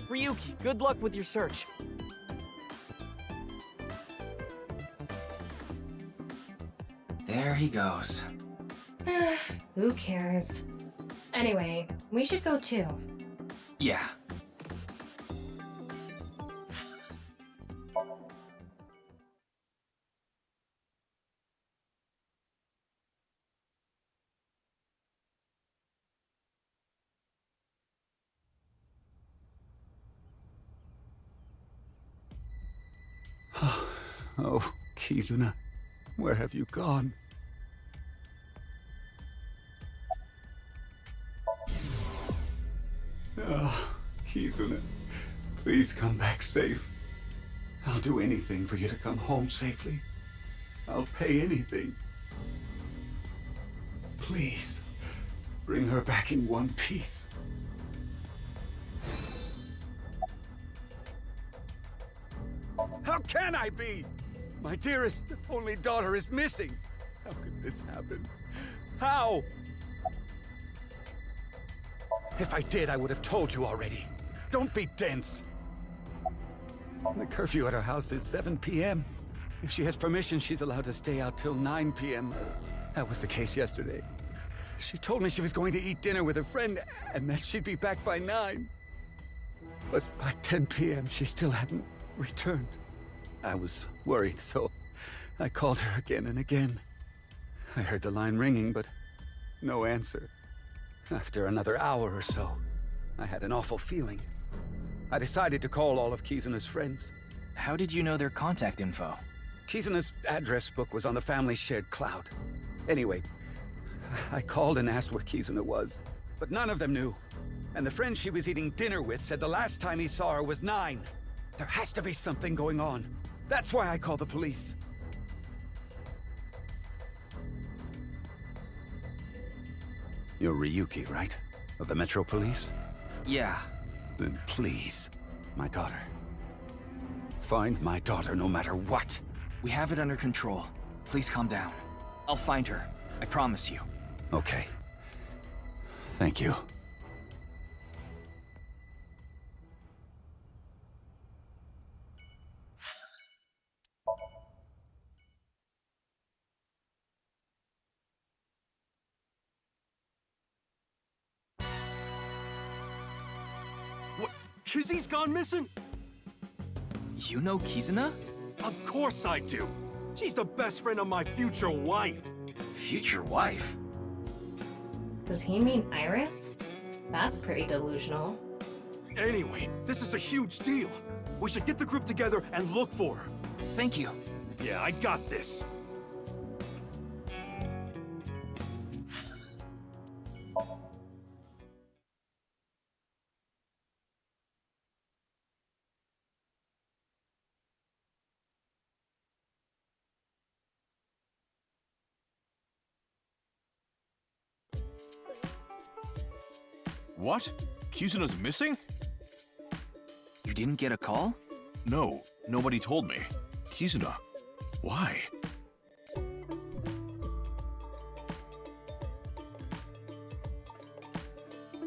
Ryuki, good luck with your search. There he goes. Who cares? Anyway, we should go too. Yeah. Oh, Kizuna, where have you gone? Oh, Kizuna, please come back safe. I'll do anything for you to come home safely. I'll pay anything. Please, bring her back in one piece. How can I be? My dearest only daughter is missing. How could this happen? How? If I did, I would have told you already. Don't be dense. The curfew at her house is 7 p.m. If she has permission, she's allowed to stay out till 9 p.m. That was the case yesterday. She told me she was going to eat dinner with a friend and that she'd be back by 9. But by 10 p.m., she still hadn't returned. I was worried, so I called her again and again. I heard the line ringing, but no answer. After another hour or so, I had an awful feeling. I decided to call all of Kizuna's friends. How did you know their contact info? Kizuna's address book was on the family's shared cloud. Anyway, I called and asked where Kizuna was, but none of them knew. And the friend she was eating dinner with said the last time he saw her was 9. There has to be something going on. That's why I called the police. You're Ryuki, right? Of the Metro Police? Yeah. Then please, my daughter. Find my daughter no matter what. We have it under control. Please calm down. I'll find her. I promise you. Okay. Thank you. What? Kizzy's gone missing? You know Kizuna? Of course I do. She's the best friend of my future wife. Future wife? Does he mean Iris? That's pretty delusional. Anyway, this is a huge deal. We should get the group together and look for her. Thank you. Yeah, I got this. What? Kizuna's missing? Your didn't get a call? No, nobody told me. Kizuna, why?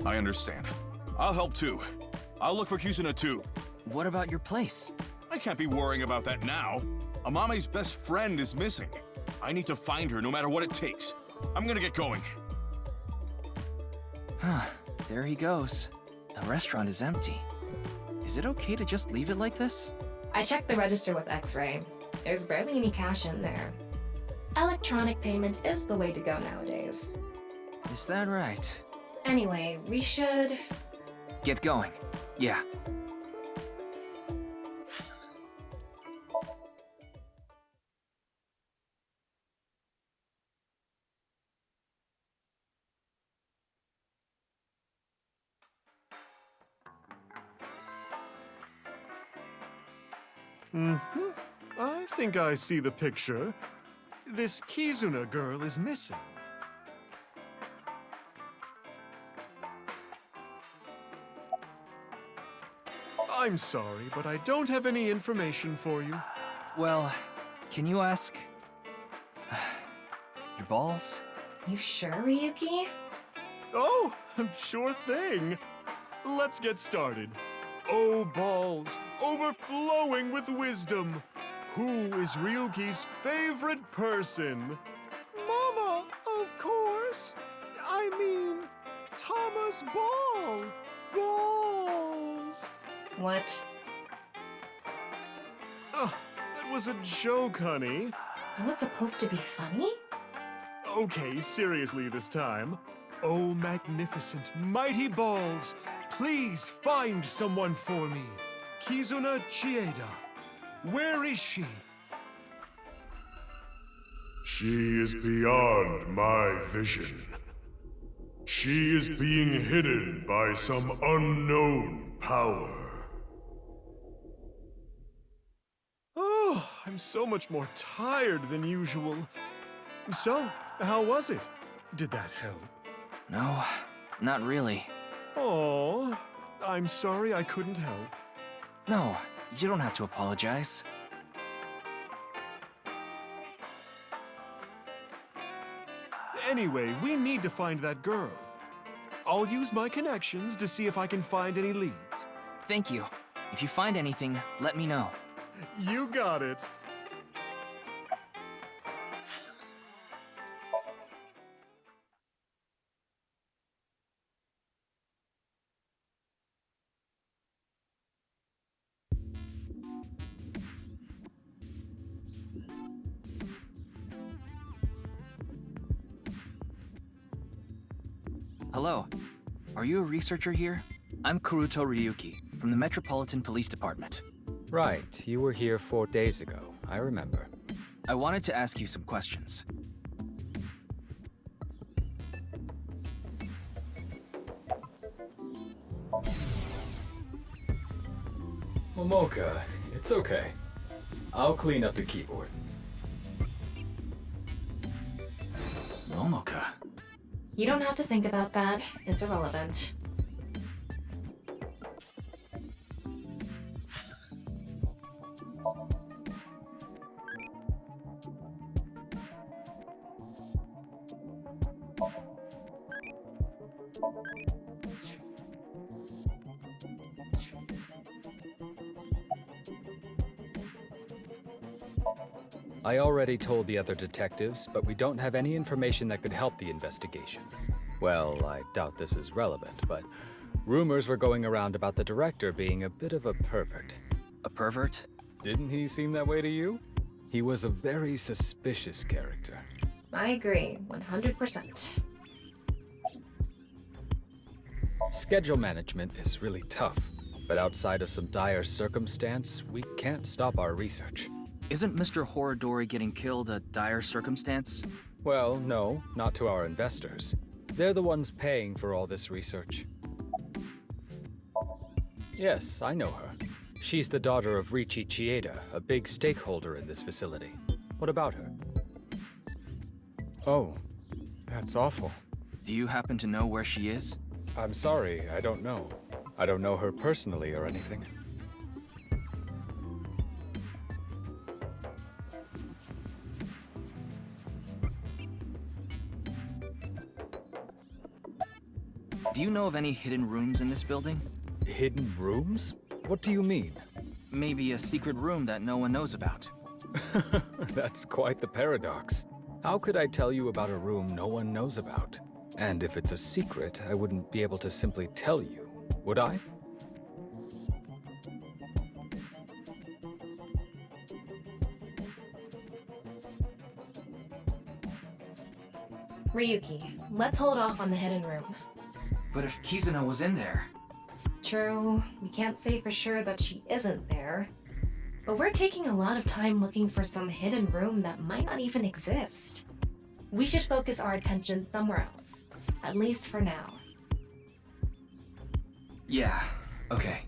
I understand. I'll help too. I'll look for Kizuna too. What about your place? I can't be worrying about that now. Amame's best friend is missing. I need to find her no matter what it takes. I'm gonna get going. There he goes. The restaurant is empty. Is it okay to just leave it like this? I checked the register with X-Ray. There's barely any cash in there. Electronic payment is the way to go nowadays. Is that right? Anyway, we should... Get going. Yeah. I think I see the picture. This Kizuna girl is missing. I'm sorry, but I don't have any information for you. Well, can you ask... your balls? You sure, Ryuki? Oh, sure thing. Let's get started. Oh, balls, overflowing with wisdom. Who is Ryuki's favorite person? Mama, of course. I mean, Thomas Ball. Balls. What? Oh, that was a joke, honey. It was supposed to be funny? Okay, seriously this time. Oh, magnificent, mighty balls, please find someone for me. Kizuna Chieda. Where is she? She is beyond my vision. She is being hidden by some unknown power. Oh, I'm so much more tired than usual. So, how was it? Did that help? No, not really. Oh, I'm sorry I couldn't help. No, you don't have to apologize. Anyway, we need to find that girl. I'll use my connections to see if I can find any leads. Thank you. If you find anything, let me know. You got it. Hello. Are you a researcher here? I'm Kuruto Ryuki, from the Metropolitan Police Department. Right, you were here 4 days ago. I remember. I wanted to ask you some questions. Momoka, it's okay. I'll clean up the keyboard. Momoka. You don't have to think about that. It's irrelevant. I already told the other detectives, but we don't have any information that could help the investigation. Well, I doubt this is relevant, but rumors were going around about the director being a bit of a pervert. A pervert? Didn't he seem that way to you? He was a very suspicious character. I agree, 100%. Schedule management is really tough, but outside of some dire circumstance, we can't stop our research. Isn't Mr. Horodori getting killed a dire circumstance? Well, no, not to our investors. They're the ones paying for all this research. Yes, I know her. She's the daughter of Riichi Chieda, a big stakeholder in this facility. What about her? Oh, that's awful. Do you happen to know where she is? I'm sorry, I don't know. I don't know her personally or anything. Do you know of any hidden rooms in this building? Hidden rooms? What do you mean? Maybe a secret room that no one knows about. That's quite the paradox. How could I tell you about a room no one knows about? And if it's a secret, I wouldn't be able to simply tell you, would I? Ryuki, let's hold off on the hidden room. But if Kizuna was in there... True, we can't say for sure that she isn't there. But we're taking a lot of time looking for some hidden room that might not even exist. We should focus our attention somewhere else, at least for now. Yeah, okay.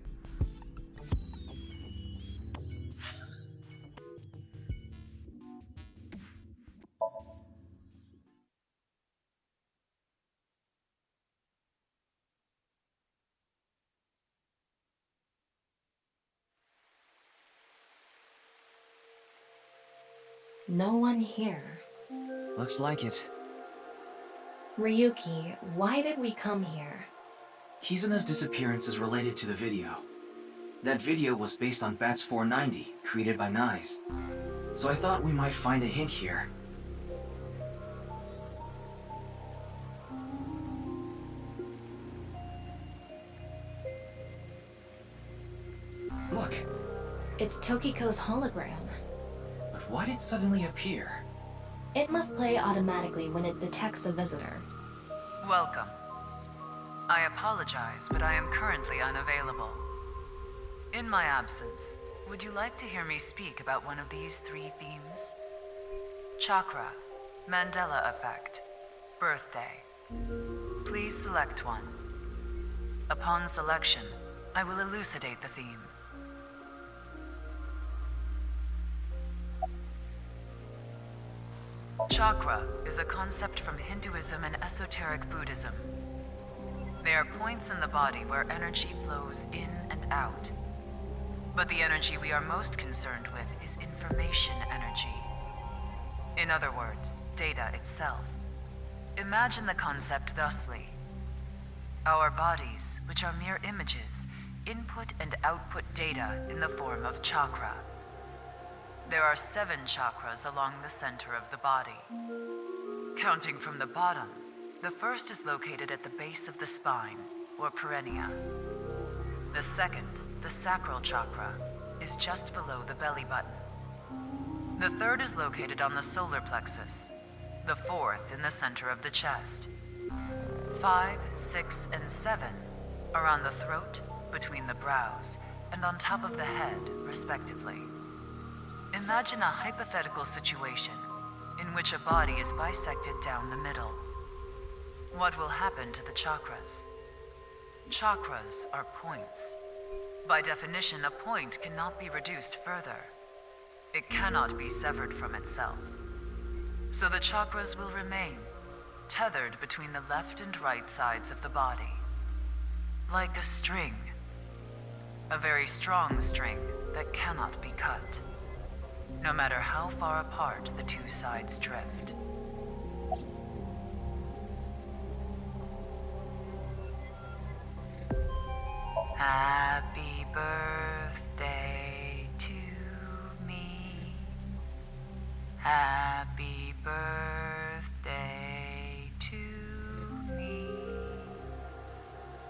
No one here. Looks like it. Ryuki, why did we come here? Kizuna's disappearance is related to the video. That video was based on Bats 490, created by Nyes. So I thought we might find a hint here. Look. It's Tokiko's hologram. But why did it suddenly appear? It must play automatically when it detects a visitor. Welcome. I apologize, but I am currently unavailable. In my absence, would you like to hear me speak about one of these 3 themes? Chakra, Mandela effect, birthday. Please select one. Upon selection, I will elucidate the theme. Chakra is a concept from Hinduism and esoteric Buddhism. They are points in the body where energy flows in and out. But the energy we are most concerned with is information energy. In other words, data itself. Imagine the concept thusly. Our bodies, which are mere images, input and output data in the form of chakra. There are 7 chakras along the center of the body. Counting from the bottom, the first is located at the base of the spine, or perineum. The second, the sacral chakra, is just below the belly button. The third is located on the solar plexus. The fourth in the center of the chest. 5, 6, and 7 are on the throat, between the brows, and on top of the head, respectively. Imagine a hypothetical situation in which a body is bisected down the middle. What will happen to the chakras? Chakras are points. By definition, a point cannot be reduced further. It cannot be severed from itself. So the chakras will remain, tethered between the left and right sides of the body. Like a string. A very strong string that cannot be cut, no matter how far apart the 2 sides drift. Happy birthday to me. Happy birthday to me.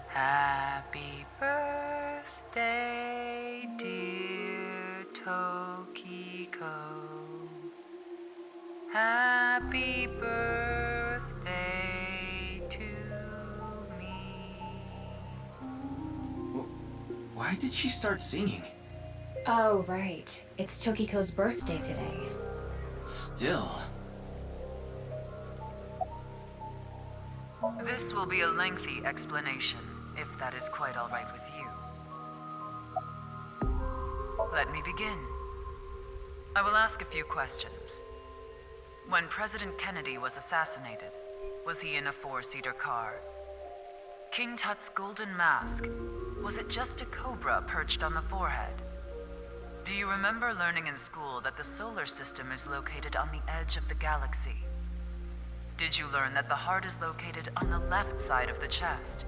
Happy birthday, dear Tokiko. Happy birthday to me. Why did she start singing? Oh, right. It's Tokiko's birthday today. Still. This will be a lengthy explanation, if that is quite all right with you. Let me begin. I will ask a few questions. When President Kennedy was assassinated, was he in a 4-seater car? King Tut's golden mask, was it just a cobra perched on the forehead? Do you remember learning in school that the solar system is located on the edge of the galaxy? Did you learn that the heart is located on the left side of the chest,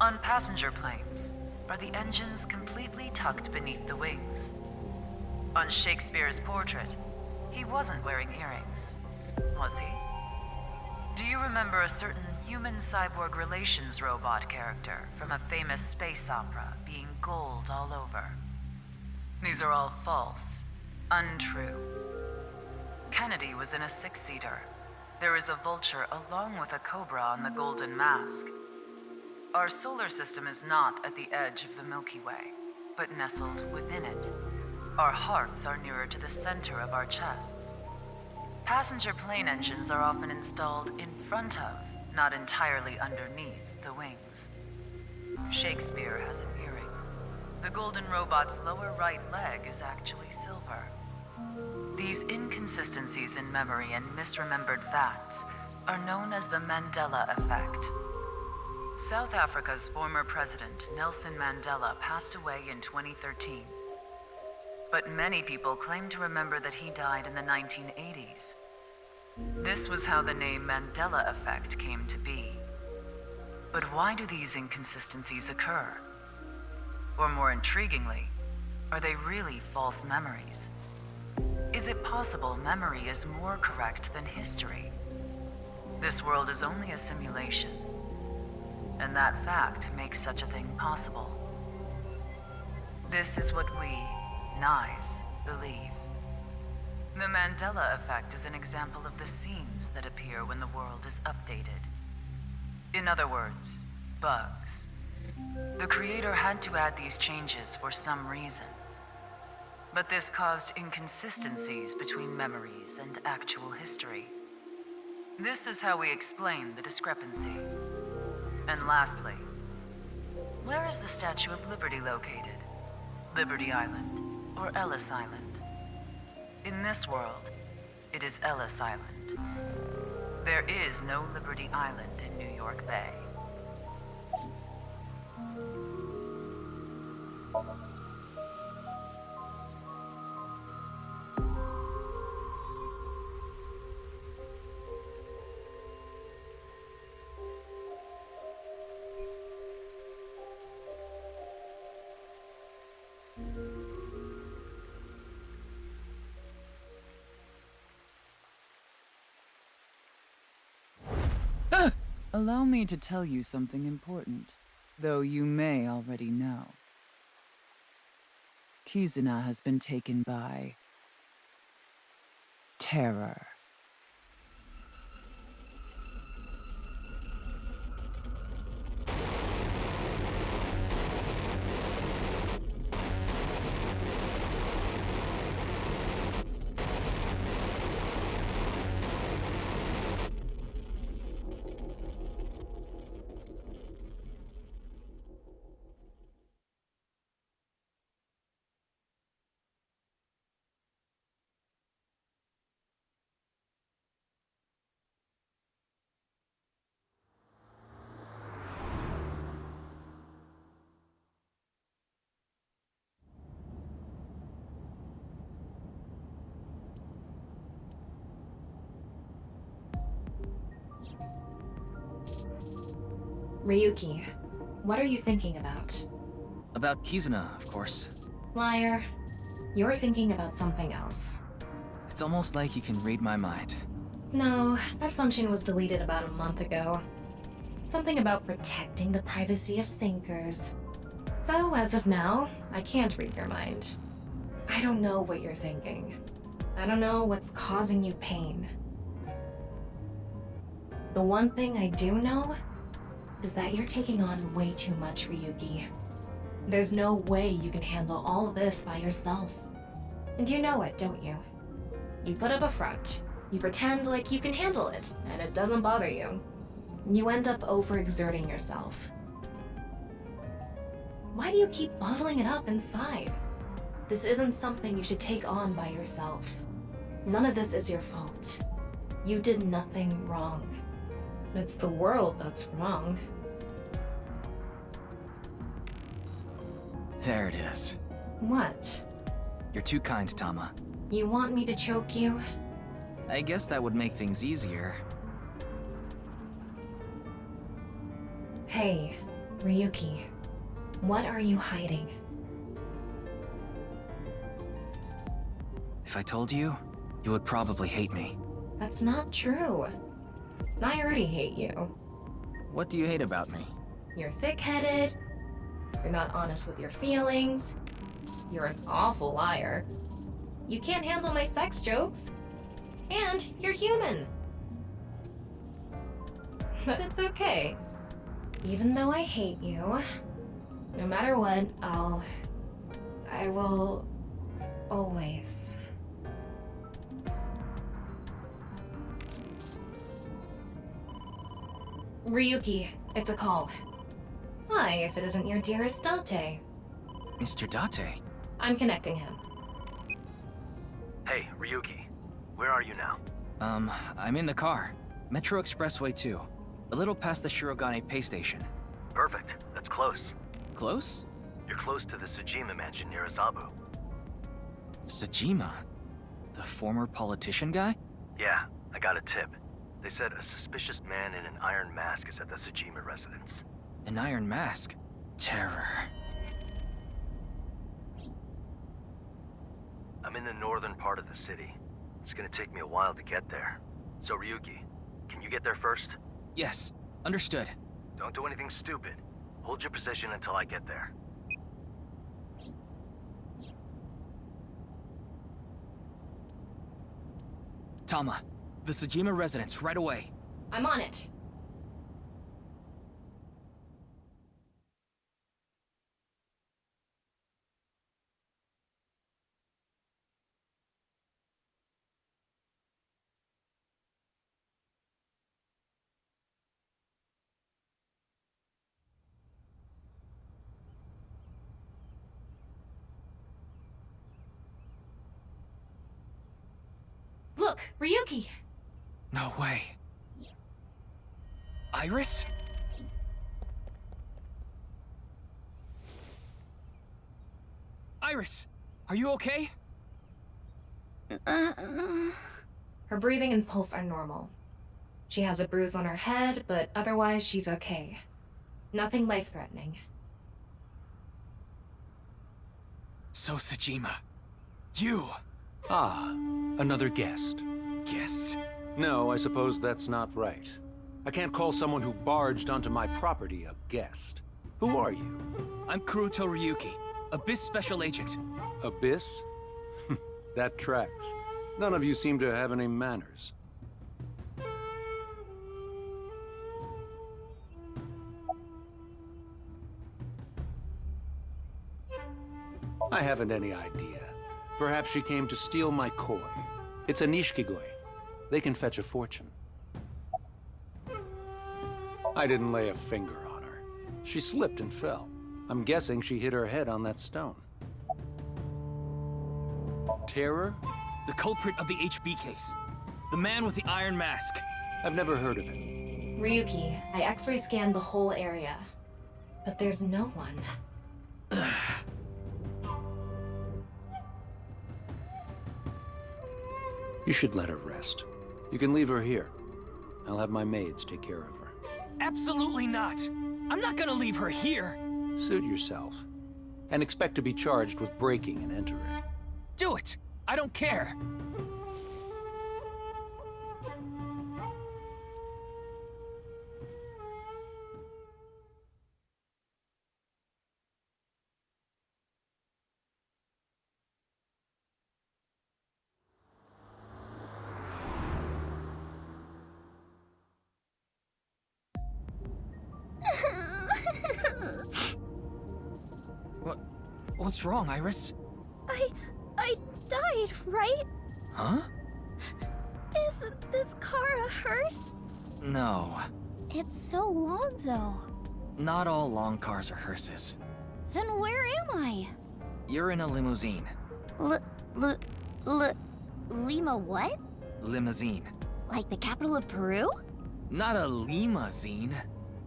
On passenger planes, are the engines completely tucked beneath the wings? On Shakespeare's portrait, he wasn't wearing earrings, was he? Do you remember a certain human-cyborg relations robot character from a famous space opera being gold all over? These are all false, untrue. Kennedy was in a six-seater. There is a vulture along with a cobra on the Golden Mask. Our solar system is not at the edge of the Milky Way, but nestled within it. Our hearts are nearer to the center of our chests. Passenger plane engines are often installed in front of, not entirely underneath, the wings. Shakespeare has an earring. The golden robot's lower right leg is actually silver. These inconsistencies in memory and misremembered facts are known as the Mandela effect. South Africa's former president, Nelson Mandela, passed away in 2013. But many people claim to remember that he died in the 1980s. This was how the name Mandela effect came to be. But why do these inconsistencies occur? Or more intriguingly, are they really false memories? Is it possible memory is more correct than history? This world is only a simulation, and that fact makes such a thing possible. This is what we, Nyes, believe. The Mandela effect is an example of the seams that appear when the world is updated. In other words, bugs. The creator had to add these changes for some reason. But this caused inconsistencies between memories and actual history. This is how we explain the discrepancy. And lastly, where is the Statue of Liberty located? Liberty Island or Ellis Island? In this world, it is Ellis Island. There is no Liberty Island in New York Bay. Allow me to tell you something important, though you may already know. Kizuna has been taken by terror. Ryuki, what are you thinking about? About Kizuna, of course. Liar. You're thinking about something else. It's almost like you can read my mind. No, that function was deleted about a month ago. Something about protecting the privacy of sinkers. So, as of now, I can't read your mind. I don't know what you're thinking. I don't know what's causing you pain. The one thing I do know is that you're taking on way too much, Ryuki. There's no way you can handle all of this by yourself. And you know it, don't you? You put up a front. You pretend like you can handle it, and it doesn't bother you. You end up overexerting yourself. Why do you keep bottling it up inside? This isn't something you should take on by yourself. None of this is your fault. You did nothing wrong. It's the world that's wrong. There it is. What? You're too kind, Tama. You want me to choke you? I guess that would make things easier. Hey, Ryuki, what are you hiding? If I told you, you would probably hate me. That's not true. I already hate you. What do you hate about me? You're thick-headed, you're not honest with your feelings, you're an awful liar, you can't handle my sex jokes, and you're human. But it's okay. Even though I hate you, no matter what, I will always. Ryuki, it's a call. Why, if it isn't your dearest Date? Mr. Date? I'm connecting him. Hey, Ryuki. Where are you now? I'm in the car. Metro Expressway 2. A little past the Shirogane pay station. Perfect. That's close. Close? You're close to the Tsujima mansion near Azabu. Tsujima? The former politician guy? Yeah, I got a tip. They said a suspicious man in an iron mask is at the Tsujima residence. An iron mask? Terror. I'm in the northern part of the city. It's gonna take me a while to get there. So Ryuki, can you get there first? Yes, understood. Don't do anything stupid. Hold your position until I get there. Tama, the Tsujima residence, right away. I'm on it. Look, Ryuki! No way. Iris? Iris, are you okay? Her breathing and pulse are normal. She has a bruise on her head, but otherwise she's okay. Nothing life-threatening. So Tsujima, you! Ah, another guest. Guest? No, I suppose that's not right. I can't call someone who barged onto my property a guest. Who are you? I'm Kuruto Ryuki, Abyss Special Agent. Abyss? That tracks. None of you seem to have any manners. I haven't any idea. Perhaps she came to steal my koi. It's a nishikigoi. They can fetch a fortune. I didn't lay a finger on her. She slipped and fell. I'm guessing she hit her head on that stone. Terror? The culprit of the HB case. The man with the iron mask. I've never heard of it. Ryuki, I X-ray scanned the whole area. But there's no one. You should let her rest. You can leave her here. I'll have my maids take care of her. Absolutely not! I'm not gonna leave her here! Suit yourself. And expect to be charged with breaking and entering. Do it! I don't care! What's wrong, Iris? I died, right? Huh? Isn't this car a hearse? No. It's so long, though. Not all long cars are hearses. Then where am I? You're in a limousine. Lima what? Limousine. Like the capital of Peru? Not a limousine.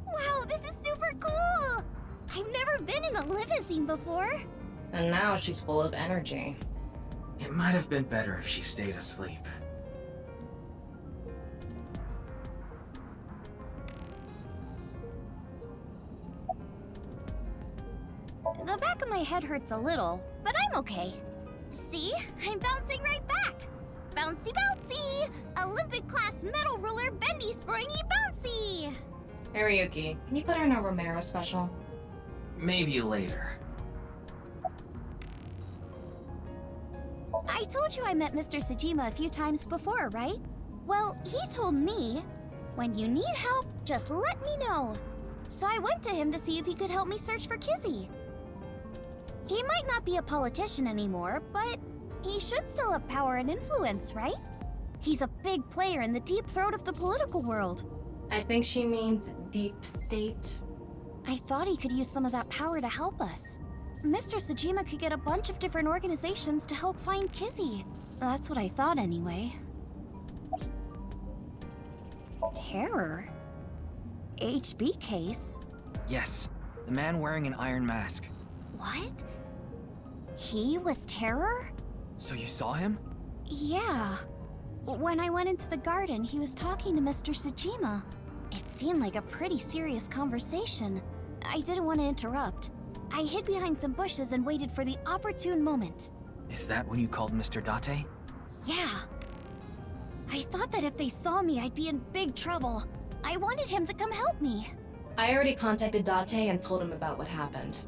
Wow, this is super cool! I've never been in a limousine before. And now she's full of energy. It might have been better if she stayed asleep. The back of my head hurts a little, but I'm okay. See? I'm bouncing right back. Bouncy bouncy! Olympic class metal ruler bendy springy bouncy! Ariuki, can you put her in a Romero special? Maybe later. I told you I met Mr. Sajima a few times before, right? Well, he told me, when you need help, just let me know. So I went to him to see if he could help me search for Kizzy. He might not be a politician anymore, but he should still have power and influence, right? He's a big player in the deep throat of the political world. I think she means deep state. I thought he could use some of that power to help us. Mr. Sajima could get a bunch of different organizations to help find Kizzy. That's what I thought anyway. Terror? HB case? Yes, the man wearing an iron mask. What? He was Terror? So you saw him? Yeah. When I went into the garden, he was talking to Mr. Sajima. It seemed like a pretty serious conversation. I didn't want to interrupt. I hid behind some bushes and waited for the opportune moment. Is that when you called Mr. Date? Yeah. I thought that if they saw me, I'd be in big trouble. I wanted him to come help me. I already contacted Date and told him about what happened.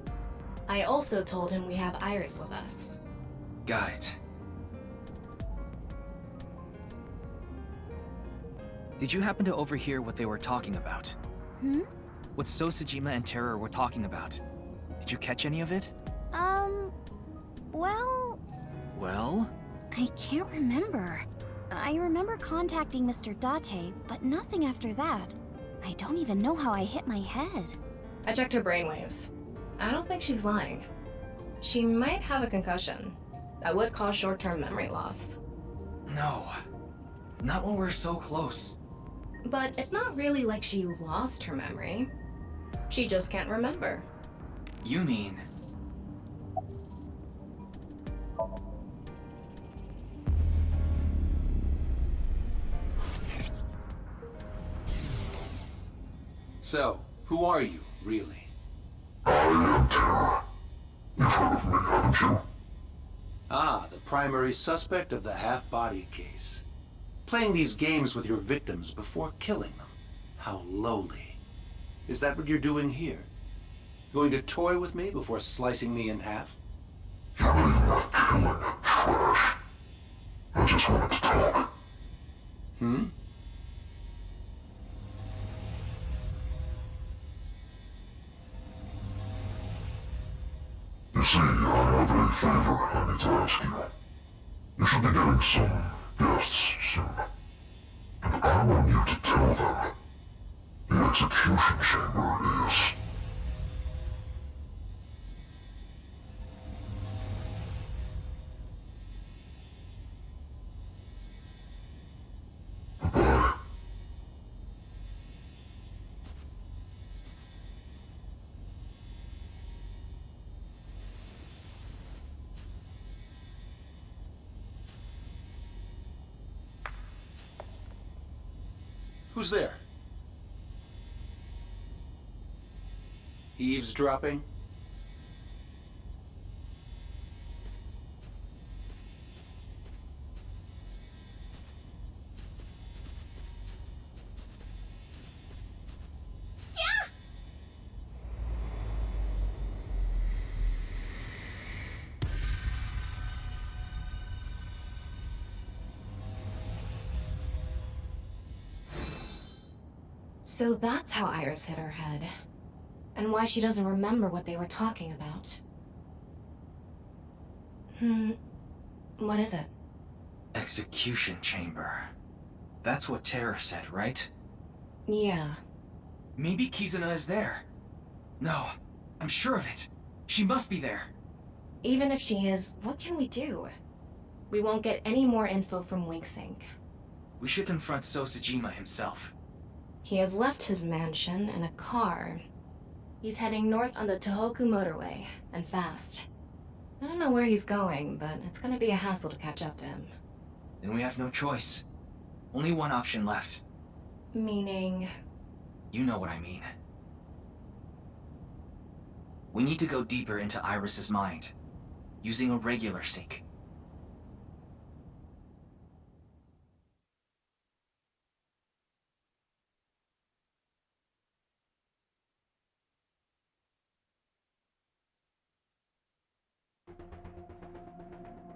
I also told him we have Iris with us. Got it. Did you happen to overhear what they were talking about? What Sosajima and Terror were talking about? Did you catch any of it? Well... Well? I can't remember. I remember contacting Mr. Date, but nothing after that. I don't even know how I hit my head. I checked her brainwaves. I don't think she's lying. She might have a concussion. That would cause short-term memory loss. No. Not when we're so close. But it's not really like she lost her memory. She just can't remember. You mean... So, who are you, really? I am Terror. You've heard of me, haven't you? Ah, the primary suspect of the half-body case. Playing these games with your victims before killing them. How lowly. Is that what you're doing here? Going to toy with me before slicing me in half? You mean not killing, trash? I just wanted to talk. You see, I have a favor I need to ask you. You should be getting some guests soon. And I want you to tell them the execution chamber is... Goodbye. Who's there? Eavesdropping? So that's how Iris hit her head. And why she doesn't remember what they were talking about. What is it? Execution chamber. That's what Terror said, right? Yeah. Maybe Kizuna is there. No, I'm sure of it. She must be there. Even if she is, what can we do? We won't get any more info from Winksink. We should confront Sosajima himself. He has left his mansion in a car. He's heading north on the Tohoku motorway, and fast. I don't know where he's going, but it's gonna be a hassle to catch up to him. Then we have no choice. Only one option left. Meaning? You know what I mean. We need to go deeper into Iris's mind, using a regular sync.